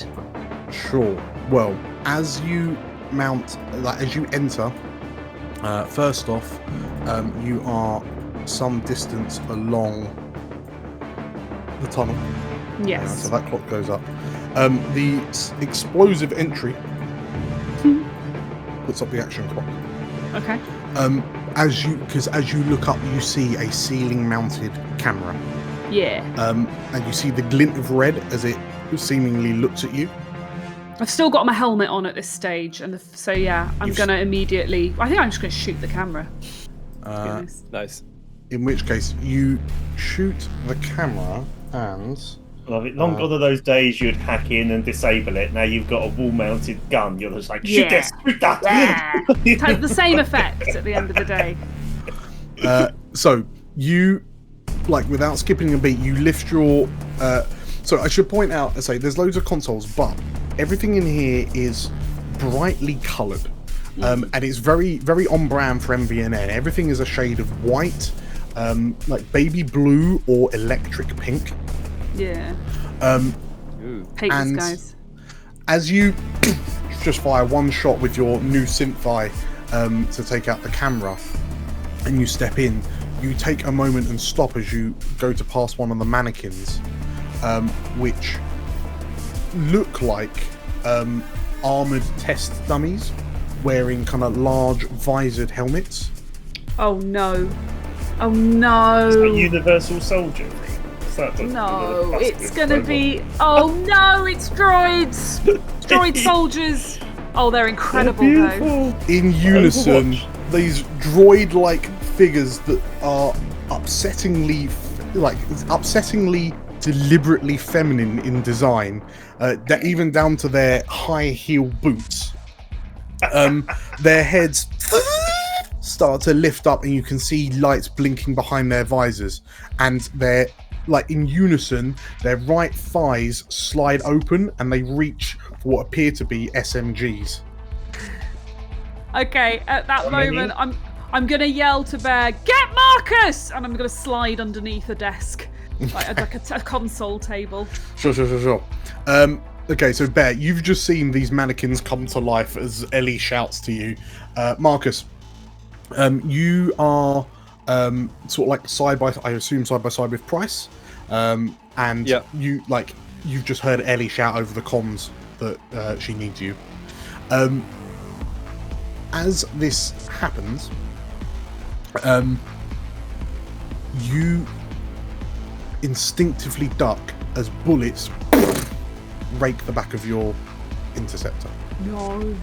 S5: Sure. Well, as you mount, like as you enter, first off, you are some distance along the tunnel.
S2: Yes.
S5: So that clock goes up. The explosive entry puts up the action clock.
S2: Okay.
S5: As you look up, you see a ceiling-mounted camera.
S2: Yeah.
S5: And you see the glint of red as it seemingly looks at you.
S2: I've still got my helmet on at this stage, and so yeah, I'm gonna immediately. I think I'm just gonna shoot the camera.
S1: Nice.
S5: In which case, you shoot the camera and.
S4: Love it. Long gone are those days you'd hack in and disable it. Now you've got a wall-mounted gun. You're just like, shoot this, shoot that.
S2: Yeah. It has the same effect at the end of the day.
S5: So you, like, without skipping a beat, you lift your. So I should point out, there's loads of consoles, but everything in here is brightly coloured, and it's very, very on brand for MVNN. Everything is a shade of white, like baby blue or electric pink.
S2: Yeah. Hate these guys.
S5: As you just fire one shot with your new synth-eye to take out the camera, and you step in, you take a moment and stop as you go to pass one of the mannequins, which look like armoured test dummies wearing kind of large visored helmets.
S2: Oh no. Oh no.
S4: Is that Universal Soldier?
S2: No, it's gonna be. Oh no, it's droids! Droid soldiers! Oh, they're incredible though.
S5: In unison, these droid-like figures that are upsettingly deliberately feminine in design, even down to their high heel boots. Their heads start to lift up, and you can see lights blinking behind their visors, and they're like in unison, their right thighs slide open and they reach for what appear to be SMGs.
S2: Okay, at that moment, I'm gonna yell to Bear, "Get Marcus!" and I'm gonna slide underneath a desk, like a console table.
S5: Sure. Okay, so Bear, you've just seen these mannequins come to life as Ellie shouts to you. Marcus, you are sort of like side by side with Price, and you've just heard Ellie shout over the comms that she needs you. As this happens, you instinctively duck as bullets rake the back of your interceptor.
S2: No.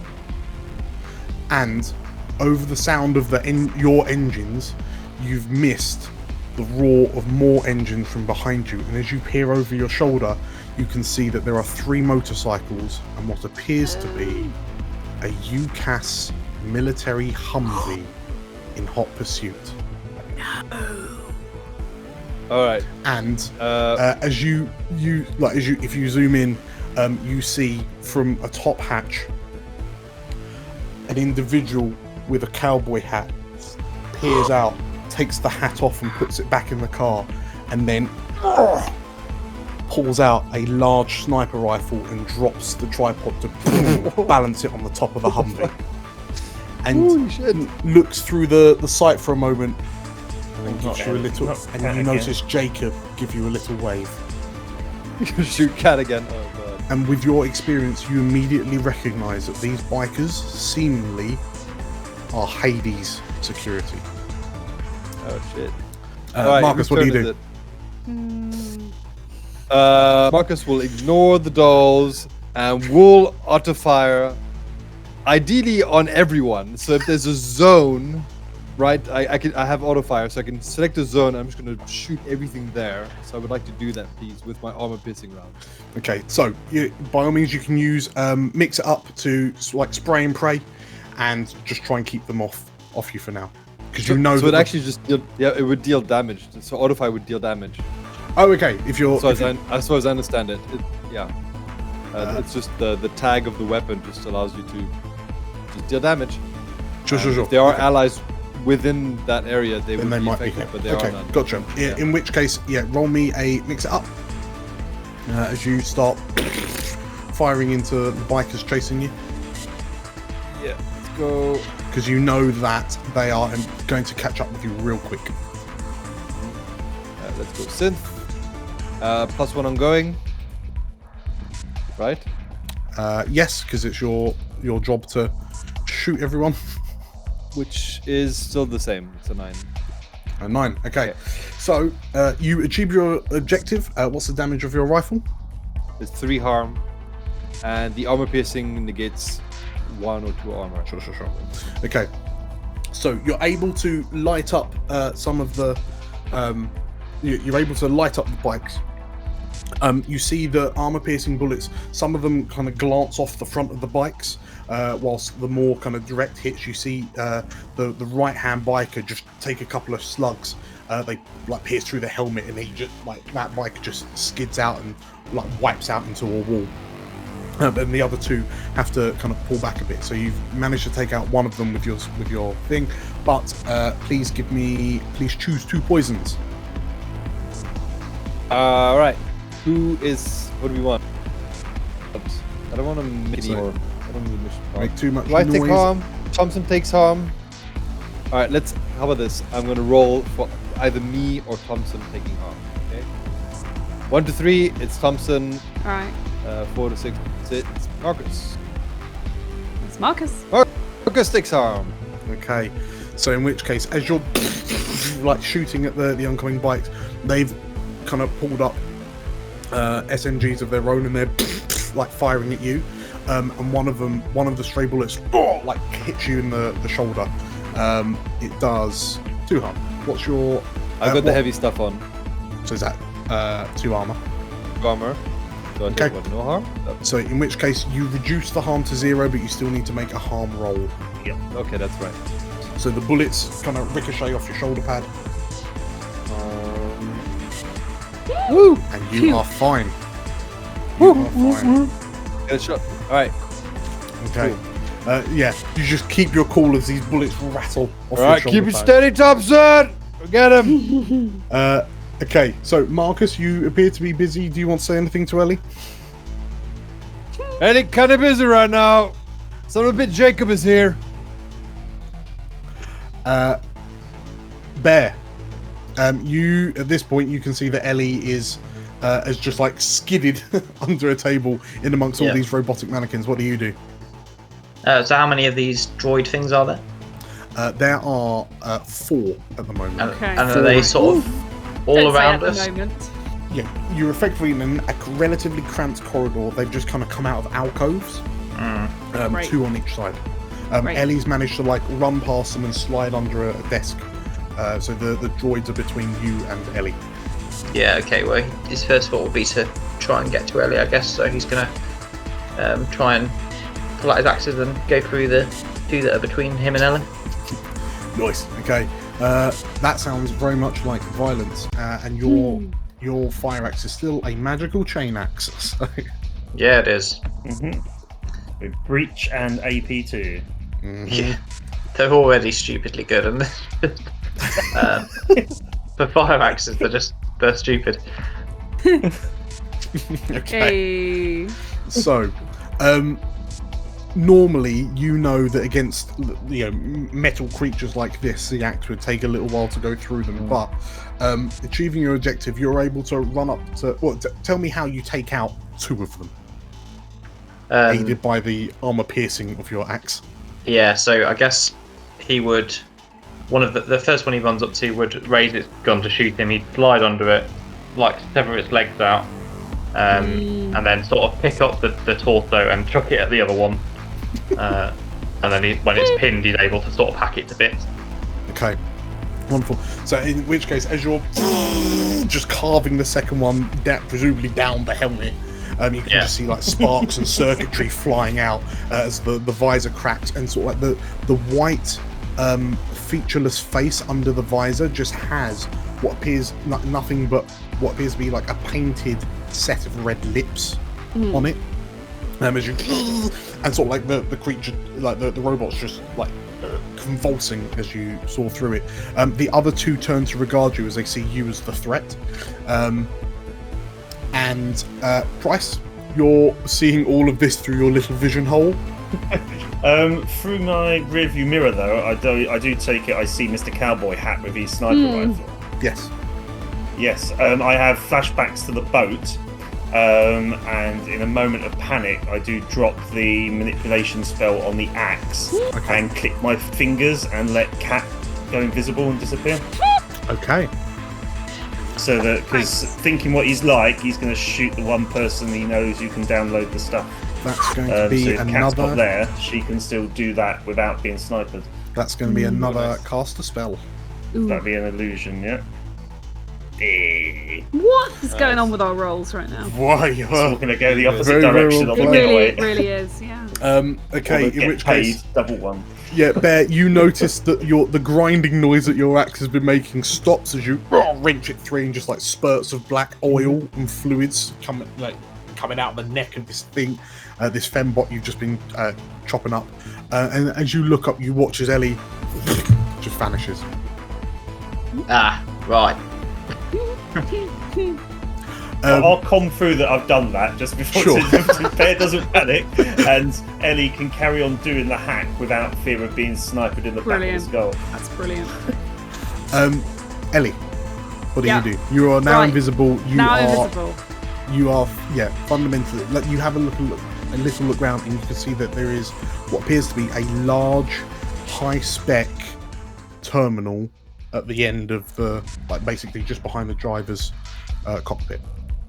S5: And over the sound of your engines, you've missed the roar of more engines from behind you, and as you peer over your shoulder, you can see that there are 3 motorcycles and what appears to be a UCAS military Humvee in hot pursuit.
S2: No.
S5: All right. And if you zoom in, you see from a top hatch an individual with a cowboy hat peers out, takes the hat off and puts it back in the car, and then pulls out a large sniper rifle and drops the tripod to balance it on the top of the Humvee. And looks through the sight for a moment, and then gives you a little. And you notice Jacob give you a little wave.
S1: You shoot Cat again. Oh god.
S5: And with your experience, you immediately recognise that these bikers seemingly are Hades security.
S1: Oh shit.
S5: Right, Marcus, what do you do?
S1: Marcus will ignore the dolls and will auto fire, ideally on everyone. So if there's a zone, right, I have auto fire, so I can select a zone. I'm just going to shoot everything there. So I would like to do that, please, with my armor piercing round. Okay, so by all means, you can use mix it up to like spray and pray, and just try and keep them off you for now.
S5: because you know.
S1: So it actually just it would deal damage. So autofire would deal damage.
S5: Oh, okay. If you're,
S1: as far as I understand it, it's just the tag of the weapon just allows you to just deal damage.
S5: Sure.
S1: If there are allies within that area, they might be effective, but they are not.
S5: Gotcha.
S1: Yeah.
S5: In which case, roll me a mix it up as you start firing into the bikers chasing you.
S1: Yeah, let's go.
S5: Because you know that they are going to catch up with you real quick.
S1: Let's go synth. +1 ongoing. Right?
S5: Yes, because it's your job to shoot everyone.
S1: Which is still the same. It's a 9.
S5: A 9. Okay. So you achieve your objective. What's the damage of your rifle?
S1: It's 3 harm, and the armor piercing negates 1 or 2 armor.
S5: Sure. Okay. So you're able to light up some of the. You're able to light up the bikes. You see the armor-piercing bullets. Some of them kind of glance off the front of the bikes, whilst the more kind of direct hits, you see the right-hand biker just take a couple of slugs. They like pierce through the helmet, and he just that biker just skids out and like wipes out into a wall. And the other 2 have to kind of pull back a bit. So you've managed to take out one of them with your thing, but please choose 2 poisons.
S1: All right. What do we want? Oops. I don't want to make any more. I don't need mission.
S5: Make too much
S1: Do I
S5: noise.
S1: take harm? Thompson takes harm. All right. How about this? I'm gonna roll for either me or Thompson taking harm. Okay. 1 to 3. It's Thompson.
S2: All right.
S1: 4 to 6. It's Marcus.
S2: It's Marcus.
S1: Marcus takes harm.
S5: Okay. So in which case, as you're like shooting at the oncoming bikes, they've kind of pulled up SMGs of their own, and they're like firing at you. And one of the stray bullets like hits you in the shoulder. It does 2 harm. What's your?
S1: I've got the heavy stuff on.
S5: So is that 2 armor?
S1: Armor. So I take no harm.
S5: So in which case you reduce the harm to 0, but you still need to make a harm roll.
S1: Yep. Okay, that's right.
S5: So the bullets kind of ricochet off your shoulder pad.
S1: Woo!
S5: And you are fine. You are fine.
S1: Get a shot. All right.
S5: Okay. You just keep your cool as these bullets rattle off
S1: All
S5: your
S1: right,
S5: shoulder
S1: keep it
S5: pad.
S1: steady, Thompson. Get him.
S5: Okay, so Marcus, you appear to be busy. Do you want to say anything to Ellie?
S1: Ellie, kind of busy right now. Son of a bitch, Jacob is here.
S5: Bear. You at this point you can see that Ellie is has just like skidded under a table in amongst all these robotic mannequins. What do you do?
S3: So how many of these droid things are there?
S5: There are 4 at the moment.
S2: Okay.
S3: And are they sort of all
S2: Don't say
S3: around
S2: at
S3: us?
S2: the moment.
S5: Yeah, you're effectively in a relatively cramped corridor. They've just kind of come out of alcoves,
S2: Right.
S5: 2 on each side.
S2: Right.
S5: Ellie's managed to like run past them and slide under a desk. So the droids are between you and Ellie.
S3: Yeah, okay, well, his first thought would be to try and get to Ellie, I guess, so he's going to try and pull out his axes and go through the 2 that are between him and Ellie.
S5: Nice. Okay. That sounds very much like violence, and your fire axe is still a magical chain axe. So.
S3: Yeah, it is.
S4: With breach and AP2.
S3: Yeah, they're already stupidly good, and the fire axes, they're stupid.
S5: Okay.
S2: Hey.
S5: So, normally you know that against metal creatures like this, the axe would take a little while to go through them. But achieving your objective, you're able to run up to. Well, tell me how you take out 2 of them, aided by the armor piercing of your axe.
S3: Yeah, so I guess he would. One of the first one he runs up to would raise its gun to shoot him. He'd slide under it, like sever its legs out, and then sort of pick up the torso and chuck it at the other one. And then when it's pinned, he's able to sort of hack it to bits.
S5: Okay, wonderful. So in which case, as you're just carving the second one, presumably down the helmet, you can just see like sparks and circuitry flying out as the visor cracks, and sort of like the white featureless face under the visor just has what appears nothing but what appears to be like a painted set of red lips on it. As you and sort of like the creature, like the robot's just like convulsing as you saw through it. The other two turn to regard you as they see you as the threat. And Price, you're seeing all of this through your little vision hole.
S4: Through my rearview mirror, though, I do take it. I see Mr. Cowboy hat with his sniper rifle.
S5: Yes.
S4: Yes. I have flashbacks to the boat, and in a moment of panic, I do drop the manipulation spell on the axe and click my fingers and let Cat go invisible and disappear.
S5: Okay.
S4: So that, because thinking what he's like, he's going to shoot the one person he knows who can download the stuff.
S5: That's going to be
S4: so if Cat's
S5: another.
S4: not there, she can still do that without being sniped.
S5: That's going to be another caster spell.
S4: That'd be an illusion, yeah.
S2: What is going on with our rolls right now?
S5: Why?
S4: We're going to go the opposite
S5: Very, very
S4: direction
S5: well
S4: on the
S5: played.
S4: getaway.
S2: It really is, yeah.
S5: Okay, in which case,
S4: double one.
S5: yeah, Bear, you notice that the grinding noise that your axe has been making stops as you wrench it through, and just like spurts of black oil and fluids coming out of the neck of this thing, this fembot you've just been chopping up. And as you look up, you watch as Ellie just vanishes.
S3: Ah, right.
S4: I'll come through that I've done that just before Bear doesn't panic, and Ellie can carry on doing the hack without fear of being sniped in the back of the skull.
S2: That's brilliant.
S5: Ellie, what do you do? You are now invisible.
S2: Invisible.
S5: You are, fundamentally. You have a little look around, and you can see that there is what appears to be a large, high-spec terminal at the end of the, basically just behind the driver's cockpit.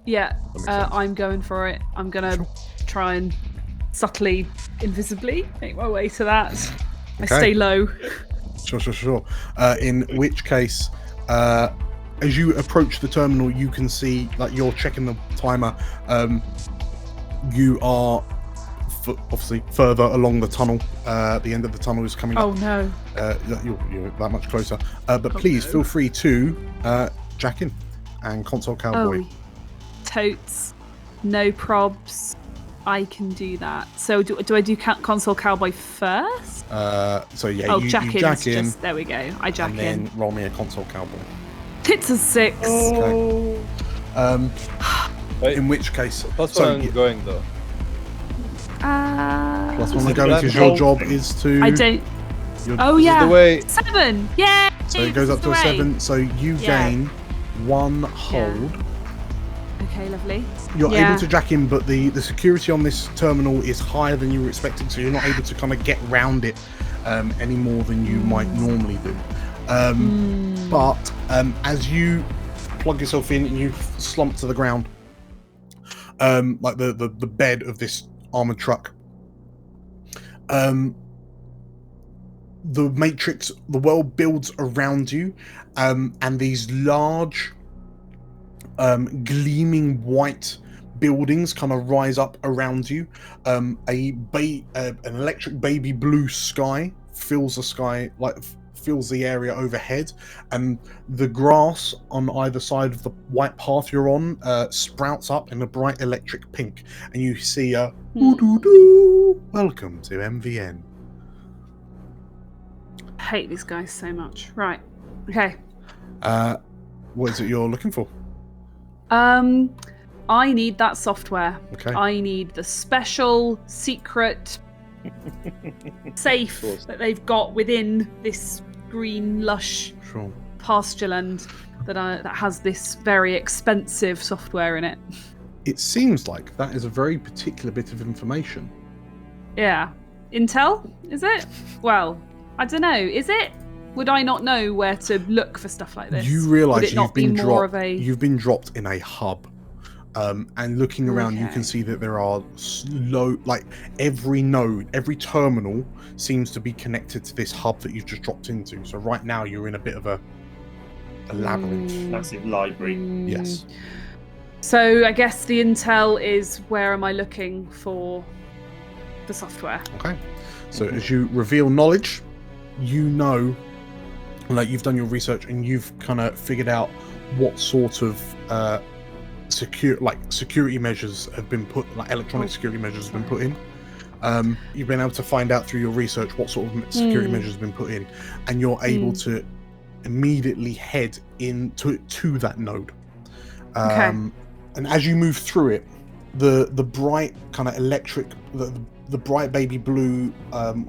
S2: Yeah, I'm going for it. I'm gonna try and subtly, invisibly make my way to that. I stay low.
S5: Sure. In which case, as you approach the terminal, you can see, you're checking the timer. You are obviously further along the tunnel. The end of the tunnel is coming up.
S2: Oh no.
S5: You're that much closer. But please feel free to jack in and console cowboy.
S2: Oh, totes. No probs. I can do that. So do I do console cowboy first?
S5: You jack in.
S2: There we go. I jack
S5: and
S2: in.
S5: then roll me a console cowboy.
S2: It's a 6.
S5: Okay. In which case,
S1: Plus one I'm going though.
S5: Plus one I'm going because your job is to.
S2: I don't. Oh
S1: This is
S2: yeah.
S1: the way.
S2: 7. Yeah.
S5: So it goes up to a 7. So you gain 1 hold.
S2: Okay, lovely.
S5: You're able to jack in, but the security on this terminal is higher than you were expecting, so you're not able to kind of get round it any more than you might normally do. But as you plug yourself in and you slump to the ground, like the bed of this armored truck, the matrix, the world builds around you, and these large gleaming white buildings kind of rise up around you. An electric baby blue sky fills the sky, fills the area overhead, and the grass on either side of the white path you're on sprouts up in a bright electric pink, and you see a welcome to MVN.
S2: I hate these guys so much. Right. Okay.
S5: What is it you're looking for?
S2: I need that software.
S5: Okay.
S2: I need the special secret safe that they've got within this green lush pastureland that has this very expensive software in it.
S5: It seems like that is a very particular bit of information.
S2: Yeah. Intel, is it? Well, I don't know. Is it? Would I not know where to look for stuff like this?
S5: You realise
S2: you've been
S5: dropped in a hub. And looking around, you can see that there are every node, every terminal seems to be connected to this hub that you've just dropped into. So right now you're in a bit of a labyrinth.
S4: Massive library.
S5: Yes.
S2: So I guess the intel is, where am I looking for the software?
S5: Okay. So as you reveal knowledge, you know like you've done your research and you've kind of figured out what sort of security measures have been put, like electronic security measures have been put in. You've been able to find out through your research what sort of security measures have been put in, and you're able to immediately head into that node. And as you move through it, the bright kind of electric, the bright baby blue,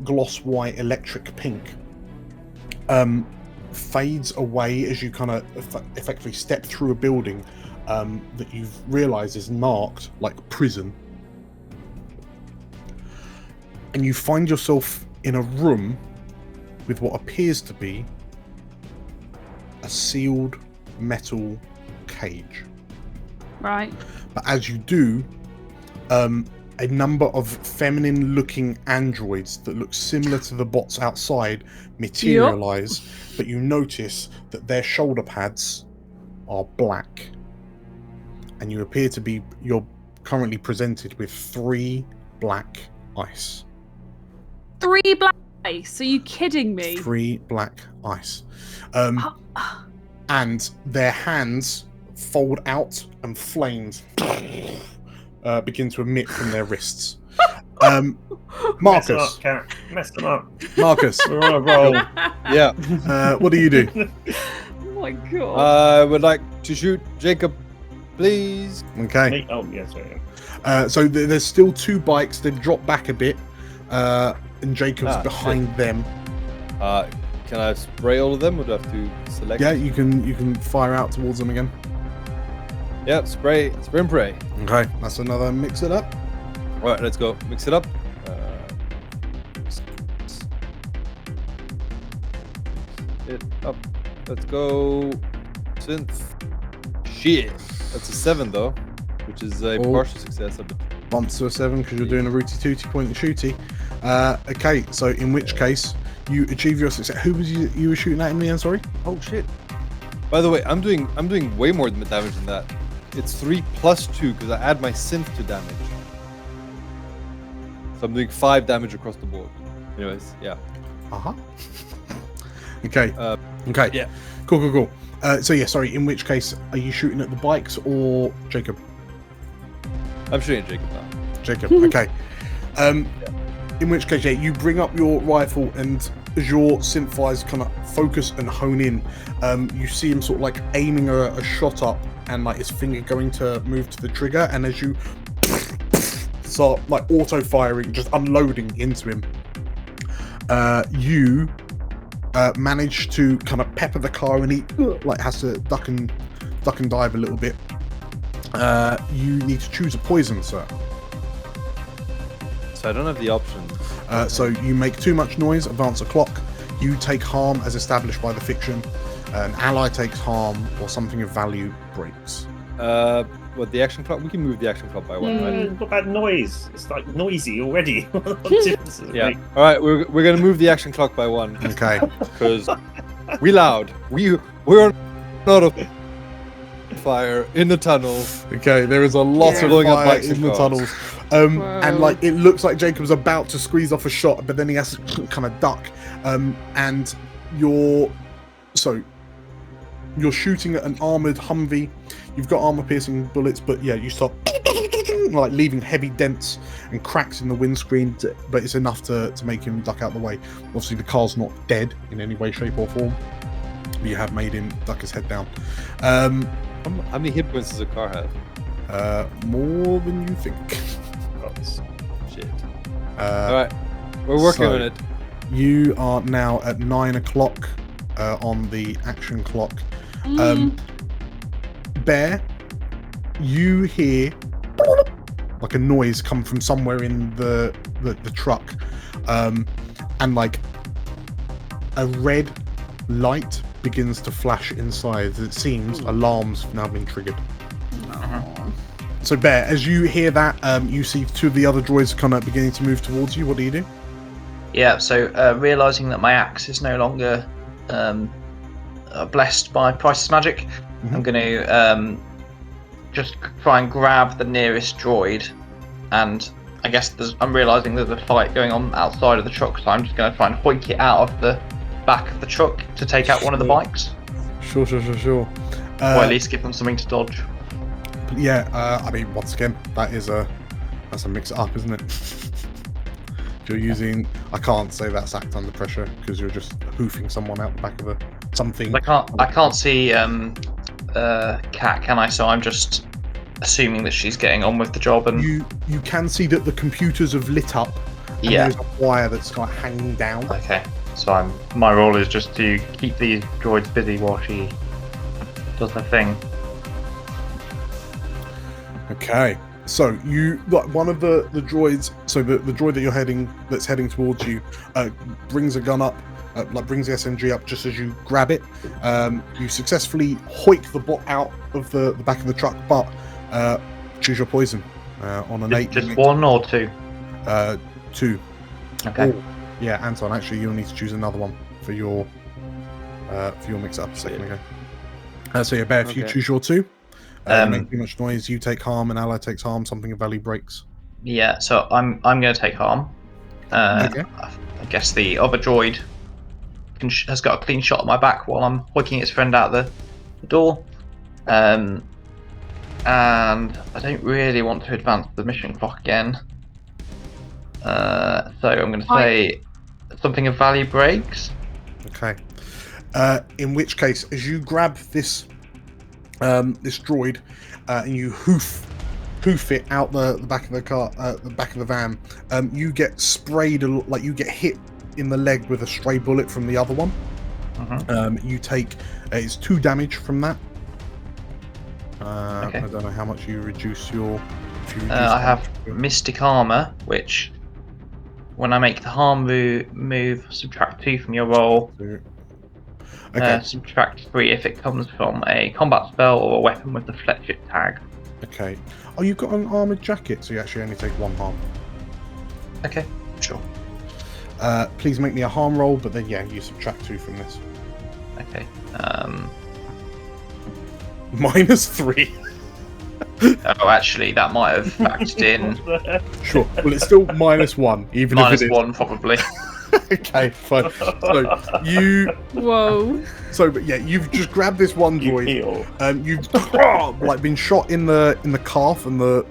S5: gloss white electric pink fades away as you kind of effectively step through a building that you've realized is marked like prison. And you find yourself in a room with what appears to be a sealed metal cage.
S2: Right.
S5: But as you do, a number of feminine-looking androids that look similar to the bots outside materialize, but you notice that their shoulder pads are black. And you're currently presented with 3 black ice.
S2: 3 black ice? Are you kidding me?
S5: 3 black ice. And their hands fold out and flames begin to emit from their wrists. Marcus.
S4: Mess them up.
S5: Marcus.
S4: We're on a roll.
S1: Yeah.
S5: What do you do?
S2: Oh my god.
S1: I would like to shoot Jacob, please.
S5: Okay.
S4: Oh, yes, sorry.
S5: So there's still 2 bikes. They've dropped back a bit. And Jacob's behind them.
S1: Can I spray all of them, or do I have to select?
S5: Yeah, you can fire out towards them again.
S1: Yeah, spray and pray.
S5: Okay, that's another mix it up.
S1: All right, let's go. Mix it up. Let's go. Synth. Shit. That's a 7 though, which is a partial success.
S5: Bumps to a 7 because you're doing a rooty tooty point and shooty. Okay, so in which case you achieve your success. Who was you were shooting at in the end? Sorry.
S1: Oh shit. By the way, I'm doing way more damage than that. It's 3 plus 2 because I add my synth to damage. So I'm doing 5 damage across the board. Anyways, yeah.
S5: Okay. Okay.
S1: Yeah.
S5: Cool. So yeah, sorry. In which case, are you shooting at the bikes or Jacob?
S1: I'm shooting at Jacob now.
S5: Jacob. Okay. In which case, yeah, you bring up your rifle, and as your synth fires kind of focus and hone in, you see him sort of like aiming a shot up, and like his finger going to move to the trigger, and as you start like auto firing, just unloading into him, you manage to kind of pepper the car, and he like has to duck and dive a little bit. You need to choose a poison, sir.
S1: So I don't have the option.
S5: So you make too much noise, advance a clock. You take harm as established by the fiction. An ally takes harm, or something of value breaks.
S1: What, the action clock? We can move the action clock by 1, right?
S4: What about noise? It's like noisy already. What difference does it
S1: Yeah.
S4: make?
S1: All right, we're gonna move the action clock by 1
S5: Okay.
S1: because we loud. We're not a fire in the tunnel.
S5: Okay, there is a lot of
S1: Blowing up
S5: fire
S1: bikes
S5: in
S1: and
S5: the
S1: cars.
S5: tunnels. And like it looks like Jacob's about to squeeze off a shot, but then he has to kind of duck. And you're shooting at an armored Humvee. You've got armor-piercing bullets, but yeah, you start like leaving heavy dents and cracks in the windscreen, but it's enough to make him duck out the way. Obviously, the car's not dead in any way, shape, or form. But you have made him duck his head down.
S1: How many hit points does a car have?
S5: More than you think.
S1: Shit. All right, we're working on it.
S5: You are now at 9 o'clock on the action clock. Bear, you hear like a noise come from somewhere in the truck, and like a red light begins to flash inside. It seems alarms have now been triggered. So Bear, as you hear that, you see 2 of the other droids kind of beginning to move towards you. What do you do?
S6: Yeah, so realising that my axe is no longer blessed by Price's magic, I'm going to just try and grab the nearest droid, and I guess I'm realising there's a fight going on outside of the truck, so I'm just going to try and hoik it out of the back of the truck to take out one of the bikes.
S5: Sure.
S6: Or at least give them something to dodge.
S5: Yeah, I mean, once again, that's a mix it up, isn't it? You're using. I can't say that's act under pressure because you're just hoofing someone out the back of something.
S6: I can't see Kat, can I? So I'm just assuming that she's getting on with the job. And
S5: you can see that the computers have lit up. And there's a wire that's kind of hanging down.
S6: Okay, so my role is just to keep these droids busy while she does her thing.
S5: Okay, so one of the droids. So the droid that's heading towards you brings a gun up, brings the SMG up just as you grab it. You successfully hoik the bot out of the back of the truck, but choose your poison on an 8.
S6: Just 1 or 2?
S5: 2.
S6: Okay.
S5: Or, yeah, Anton. Actually, you'll need to choose another one for your mix-up a second ago. So yeah, Bear, if you choose your 2. Make too much noise, you take harm, an ally takes harm, something of value breaks.
S6: Yeah, so I'm going to take harm.
S5: Okay.
S6: I guess the other droid has got a clean shot at my back while I'm hooking its friend out the door. And I don't really want to advance the mission clock again. So I'm going to say something of value breaks.
S5: Okay. In which case, as you grab this droid and you hoof it out the back of the car, the back of the van, you get sprayed, like you get hit in the leg with a stray bullet from the other one. You take it's 2 damage from that.
S6: Okay.
S5: I don't know how much you reduce your.
S6: I have Mystic Armor, which when I make the harm move, subtract 2 from your roll.
S5: Okay.
S6: Subtract 3 if it comes from a combat spell or a weapon with the fletch it tag.
S5: Okay. Oh, you've got an armored jacket, so you actually only take 1 harm.
S6: Okay, sure.
S5: Please make me a harm roll, but then yeah, you subtract 2 from this.
S6: Okay.
S5: -3.
S6: Oh, actually, that might have factored in.
S5: Sure. Well, it's still -1, even if it is.
S6: -1, probably.
S5: Okay, fine. So you.
S2: Whoa.
S5: So, but yeah, you've just grabbed this one droid. You've like been shot in the calf, and the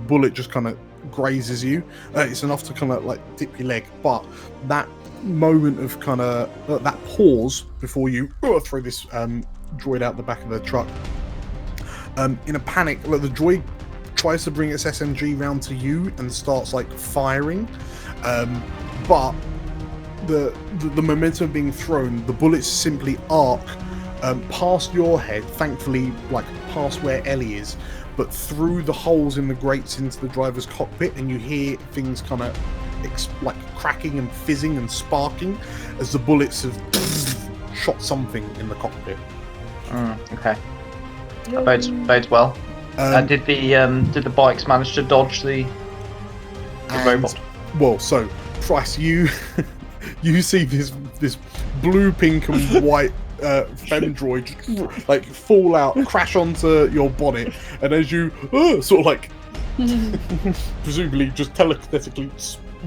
S5: bullet just kind of grazes you. It's enough to kind of like dip your leg, but that moment of kind of that pause before you throw this droid out the back of the truck. In a panic, like, the droid tries to bring its SMG round to you and starts like firing, but the momentum being thrown, the bullets simply arc past your head, thankfully like past where Ellie is, but through the holes in the grates into the driver's cockpit, and you hear things kind of like cracking and fizzing and sparking as the bullets have shot something in the cockpit.
S6: Okay. That bodes well. Did the bikes manage to dodge the robot?
S5: Well, so Price, you see this blue, pink, and white femdroid like fall out, crash onto your bonnet, and as you sort of like presumably just telekinetically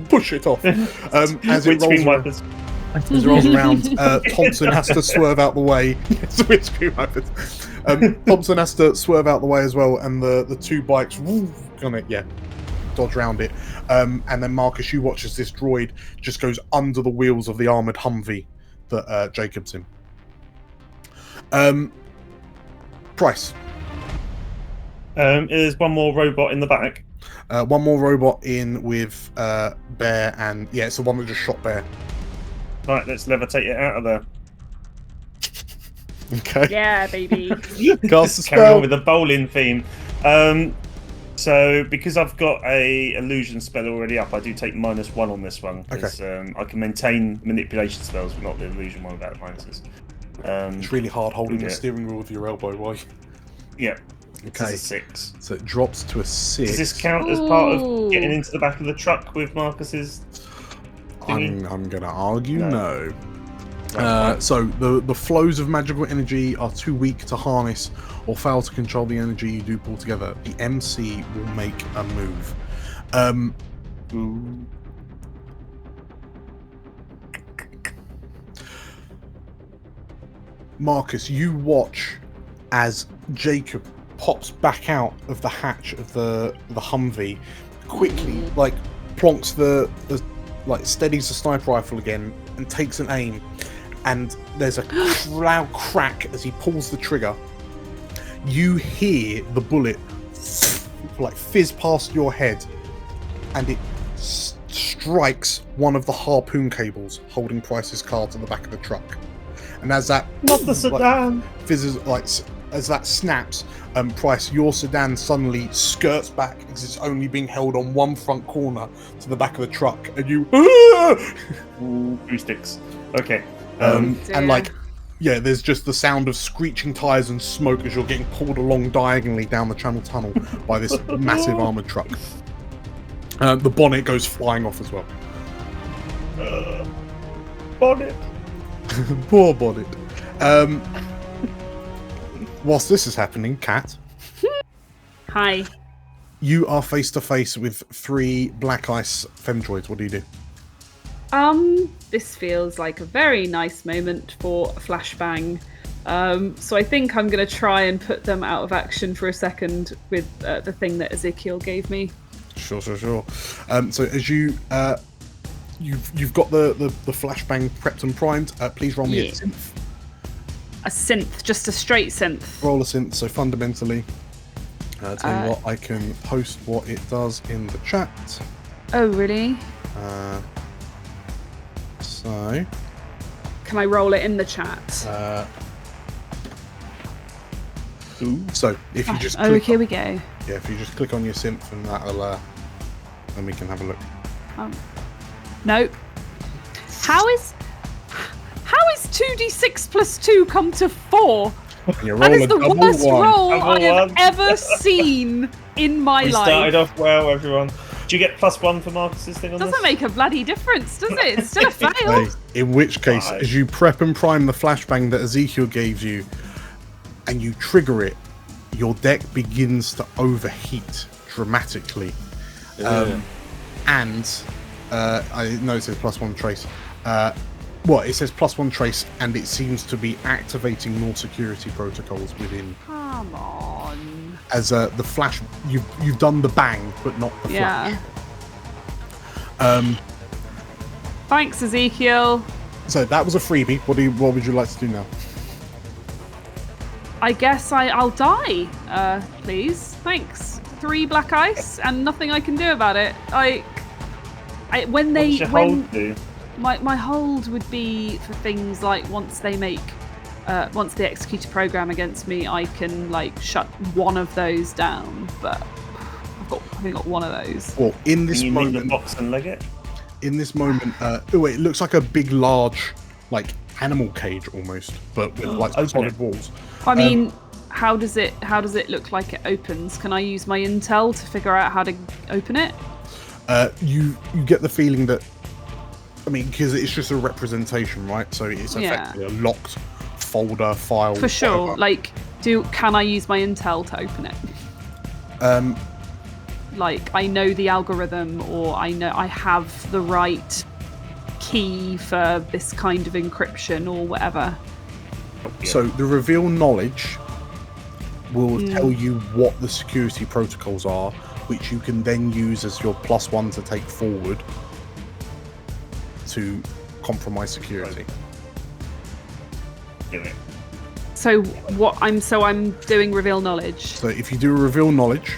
S5: push it off, as it rolls around. As it rolls around, Thompson has to swerve out the way. Thompson has to swerve out the way as well, and the 2 bikes dodge round it. And then Marcus, you watch as this droid just goes under the wheels of the armoured Humvee that Jacob's in. Price.
S4: There's one more robot in the back.
S5: One more robot in with Bear, and yeah, it's the one that just shot Bear.
S4: Right, let's levitate it out of there.
S5: Okay.
S2: Yeah, baby.
S5: Cast a
S4: Carry
S5: spell.
S4: on with the bowling theme. So because I've got a illusion spell already up, I do take -1 on this one. Because I can maintain manipulation spells, but not the illusion one without minuses.
S5: It's really hard holding the steering wheel with your elbow, why?
S4: Yeah.
S5: Okay.
S4: It's a 6.
S5: So it drops to a 6.
S4: Does this count as part of getting into the back of the truck with Marcus's thingy?
S5: I'm going to argue no.
S4: Right.
S5: So the flows of magical energy are too weak to harness or fail to control the energy you do pull together. The MC will make a move. Marcus, you watch as Jacob pops back out of the hatch of the Humvee, quickly like plonks the steadies the sniper rifle again and takes an aim, and there's a loud crack as he pulls the trigger. You hear the bullet like fizz past your head, and it strikes one of the harpoon cables holding Price's car to the back of the truck. And as that
S4: Not the sedan.
S5: fizzes, like as that snaps, Price, your sedan suddenly skirts back because it's only being held on one front corner to the back of the truck, and you
S4: Ooh, sticks. Okay.
S5: and like, yeah, there's just the sound of screeching tires and smoke as you're getting pulled along diagonally down the Channel Tunnel by this massive armored truck. The bonnet goes flying off as well.
S4: Bonnet.
S5: Poor bonnet. Whilst this is happening, Kat,
S2: Hi.
S5: you are face to face with 3 black ice femdroids. What do you do?
S2: This feels like a very nice moment for a flashbang. So I think I'm going to try and put them out of action for a second with the thing that Ezekiel gave me.
S5: Sure. So as you've got the flashbang prepped and primed, please roll me a synth.
S2: A synth, just a straight synth.
S5: Roll a synth. So fundamentally, tell you what, I can post what it does in the chat.
S2: Oh, really?
S5: So
S2: can I roll it in the chat?
S5: So if you just
S2: click here we go.
S5: Yeah, if you just click on your synth, and that'll then we can have a look.
S2: No. How is 2d6 plus 2 come to 4? That is the worst roll I have ever seen in my life.
S4: We started off well, everyone. Do you get +1 for Marcus's thing on this?
S2: Doesn't make a bloody difference, does it? It's still a fail.
S5: In which case, as you prep and prime the flashbang that Ezekiel gave you, and you trigger it, your deck begins to overheat dramatically. And I know it says +1 trace. It says +1 trace, and it seems to be activating more security protocols within.
S2: Come on.
S5: As the flash, you've done the bang, but not the flash.
S2: Thanks, Ezekiel.
S5: So that was a freebie. What would you like to do now?
S2: I guess I'll die, please. Thanks. 3 black ice and nothing I can do about it. My hold would be for things like once they execute a program against me, I can like shut one of those down. But I've only got one of those.
S5: Well, in this moment,
S4: the box and leg it.
S5: In this moment, it looks like a big, large, like animal cage almost, but with like solid walls.
S2: I mean, how does it look like it opens? Can I use my intel to figure out how to open it?
S5: You get the feeling that, I mean, because it's just a representation, right? So it's effectively a locked folder file.
S2: For sure. Like, can I use my intel to open it? Like, I know the algorithm, or I know I have the right key for this kind of encryption or whatever.
S5: So the reveal knowledge will tell you what the security protocols are, which you can then use as your +1 to take forward to compromise security.
S2: So I'm doing reveal knowledge.
S5: So if you do a reveal knowledge,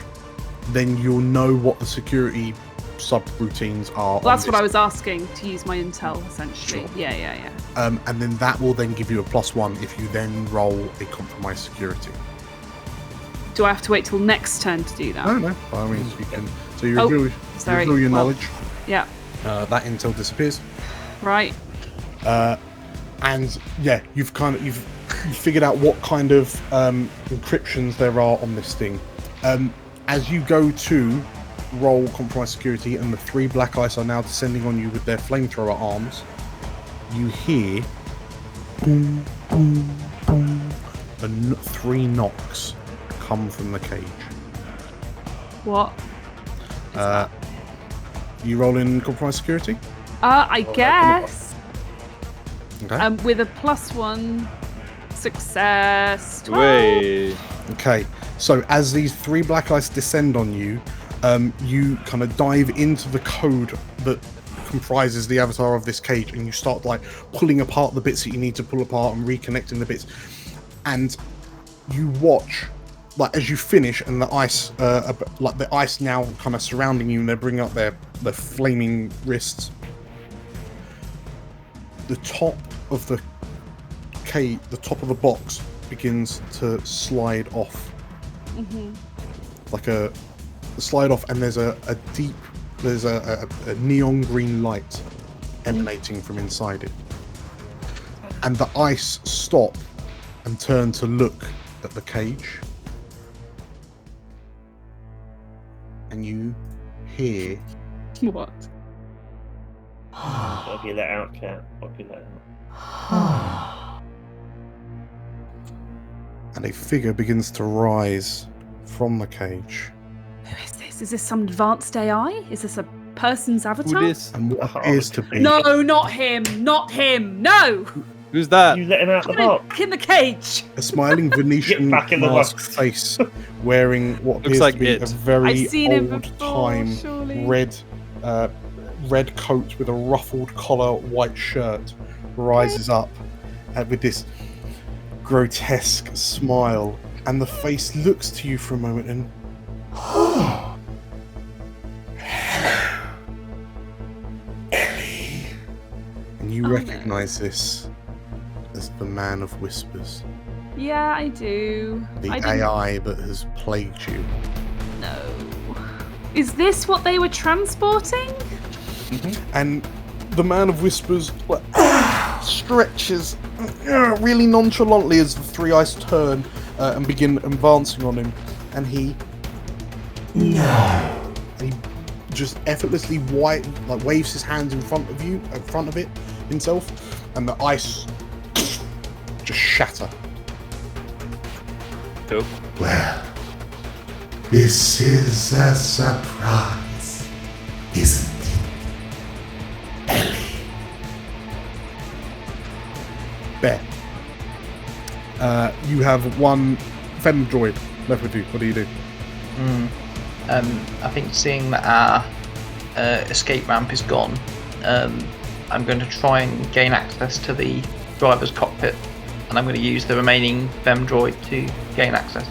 S5: then you'll know what the security subroutines are.
S2: Well, that's what I was asking, to use my intel essentially. Sure. Yeah.
S5: And then that will then give you a +1 if you then roll a compromise security.
S2: Do I have to wait till next turn to do that?
S5: No. By all means, you can. So you reveal your knowledge.
S2: Yeah.
S5: That intel disappears.
S2: Right.
S5: And yeah, you've figured out what kind of encryptions there are on this thing. As you go to roll compromise security, and the 3 black ice are now descending on you with their flamethrower arms, you hear boom, boom, boom, and 3 knocks come from the cage.
S2: What?
S5: You roll in compromise security?
S2: I guess.
S5: Okay.
S2: With a +1. success. 12.
S1: Way.
S5: Okay, so as these 3 black ice descend on you, you kind of dive into the code that comprises the avatar of this cage, and you start like pulling apart the bits that you need to pull apart and reconnecting the bits. And you watch, like as you finish, and the ice, like the ice now kind of surrounding you, and they bring up their flaming wrists. The top of the cage, the top of the box, begins to slide off. Like a slide off, and there's a neon green light emanating from inside it, and the ice stop and turn to look at the cage, and you hear
S2: What?
S4: I'll be let out, Cat. I'll be let out.
S5: and a figure begins to rise from the cage.
S2: Who is this? Is this some advanced AI? Is this a person's avatar?
S1: Who this?
S5: And what appears to be
S2: No, not him. Not him. No.
S1: Who's that?
S4: You let him out the box.
S2: Get in the cage.
S5: a smiling Venetian
S4: Get back in the
S5: mask
S4: box.
S5: face, wearing what
S1: Looks
S5: appears
S1: like
S5: to be
S1: it.
S5: a very
S2: I've seen him
S5: old
S2: before,
S5: time
S2: surely.
S5: red coat with a ruffled collar, white shirt, rises up with this grotesque smile, and the face looks to you for a moment and Ellie. And you recognize this as the Man of Whispers,
S2: Yeah, I do.
S5: the
S2: I didn't
S5: AI that has plagued you.
S2: know. Is this what they were transporting?
S5: And the Man of Whispers stretches really nonchalantly as the 3 ice turn and begin advancing on him, and he just effortlessly waves his hands in front of it himself, and the ice just shatter.
S1: Dope.
S7: Well, this is a surprise, isn't it, Ellie?
S5: Bear. You have 1 Fem droid left with you. What do you do?
S6: I think seeing that our escape ramp is gone, I'm going to try and gain access to the driver's cockpit, and I'm going to use the remaining Fem droid to gain access.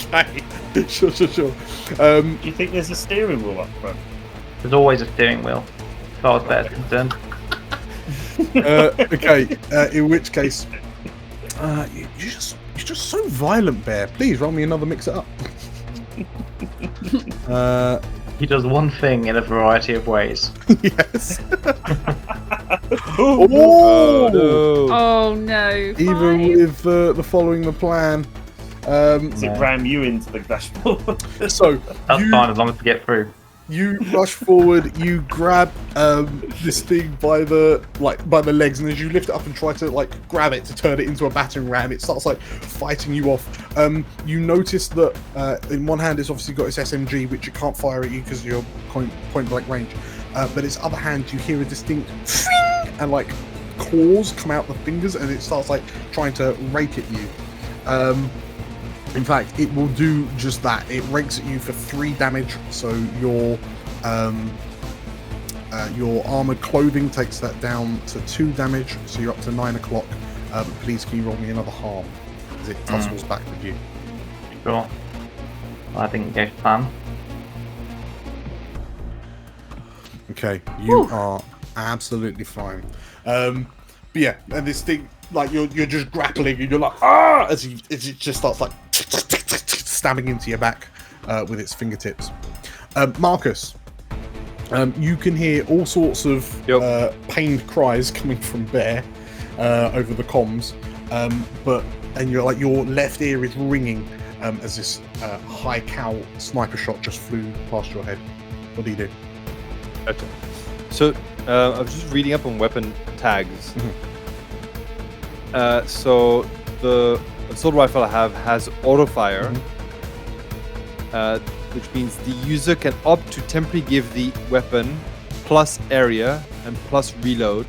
S5: Okay. Sure.
S4: Do you think there's a steering wheel up front?
S6: There's always a steering wheel, as far as that's concerned.
S5: Okay. In which case, you're just so violent, Bear. Please roll me another mix it up.
S6: He does one thing in a variety of ways.
S5: Yes.
S1: Oh no.
S2: Oh no.
S5: Even
S2: 5.
S5: with the following the plan.
S4: Does it ram you into the dashboard?
S5: So
S6: That's fine as long as we get through.
S5: you rush forward, you grab this thing by the legs, and as you lift it up and try to grab it to turn it into a battering ram, it starts fighting you off. You notice that in one hand it's obviously got its SMG, which it can't fire at you because you're point blank range. But its other hand, you hear a distinct and claws come out the fingers, and it starts trying to rake at you. In fact, it will do just that. It rakes at you for 3 damage, so your armored clothing takes that down to 2 damage, so you're up to 9 o'clock. But please, can you roll me another harm as it tussles back with you?
S6: Sure. I didn't go to plan.
S5: Okay, you
S2: Whew.
S5: are absolutely fine. But yeah, and this thing, you're just grappling, and you're as it just starts stabbing into your back with its fingertips. Marcus, you can hear all sorts of pained cries coming from Bear over the comms, and you're your left ear is ringing as this high cal sniper shot just flew past your head. What do you do?
S1: Okay. So I was just reading up on weapon tags. So the assault rifle I have has auto fire, which means the user can opt to temporarily give the weapon plus area and plus reload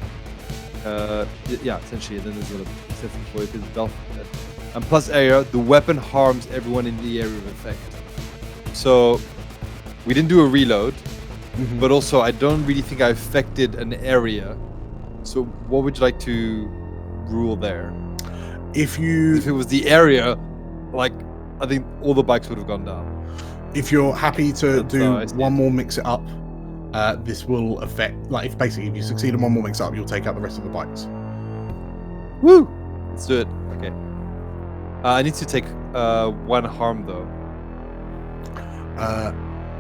S1: Yeah, essentially, and then there's another exception for it. It's Belf. And plus area, the weapon harms everyone in the area of effect. So we didn't do a reload, but also I don't really think I affected an area. So what would you like to rule there?
S5: If
S1: it was the area, like I think all the bikes would have gone down.
S5: If you're happy to
S1: That's
S5: do
S1: how I see
S5: one
S1: it.
S5: more mix it up, this will affect. Like, if you succeed in one more mix up, you'll take out the rest of the bikes.
S1: Woo! Let's do it. Okay. I need to take one harm though.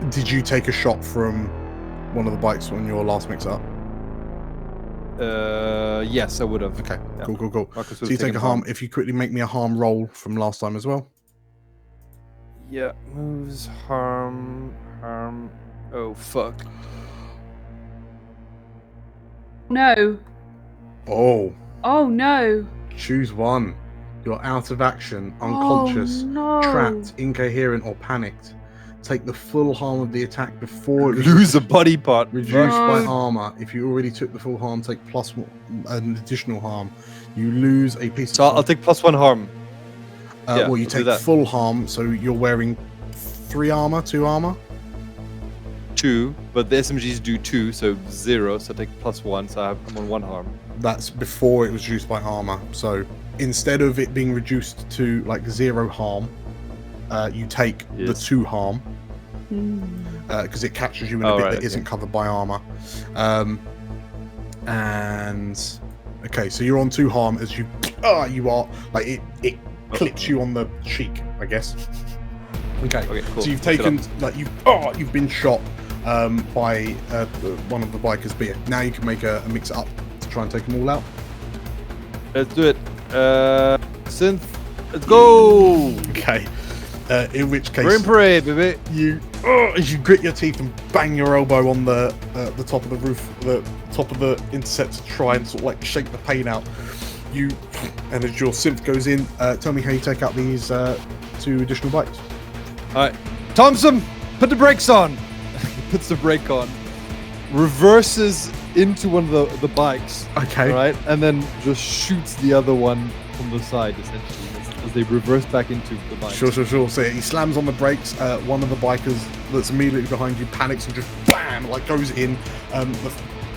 S5: Did you take a shot from one of the bikes on your last mix up?
S1: Yes, I would have.
S5: Okay,
S1: Yeah.
S5: cool.
S1: Marcus
S5: So
S1: would
S5: you
S1: have
S5: take a
S1: taken
S5: harm. If you quickly make me a harm roll from last time as well.
S1: Yeah, moves, harm. Oh, fuck.
S2: No.
S5: Oh,
S2: no.
S5: choose one. You're out of action, unconscious,
S2: no.
S5: trapped, incoherent, or panicked. Take the full harm of the attack before it
S1: Lose a body part.
S5: reduced by
S2: No.
S5: armor. If you already took the full harm, take plus an additional harm. You lose a piece
S1: So
S5: of
S1: I'll take plus one harm. Yeah,
S5: well, you
S1: I'll do
S5: take
S1: that.
S5: full harm, so you're wearing 3 armor, 2 armor.
S1: 2, but the SMGs do 2, so 0. So I take plus 1, so I'm on 1 harm.
S5: That's before it was reduced by armor. So instead of it being reduced to like 0 harm, you take the 2 harm because it catches you in a bit that isn't covered by armor. And okay, so you're on 2 harm as you are like it clips you on the cheek, I guess. Okay,
S1: cool.
S5: So you've taken like you've been shot by one of the bikers' beer. Now you can make a mix it up to try and take them all out.
S1: Let's do it. Synth, let's go!
S5: Okay. In which case,
S1: We're in parade, baby.
S5: as you grit your teeth and bang your elbow on the top of the roof, the top of the intercept to try and sort of like shake the pain out. And as your synth goes in, tell me how you take out these 2 additional bikes.
S1: Alright. Thompson, put the brakes on! He puts the brake on. Reverses into one of the bikes.
S5: Okay.
S1: Right? And then just shoots the other one from the side, essentially, as they reverse back into the bike.
S5: Sure. So he slams on the brakes. One of the bikers that's immediately behind you panics and just bam, like goes in.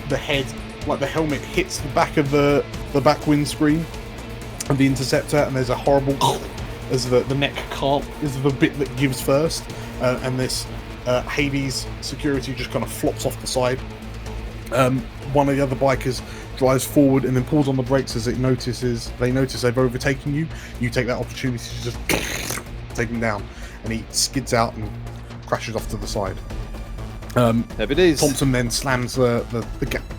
S5: The head, like the helmet, hits the back of the back windscreen of the interceptor, and there's a horrible as the neck can't is the bit that gives first, and this Hades security just kind of flops off the side. One of the other bikers drives forward and then pulls on the brakes as they notice they've overtaken you. You take that opportunity to just take him down, and he skids out and crashes off to the side.
S1: Happy days.
S5: Thompson then slams the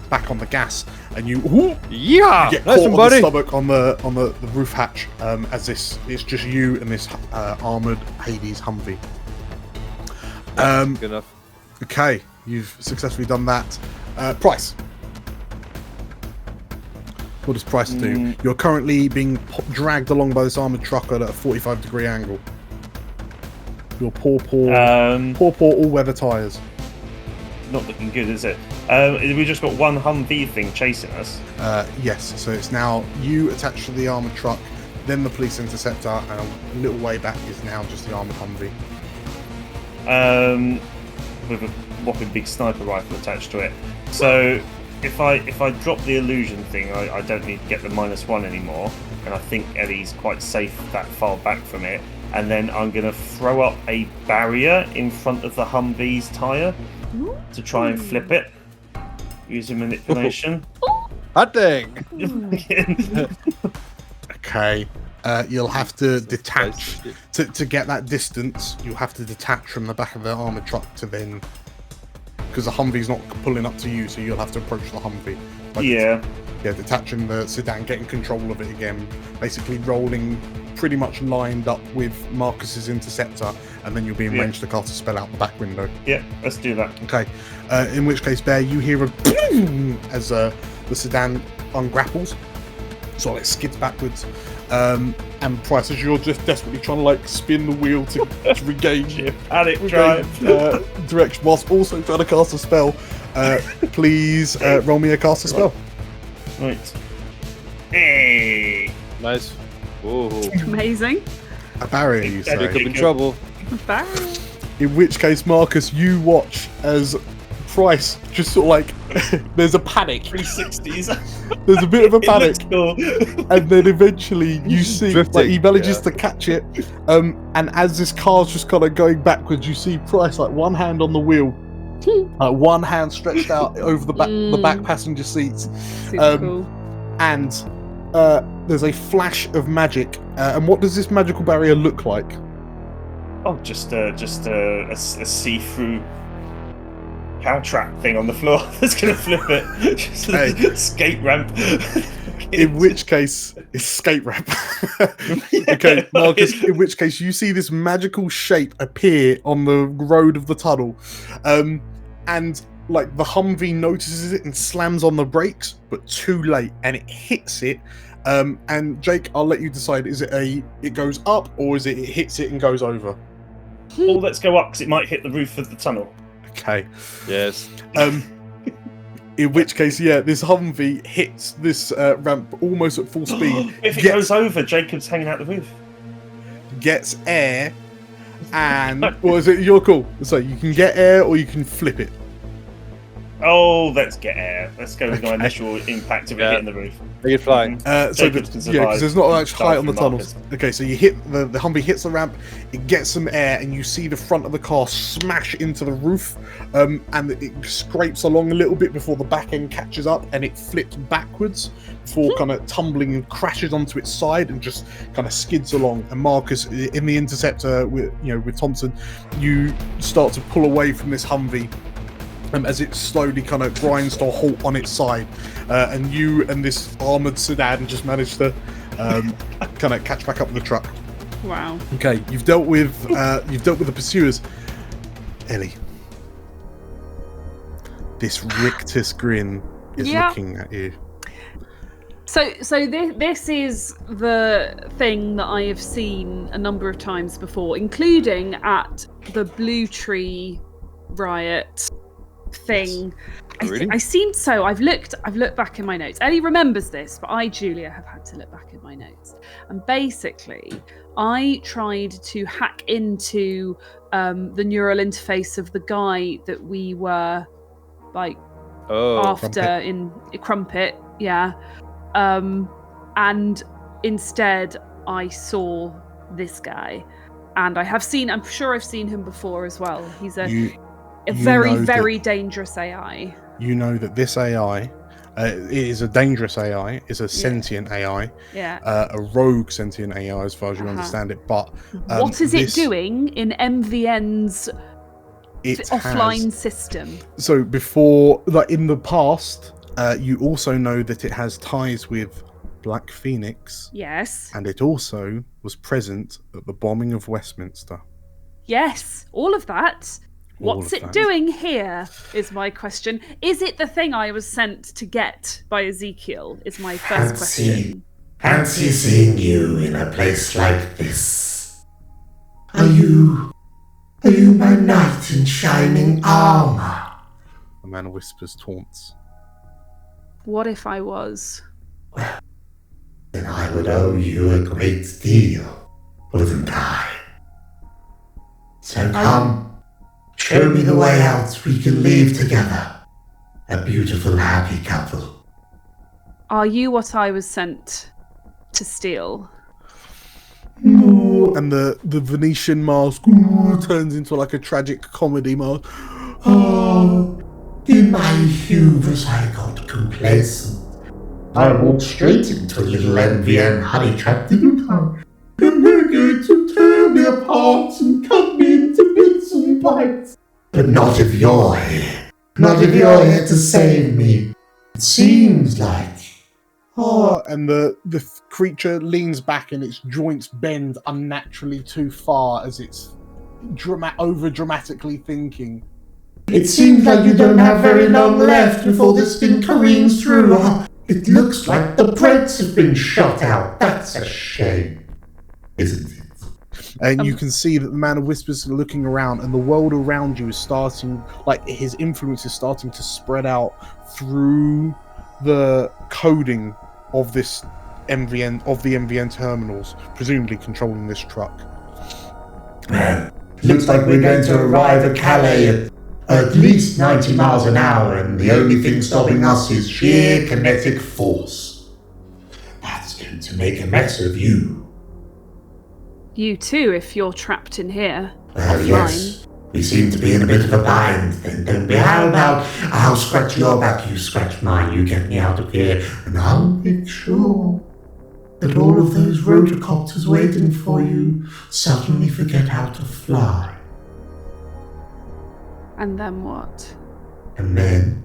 S5: back on the gas, and you get caught on the stomach on the roof hatch. As it's just you and this armored Hades Humvee.
S1: Good enough.
S5: Okay, you've successfully done that. Price. What does Price do? You're currently being dragged along by this armored truck at a 45-degree angle. Your poor all-weather tires.
S4: Not looking good, is it? We just got one Humvee thing chasing us.
S5: Yes, so it's now you attached to the armored truck, then the police interceptor, and a little way back is now just the armored Humvee.
S4: With a whopping big sniper rifle attached to it. So if I drop the illusion thing, I don't need to get the -1 anymore, and I think Ellie's quite safe that far back from it. And then I'm going to throw up a barrier in front of the Humvee's tyre to try and flip it using manipulation.
S1: Hot dang!
S5: Okay. You'll have to detach to get that distance. You'll have to detach from the back of the armored truck to then, because the Humvee's not pulling up to you, so you'll have to approach the Humvee. Detaching the sedan, getting control of it again, basically rolling pretty much lined up with Marcus's interceptor, and then you'll be in range to cast a spell out the back window.
S4: Yeah, let's do that.
S5: Okay. In which case, Bear, you hear a boom as the sedan ungrapples, so it skids backwards. And Price, as you're just desperately trying to like spin the wheel to regain
S4: panic drive
S5: direction, whilst also trying to cast a spell. Please roll me a cast a spell.
S4: Right. Hey!
S1: Nice. Whoa.
S2: Amazing.
S5: A barrier, you say?
S1: Jacob in trouble.
S2: Barrier.
S5: In which case, Marcus, you watch as Price just sort of like there's a panic.
S4: 360s.
S5: There's a bit of a
S4: It
S5: panic,
S4: looks cool.
S5: and then eventually you see
S1: Drifting,
S5: like he manages
S1: yeah.
S5: to catch it. And as this car's just kind of going backwards, you see Price like one hand on the wheel, like one hand stretched out over the back passenger seats,
S2: Super cool.
S5: and there's a flash of magic. And what does this magical barrier look like?
S4: Oh, just a see-through cow trap thing on the floor that's gonna flip it. Just
S5: Hey.
S4: a skate ramp.
S5: In which case, it's skate ramp. Okay, Marcus, in which case you see this magical shape appear on the road of the tunnel. And like the Humvee notices it and slams on the brakes, but too late, and it hits it. And Jake, I'll let you decide, is it it goes up, or is it hits it and goes over?
S4: Well, let's go up because it might hit the roof of the tunnel.
S5: Okay.
S1: Yes.
S5: In which case, yeah, this Humvee hits this ramp almost at full speed.
S4: If it goes over, Jacob's hanging out the roof.
S5: Gets air, and what is it? You're cool. So you can get air, or you can flip it.
S4: Oh, let's get air. Let's go with my initial impact of it hitting the roof.
S1: Make it fly.
S5: So
S4: Jacobs can survive.
S5: because there's not much height on the
S4: from
S5: tunnels.
S4: Marcus.
S5: Okay, so you hit the Humvee hits the ramp, it gets some air, and you see the front of the car smash into the roof, and it scrapes along a little bit before the back end catches up, and it flips backwards before kind of tumbling and crashes onto its side and just kind of skids along. And Marcus, in the Interceptor with Thompson, you start to pull away from this Humvee. As it slowly kind of grinds to a halt on its side, and you and this armored sedan just manage to kind of catch back up with the truck.
S2: Wow.
S5: Okay, you've dealt with the pursuers. Ellie, this rictus grin is looking at you.
S2: So this is the thing that I have seen a number of times before, including at the Blue Tree riot thing.
S1: Oh, really?
S2: I seem so. I've looked back in my notes. Ellie remembers this, but I, Julia, have had to look back in my notes. And basically, I tried to hack into the neural interface of the guy that we were like after
S5: Crumpet.
S2: in Crumpet, yeah. And instead, I saw this guy, and I'm sure I've seen him before as well. He's a very, very dangerous AI.
S5: You know that this AI is a dangerous AI, is a sentient AI, a rogue sentient AI as far as you understand it. But
S2: what is it doing in MVN's offline system?
S5: So before, like in the past, you also know that it has ties with Black Phoenix.
S2: Yes.
S5: And it also was present at the bombing of Westminster.
S2: Yes, all of that. What's it doing here is my question. Is it the thing I was sent to get by Ezekiel is my first question.
S7: Fancy seeing you in a place like this. Are you my knight in shining armor?
S5: The man whispers taunts.
S2: What if I was?
S7: Then I would owe you a great deal, wouldn't I? So come. Show me the way out. We can leave together. A beautiful, happy couple.
S2: Are you what I was sent to steal?
S5: And the Venetian mask turns into like a tragic comedy mask.
S7: Oh, in my hubris I got complacent. I walked straight into a little MVN honey trap, didn't I? And they're going to tear me apart and cut me into bits and bites. But not if you're here. Not if you're here to save me. It seems like.
S5: And the creature leans back and its joints bend unnaturally too far as it's over dramatically thinking.
S7: It seems like you don't have very long left before this thing careens through. It looks like the breads have been shot out. That's a shame, isn't it?
S5: And you can see that the Man of Whispers are looking around, and the world around you is starting, like his influence is starting to spread out through the coding of this MVN terminals, presumably controlling this truck.
S7: Well, looks like we're going to arrive at Calais at least 90 miles an hour, and the only thing stopping us is sheer kinetic force. That's going to make a mess of you.
S2: You too, if you're trapped in here.
S7: Well, yes. We seem to be in a bit of a bind then, don't we? How about I'll scratch your back, you scratch mine, you get me out of here, and I'll make sure that all of those rotocopters waiting for you suddenly forget how to fly.
S2: And then what?
S7: And then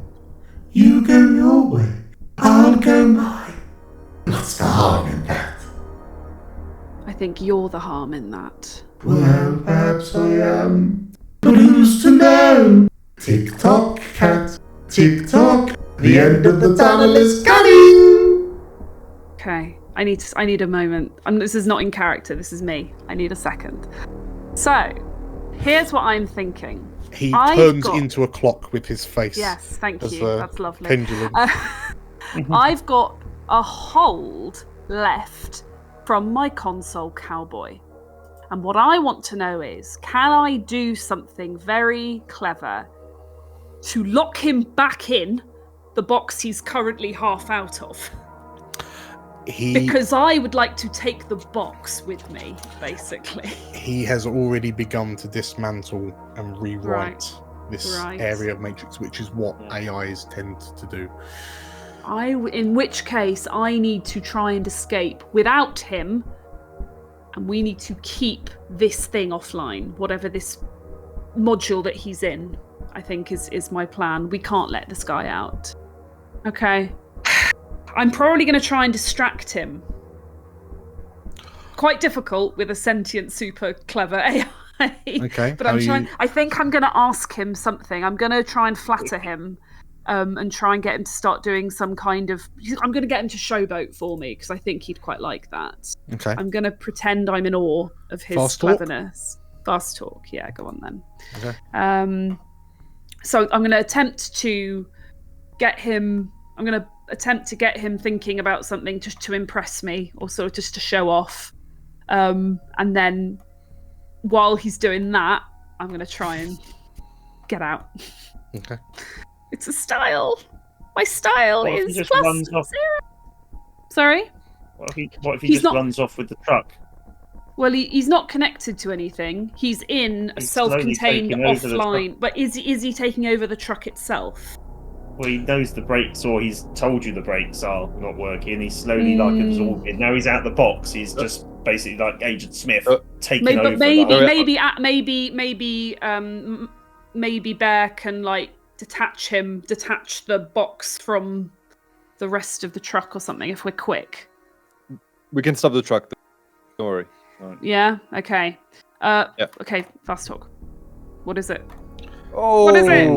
S7: you go your way, I'll go mine. What's the harm in that?
S2: I think you're the harm in that.
S7: Well, perhaps I am. But who's to know? Tick-tock, cat. Tick-tock. The end of the tunnel is coming.
S2: Okay, I need a moment. This is not in character. This is me. I need a second. So, here's what I'm thinking.
S5: He turns into a clock with his face.
S2: Yes, thank you. That's lovely.
S5: Pendulum.
S2: I've got a hold left from my console cowboy. And what I want to know is, can I do something very clever to lock him back in the box he's currently half out of? Because I would like to take the box with me, basically.
S5: He has already begun to dismantle and rewrite this area of Matrix, which is what AIs tend to do.
S2: In which case, I need to try and escape without him, and we need to keep this thing offline, whatever this module that he's in, I think is my plan. We can't let this guy out. Okay. I'm probably going to try and distract him. Quite difficult with a sentient, super clever AI.
S5: Okay.
S2: But I think I'm going to ask him something. I'm going to try and flatter him. And try and get him to start doing some kind of... I'm going to get him to showboat for me, because I think he'd quite like that.
S5: Okay.
S2: I'm going to pretend I'm in awe of his cleverness. Fast talk, yeah, go on then.
S5: Okay.
S2: So I'm going to attempt to get him... I'm going to attempt to get him thinking about something just to impress me, or sort of just to show off. And then, while he's doing that, I'm going to try and get out.
S5: Okay.
S2: It's a style. My style
S4: What if
S2: is
S4: he just
S2: plus
S4: runs off?
S2: 0. Sorry?
S4: What if he just runs off with the truck?
S2: Well, he's not connected to anything. He's in a self-contained offline. But is he taking over the truck itself?
S4: Well, he knows the brakes, or he's told you the brakes are not working. He's slowly absorbing. Now he's out the box. He's just basically like Agent Smith taking over. But
S2: maybe Bear can detach the box from the rest of the truck or something if we're quick.
S1: We can stop the truck. Don't worry. Right.
S2: Yeah. Okay.
S1: Yeah.
S2: Okay. Fast talk. What is it?
S1: Oh.
S2: What is it?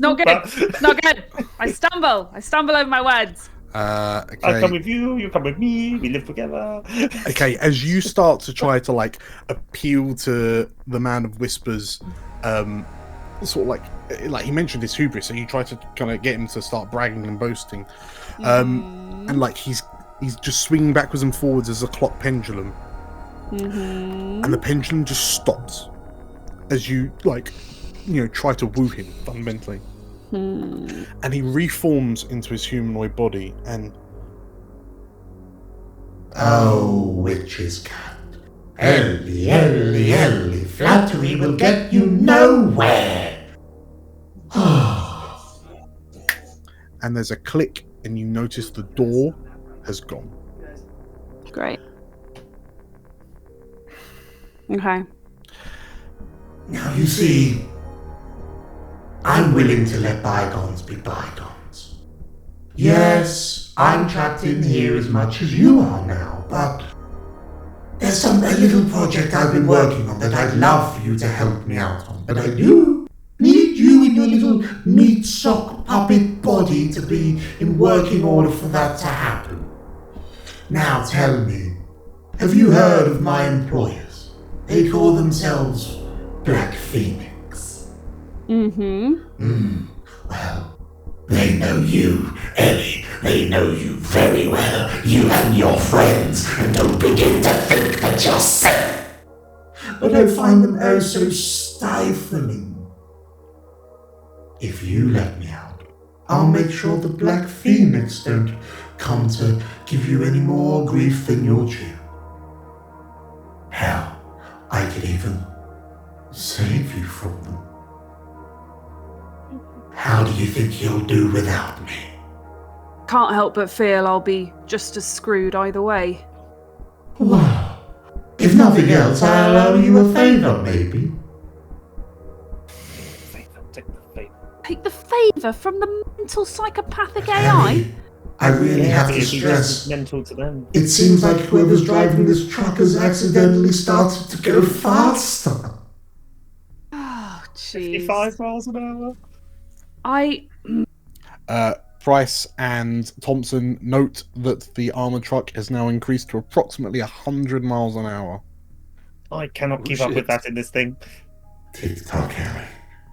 S2: Not good. Not good. I stumble over my words.
S5: Okay.
S4: I come with you. You come with me. We live together.
S5: Okay. As you start to try to appeal to the Man of Whispers, sort of like he mentioned his hubris, so you try to kind of get him to start bragging and boasting, and he's just swinging backwards and forwards as a clock pendulum, and the pendulum just stops as you try to woo him fundamentally, and he reforms into his humanoid body and
S7: witch's cat. Ellie, flattery will get you nowhere.
S5: And there's a click, and you notice the door has gone.
S2: Great. Okay.
S7: Now you see, I'm willing to let bygones be bygones. Yes, I'm trapped in here as much as you are now, but there's a little project I've been working on that I'd love for you to help me out on, but I do need you in your little meat sock puppet body to be in working order for that to happen. Now tell me, have you heard of my employers? They call themselves Black Phoenix.
S2: Mm-hmm.
S7: Well, They know you, Ellie. They know you very well. You and your friends. And don't begin to think that you're safe. But I find them oh so stifling. If you let me out, I'll make sure the Black Phoenix don't come to give you any more grief than your due. Hell, I could even save you from them. How do you think you'll do without me?
S2: Can't help but feel I'll be just as screwed either way.
S7: Well, if nothing else, I'll owe you a favour, maybe.
S2: Take the favour from the mental psychopathic AI?
S7: I really have to
S4: It's
S7: stress.
S4: mental to them.
S7: It seems like whoever's driving this truck has accidentally started to go faster.
S2: Oh, jeez.
S4: 55 miles an hour.
S5: Price and Thompson note that the armored truck has now increased to approximately 100 miles an hour.
S4: I cannot keep up with that in this thing.
S7: Tick-tock, Harry.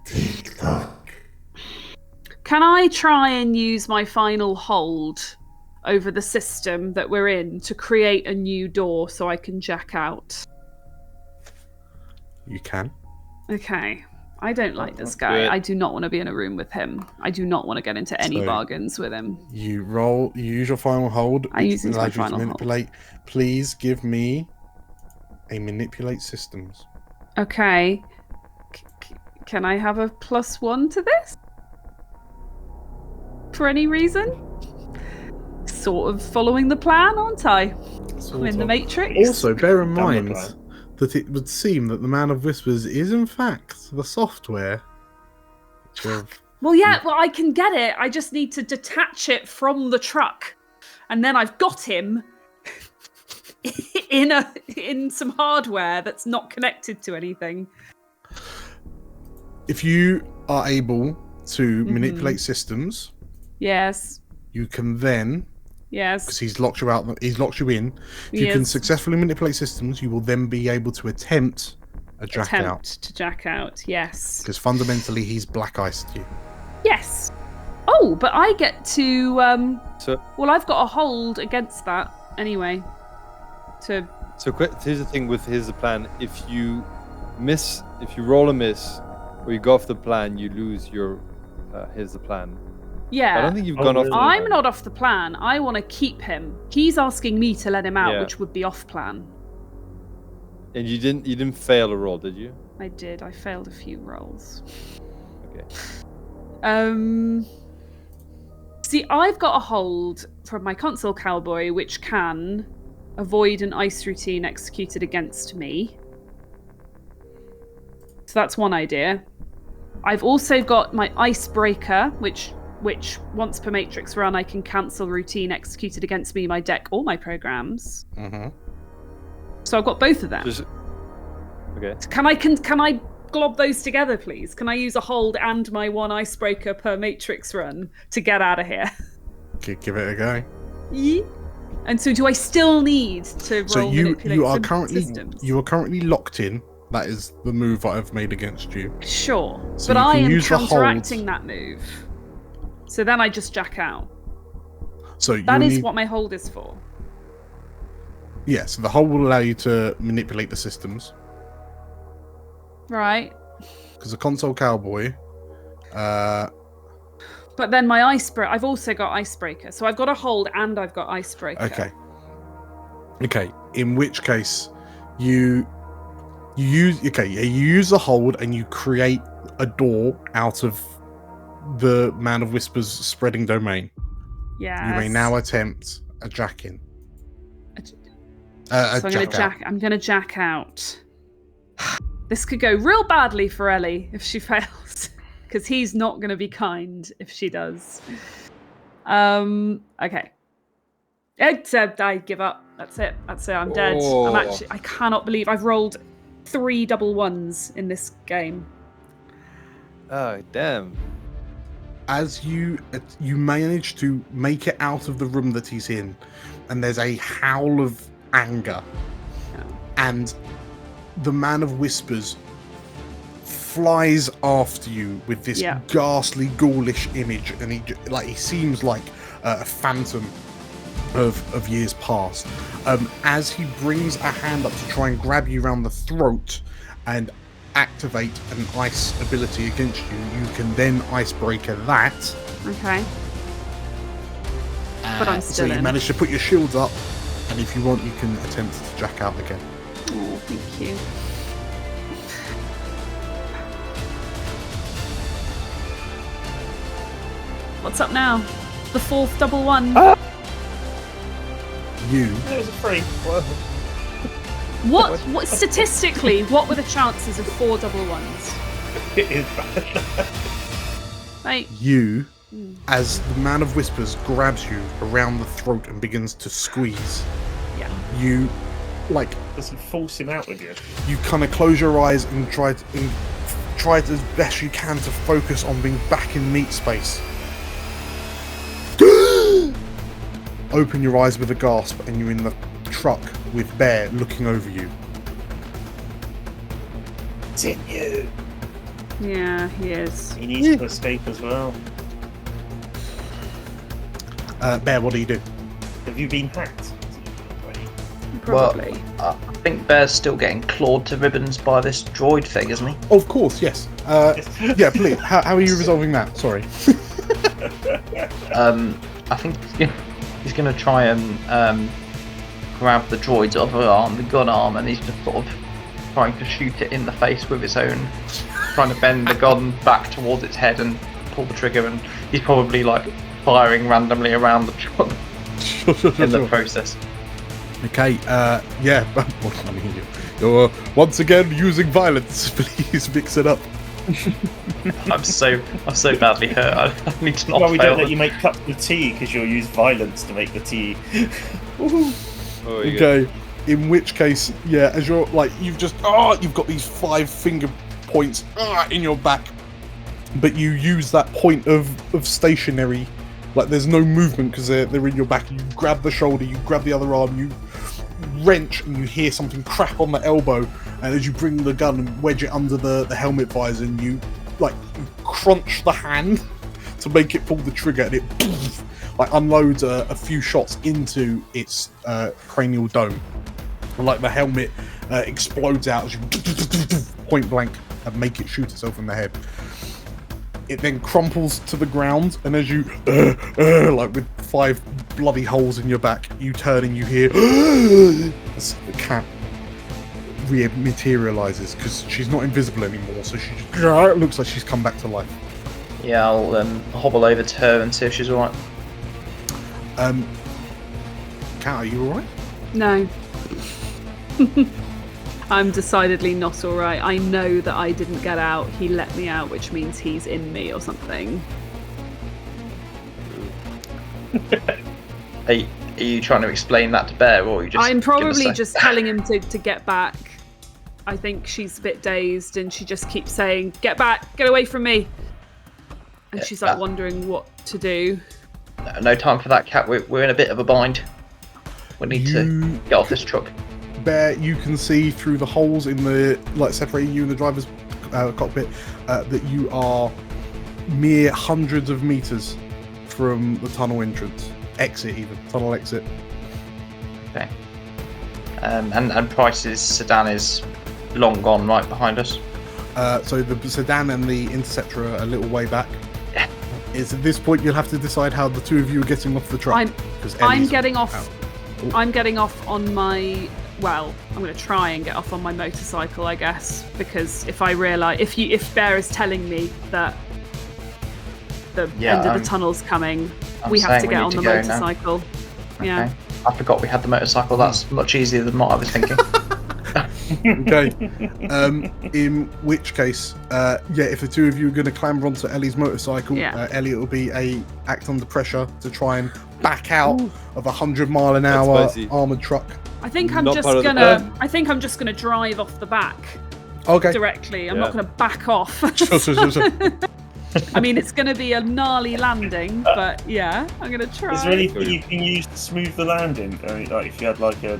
S7: Tick-tock.
S2: Can I try and use my final hold over the system that we're in to create a new door so I can jack out?
S5: You can.
S2: Okay. I don't like this guy.
S1: Good.
S2: I do not want to be in a room with him. I do not want to get into any
S5: So-
S2: bargains with him.
S5: You use your final hold.
S2: I use
S5: which
S2: my
S5: allows you to
S2: final hold.
S5: manipulate. Please give me a manipulate systems.
S2: Okay. Can I have a +1 to this? For any reason? Sort of following the plan, aren't I? I'm in the Matrix.
S5: Also, bear in
S4: Down the
S5: mind
S4: plan.
S5: that it would seem that the Man of Whispers is in fact the software.
S2: Well, yeah, well, I can get it. I just need to detach it from the truck. And then I've got him in some hardware that's not connected to anything.
S5: If you are able to manipulate systems,
S2: Yes.
S5: you can then, because
S2: Yes.
S5: he's locked you out, he's locked you in. If you can
S2: Yes.
S5: successfully manipulate systems, you will then be able to attempt a jack out.
S2: Attempt to jack out. Yes.
S5: Because fundamentally, he's black iced you.
S2: Yes. Oh, but I get to.
S1: So,
S2: Well, I've got a hold against that anyway. To.
S1: here's the thing with here's the plan. If you roll a miss, or you go off the plan, you lose your here's the plan.
S2: Yeah.
S1: I don't think you've
S4: Oh,
S1: gone off.
S4: really?
S1: The
S2: I'm
S1: plan.
S2: not off the plan. I want to keep him. He's asking me to let him out,
S1: Yeah.
S2: which would be off plan.
S1: And you didn't fail a roll, did you?
S2: I did. I failed a few rolls.
S1: Okay.
S2: See, I've got a hold from my console cowboy, which can avoid an ice routine executed against me. So that's one idea. I've also got my icebreaker, which once per matrix run, I can cancel routine executed against me, my deck, or my programs.
S5: Mm-hmm.
S2: So I've got both of them.
S1: Okay.
S2: Can I glob those together, please? Can I use a hold and my one icebreaker per matrix run to get out of here?
S5: Give it a go.
S2: Yeah. And so, do I still need to roll
S5: So you are
S2: systems?
S5: currently locked in. That is the move that I've made against you.
S2: Sure,
S5: So
S2: but
S5: you
S2: I
S5: can
S2: am
S5: use the hold.
S2: counteracting that move. So then I just jack out.
S5: So
S2: That
S5: you
S2: is
S5: need,
S2: what my hold is for.
S5: yeah. So the hold will allow you to manipulate the systems.
S2: Right.
S5: Because the console cowboy,
S2: But then my icebreaker, I've also got icebreaker. So I've got a hold and I've got icebreaker.
S5: Okay. In which case, you use the hold and you create a door out of the Man of Whispers spreading domain.
S2: Yeah.
S5: You may now attempt a jack in.
S2: So I'm gonna jack out. This could go real badly for Ellie if she fails, because he's not gonna be kind if she does. Okay. I give up. That's it. I'm dead.
S1: Oh.
S2: I cannot believe I've rolled 3 double ones in this game.
S1: Oh, damn.
S5: As you manage to make it out of the room that he's in, and there's a howl of anger, and the Man of Whispers flies after you with this ghastly, ghoulish image, and he seems like a phantom of years past. As he brings a hand up to try and grab you around the throat and activate an ice ability against you, you can then icebreaker that.
S2: Okay. But I'm still
S5: so you
S2: in.
S5: manage to put your shields up, and if you want, you can attempt to jack out again.
S2: Oh, thank you. What's up now? The fourth double one.
S5: You.
S4: It was a 3.
S2: What statistically, what were the chances of 4 double ones?
S4: It is bad.
S2: Like,
S5: You, as the Man of Whispers grabs you around the throat and begins to squeeze, you,
S4: Doesn't force him out with you.
S5: You kind of close your eyes and try as best you can to focus on being back in meat space. Open your eyes with a gasp, and you're in the truck with Bear looking over you.
S4: It's in you.
S2: yeah, he is.
S4: He needs to escape as well.
S5: Bear, what do you do?
S4: Have you been hacked?
S2: Probably.
S6: Well, I think Bear's still getting clawed to ribbons by this droid thing, isn't he?
S5: Of course, yes. Yeah, please. How are you resolving that? Sorry.
S6: I think he's going to try and grab the droid's other arm, the gun arm, and he's just sort of trying to shoot it in the face with his own, trying to bend the gun back towards its head and pull the trigger, and he's probably like firing randomly around the truck in the process.
S5: Okay, yeah, but I mean, you're once again using violence. Please mix it up.
S6: I'm so badly hurt. I need to not
S4: Well, we
S6: fail.
S4: don't let you make cups of tea because you'll use violence to make the tea.
S5: Okay, in which case, yeah, as you're like, you've got these 5 finger points in your back, but you use that point of stationary, like there's no movement because they're in your back. You grab the shoulder, you grab the other arm, you wrench, and you hear something crack on the elbow, and as you bring the gun and wedge it under the helmet visor, and you crunch the hand to make it pull the trigger, and it unloads a few shots into its cranial dome, and the helmet explodes out as you point blank and make it shoot itself in the head. It then crumples to the ground, and as you with 5 bloody holes in your back, you turn and you hear as the cat re-materializes because she's not invisible anymore, so she just looks like she's come back to life.
S6: Yeah, I'll hobble over to her and see if she's alright.
S5: Cat, are you alright?
S2: No. I'm decidedly not alright. I know that I didn't get out. He let me out, which means he's in me or something.
S6: Are you trying to explain that to Bear, or are you just?
S2: I'm probably just telling him to get back. I think she's a bit dazed, and she just keeps saying, "Get back! Get away from me!" And she's wondering what to do.
S6: No time for that, Cat. We're in a bit of a bind. We need to get off this truck.
S5: Bear, you can see through the holes in the separating you and the driver's cockpit that you are mere hundreds of meters from the tunnel entrance, tunnel exit.
S6: Okay. And Price's sedan is long gone, right behind us.
S5: So the sedan and the Interceptor are a little way back. It's at this point you'll have to decide how the two of you are getting off the truck.
S2: I'm getting off. I'm getting off on my. Well, I'm going to try and get off on my motorcycle, I guess, because if I realise, if Bear is telling me that the end of the tunnel's coming, we have to get on the motorcycle.
S6: Okay.
S2: Yeah.
S6: I forgot we had the motorcycle. That's much easier than what I was thinking.
S5: Okay. In which case, if the two of you are going to clamber onto Ellie's motorcycle, Ellie will be act under pressure to try and back out of a 100-mile-an-hour armored truck.
S2: I think I'm just gonna drive off the back.
S5: Okay.
S2: Directly. I'm not gonna back off.
S5: Sure.
S2: I mean, it's gonna be a gnarly landing, but yeah, I'm gonna try.
S4: Is there anything you can use to smooth the landing? I mean, if you had a.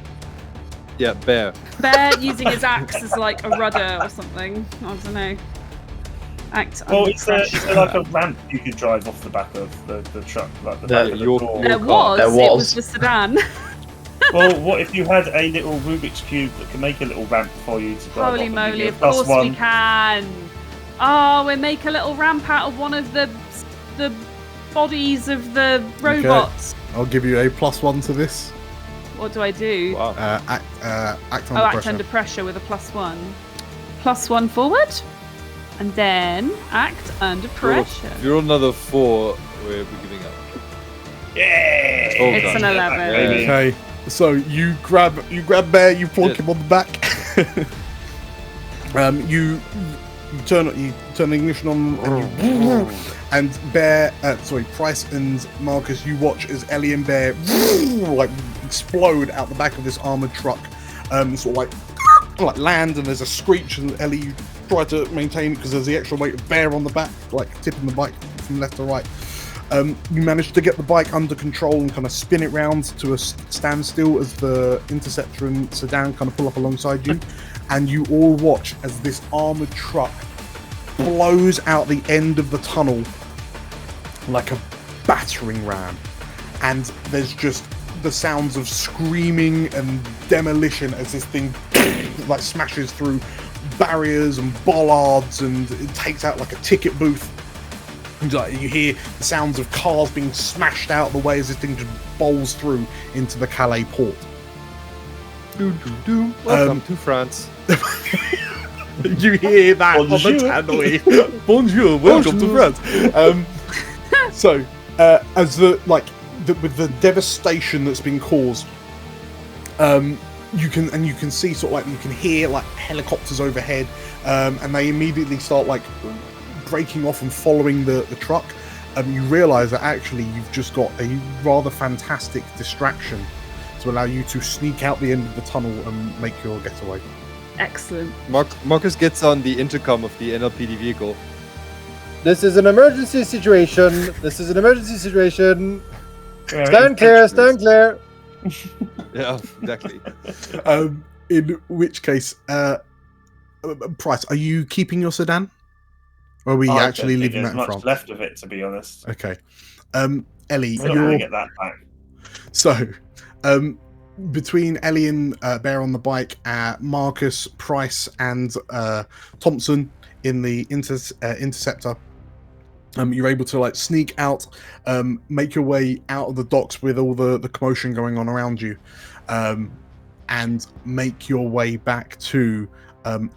S1: Yeah, Bear.
S2: Bear using his axe as a rudder or something. I don't know. Act
S4: Well,
S2: under
S4: is there
S2: pressure.
S4: like a ramp you could drive off the back of the truck? Like the back of the
S1: your-
S4: door?
S2: There
S1: car.
S2: was.
S6: There
S2: It
S6: was.
S2: was the sedan.
S4: Well, what if you had a little Rubik's Cube that can make a little ramp for you to drive
S2: Holy
S4: off?
S2: moly! Of course we can. Oh, we make a little ramp out of one of the bodies of the robots.
S5: I'll give you a +1 to this.
S2: What do I do?
S1: Wow.
S5: Act under
S2: Act
S5: pressure.
S2: under pressure with a +1. +1 forward, and then act under pressure.
S1: If you're another 4, we're giving up.
S4: Yeah!
S1: Oh,
S2: It's
S1: God.
S2: an 11.
S4: Baby.
S5: Okay, so you grab Bear, you plonk him on the back. You turn the ignition on, and Bear, Price and Marcus, you watch as Ellie and Bear like explode out the back of this armored truck, sort of like land, and there's a screech, and Ellie, you try to maintain it because there's the extra weight of Bear on the back, like tipping the bike from left to right. You manage to get the bike under control and kind of spin it round to a standstill as the Interceptor and sedan kind of pull up alongside you, and you all watch as this armored truck blows out the end of the tunnel like a battering ram, and there's just the sounds of screaming and demolition as this thing like smashes through barriers and bollards, and it takes out like a ticket booth. And, you hear the sounds of cars being smashed out of the way as this thing just bowls through into the Calais port.
S1: Welcome to France.
S5: You hear that on the tannoy. Bonjour, welcome to France. As with the devastation that's been caused, you can see you can hear like helicopters overhead, and they immediately start like breaking off and following the truck. You realise that actually you've just got a rather fantastic distraction to allow you to sneak out the end of the tunnel and make your getaway.
S2: Excellent.
S1: Marcus gets on the intercom of the NLPD vehicle. This is an emergency situation. This is an emergency situation. Stand clear. Stand clear. Yeah, exactly.
S5: In which case, Price, are you keeping your sedan? Or are we actually leaving that in
S4: much
S5: France?
S4: left of it, to be honest.
S5: Okay. Ellie,
S4: I'm not going to get that back.
S5: So, between Ellie and Bear on the bike, Marcus, Price, and Thompson in the Interceptor, you're able to like sneak out, make your way out of the docks with all the commotion going on around you, and make your way back to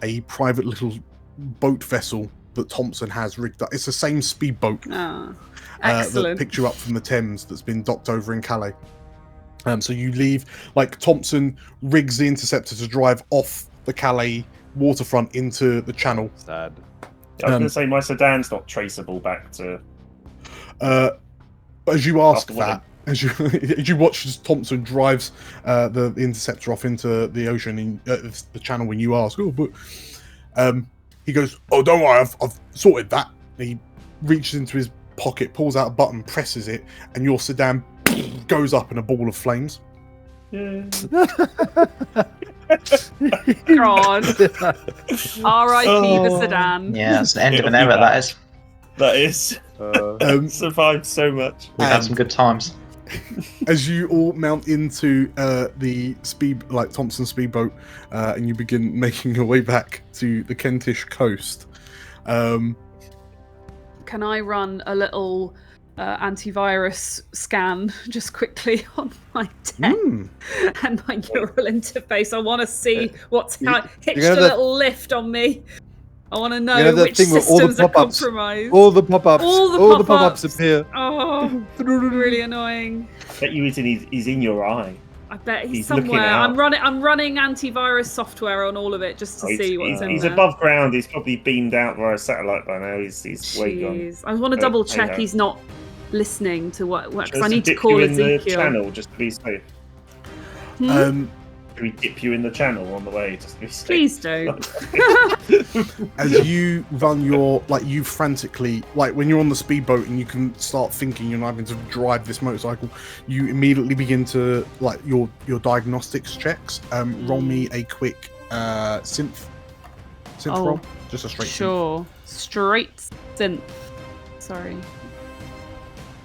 S5: a private little boat vessel that Thompson has rigged up. It's the same speedboat that
S2: Excellent.
S5: picked you up from the Thames that's been docked over in Calais. So you leave, like Thompson rigs the Interceptor to drive off the Calais waterfront into the channel.
S1: Sad.
S4: I was going to say my sedan's not traceable back to.
S5: As you ask
S4: After what
S5: that, as you watch as Thompson drives the Interceptor off into the ocean in the channel, when you ask, but he goes, "Oh, don't worry, I've sorted that." And he reaches into his pocket, pulls out a button, presses it, and your sedan goes up in a ball of flames.
S4: Yeah.
S2: God. R.I.P. the sedan.
S6: Yeah, it's the end of an era, that is.
S4: That is. Survived so much.
S6: We've had some good times.
S5: As you all mount into the Thompson speedboat, and you begin making your way back to the Kentish coast.
S2: Can I run a little antivirus scan just quickly on my tech and my neural interface? I want to see what's hitched a little lift on me. I want to know which systems are compromised.
S1: All the pop-ups.
S2: All the
S1: pop-ups appear.
S2: Oh, really annoying.
S4: I bet you he's in your eye.
S2: I bet he's
S4: looking
S2: somewhere.
S4: out.
S2: I'm running antivirus software on all of it just to see what's in
S4: He's
S2: there.
S4: above ground. He's probably beamed out via satellite by now. He's way gone.
S2: Jeez. I want to double check he's not listening to what because I need to
S4: dip
S2: call
S4: you in the
S2: Ezekiel.
S4: channel just to be safe. Can we dip you in the channel on the way just to be safe?
S2: Please don't.
S5: As you run you frantically, when you're on the speedboat and you can start thinking you're not having to drive this motorcycle, you immediately begin to your diagnostics checks. Roll me a quick synth roll, just a straight
S2: Sure. Straight synth. Sorry.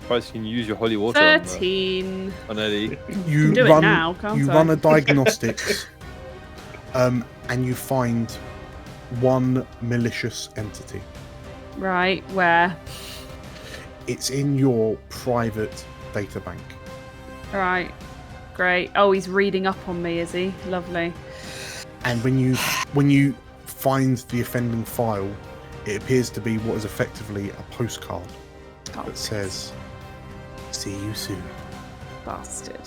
S1: Price can use your holy water on
S2: 13.
S1: Eddie.
S5: You
S2: do it
S5: run,
S2: now, can't
S5: you
S2: I?
S5: run a diagnostics, and you find one malicious entity.
S2: Right, where?
S5: It's in your private data bank.
S2: Right, great. Oh, he's reading up on me, is he? Lovely.
S5: And when you find the offending file, it appears to be what is effectively a postcard that says, "See you soon."
S2: Bastard.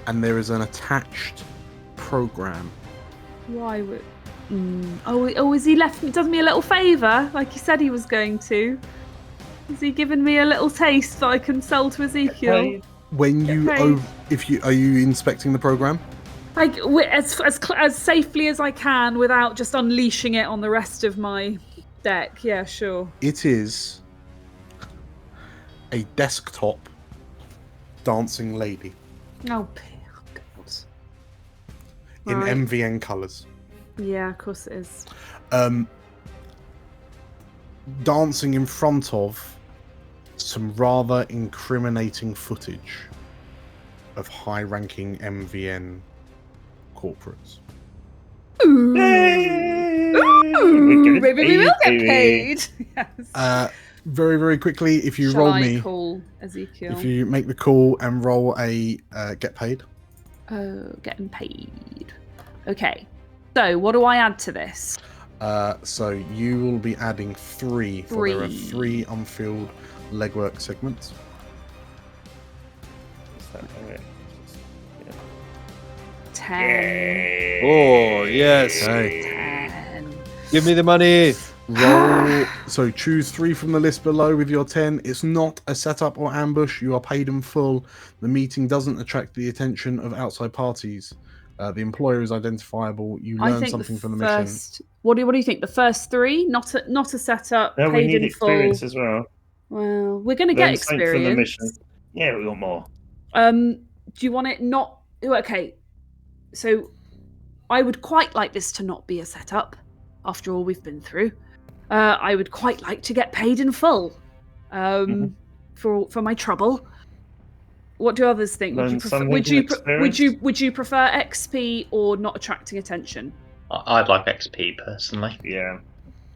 S5: And there is an attached program.
S2: Why would... Oh, has he left me, done me a little favour, like he said he was going to? Has he given me a little taste that I can sell to Ezekiel?
S5: When you are you inspecting the program?
S2: Like as safely as I can without just unleashing it on the rest of my deck. Yeah, sure.
S5: It is a desktop dancing lady
S2: Oh, God.
S5: in
S2: Right.
S5: MVN colours.
S2: Yeah, of course it is.
S5: Dancing in front of some rather incriminating footage of high-ranking MVN corporates.
S2: Ooh.
S4: We're getting
S2: Maybe we will get
S4: paid,
S2: paid. Yes.
S5: Very, very quickly, if you
S2: Shall
S5: roll
S2: I
S5: me,
S2: call Ezekiel?
S5: if you make the call and roll a get paid.
S2: Oh, getting paid. Okay. So, what do I add to this?
S5: So you will be adding 3, for there are
S2: 3.
S5: 3 unfilled legwork segments.
S4: Is that right?
S2: 10.
S1: Oh, yes.
S5: Okay.
S2: 10.
S1: Give me the money.
S5: Roll. So choose 3 from the list below with your 10. It's not a setup or ambush. You are paid in full. The meeting doesn't attract the attention of outside parties. The employer is identifiable. You
S2: I
S5: learn
S2: think
S5: something from the
S2: first, mission. What do you think? The first 3, not a setup,
S4: No, we
S2: paid
S4: need
S2: in full.
S4: experience as well.
S2: Well, we're going to get
S4: Learn something from the
S2: experience.
S4: mission. Yeah, we want more.
S2: Do you want it not? Okay, so I would quite like this to not be a setup. After all we've been through, I would quite like to get paid in full. For my trouble. What do others think? Would you prefer? Would you prefer XP or not attracting attention?
S3: I'd like XP personally.
S4: Yeah.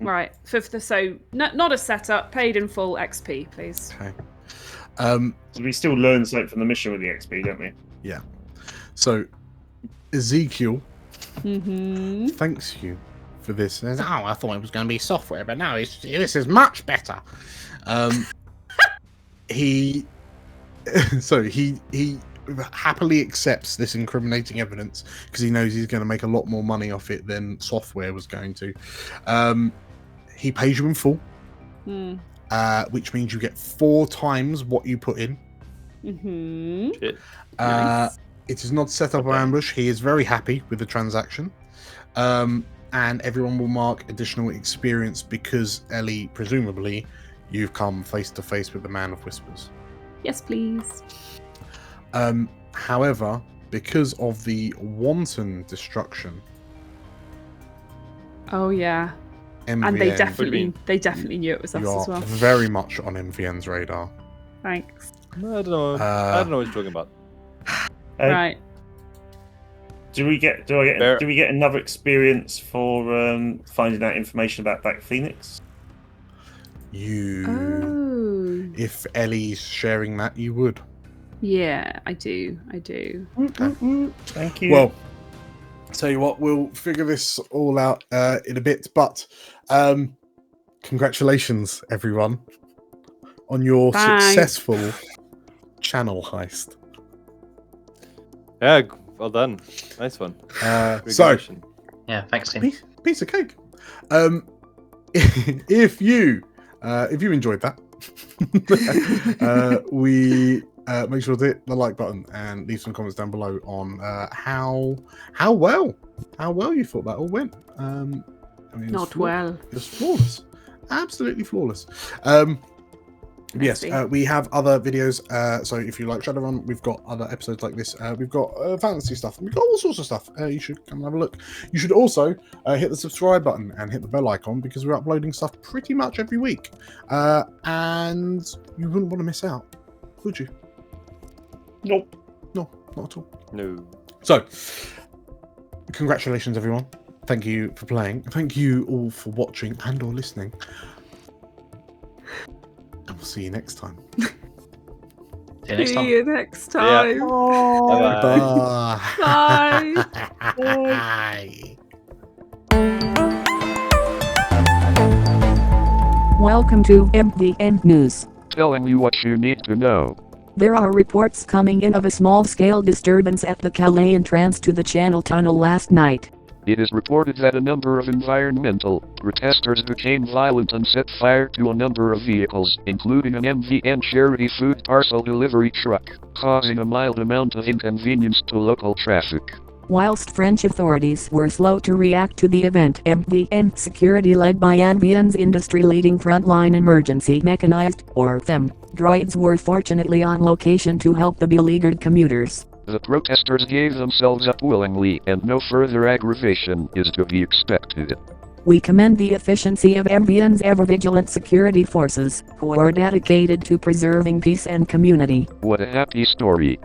S2: Right. So not a setup, paid in full XP, please.
S5: Okay.
S4: So we still learn something from the mission with the XP, don't we?
S5: Yeah. So Ezekiel
S2: Mm-hmm.
S5: thanks you for this. Says, "Oh, I thought it was going to be software, but now this is much better." He happily accepts this incriminating evidence because he knows he's going to make a lot more money off it than software was going to. He pays you in full, which means you get 4 times what you put in.
S2: Mm-hmm.
S1: Shit.
S2: Nice.
S5: It is not set up or ambush. He is very happy with the transaction. And everyone will mark additional experience because, Ellie, presumably, you've come face to face with the Man of Whispers.
S2: Yes, please.
S5: However, because of the wanton destruction,
S2: Oh yeah,
S5: MVN,
S2: and they definitely knew it was us
S5: you are
S2: as well.
S5: very much on MVN's radar.
S2: Thanks.
S1: I don't know. I don't know what you're talking about.
S2: Right.
S4: Do we get another experience for finding out information about Black Phoenix?
S5: If Ellie's sharing that, you would.
S2: Yeah, I do.
S4: Thank you.
S5: Well, tell you what, we'll figure this all out in a bit, but congratulations, everyone, on your successful channel heist.
S1: Yeah, well done. Nice one.
S5: So,
S3: yeah, thanks, Tim.
S5: Piece of cake. If you enjoyed that, we make sure to hit the like button and leave some comments down below on how well you thought that all went. I mean,
S2: Not well.
S5: It was flawless, absolutely flawless. Yes, we have other videos. So if you like Shadowrun, we've got other episodes like this. We've got fantasy stuff. We've got all sorts of stuff. You should come and have a look. You should also hit the subscribe button and hit the bell icon because we're uploading stuff pretty much every week. And you wouldn't want to miss out, would you?
S4: Nope.
S5: No, not at all.
S1: No.
S5: So, congratulations, everyone. Thank you for playing. Thank you all for watching and or listening. And we'll see you next time.
S6: See you next time.
S2: See you next time.
S1: Bye-bye.
S5: Bye.
S2: Bye.
S5: Bye.
S8: Welcome to MVN News.
S9: Telling you what you need to know.
S8: There are reports coming in of a small-scale disturbance at the Calais entrance to the Channel Tunnel last night.
S9: It is reported that a number of environmental protesters became violent and set fire to a number of vehicles, including an MVN charity food parcel delivery truck, causing a mild amount of inconvenience to local traffic.
S8: Whilst French authorities were slow to react to the event, MVN security led by Anvian's industry-leading frontline emergency mechanized, or FEM, droids were fortunately on location to help the beleaguered commuters.
S9: The protesters gave themselves up willingly, and no further aggravation is to be expected.
S8: We commend the efficiency of MVN's ever-vigilant security forces, who are dedicated to preserving peace and community.
S9: What a happy story.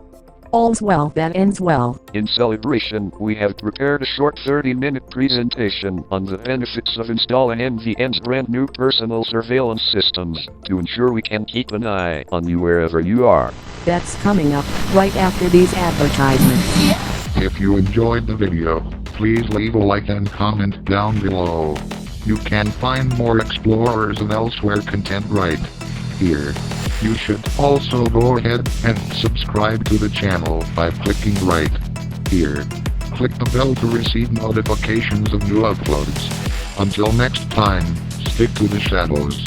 S8: All's well that ends well.
S9: In celebration, we have prepared a short 30-minute presentation on the benefits of installing MVN's brand new personal surveillance systems to ensure we can keep an eye on you wherever you are.
S8: That's coming up right after these advertisements.
S7: If you enjoyed the video, please leave a like and comment down below. You can find more Explorers and Elsewhere content right here. You should also go ahead and subscribe to the channel by clicking right here. Click the bell to receive notifications of new uploads. Until next time, stick to the shadows.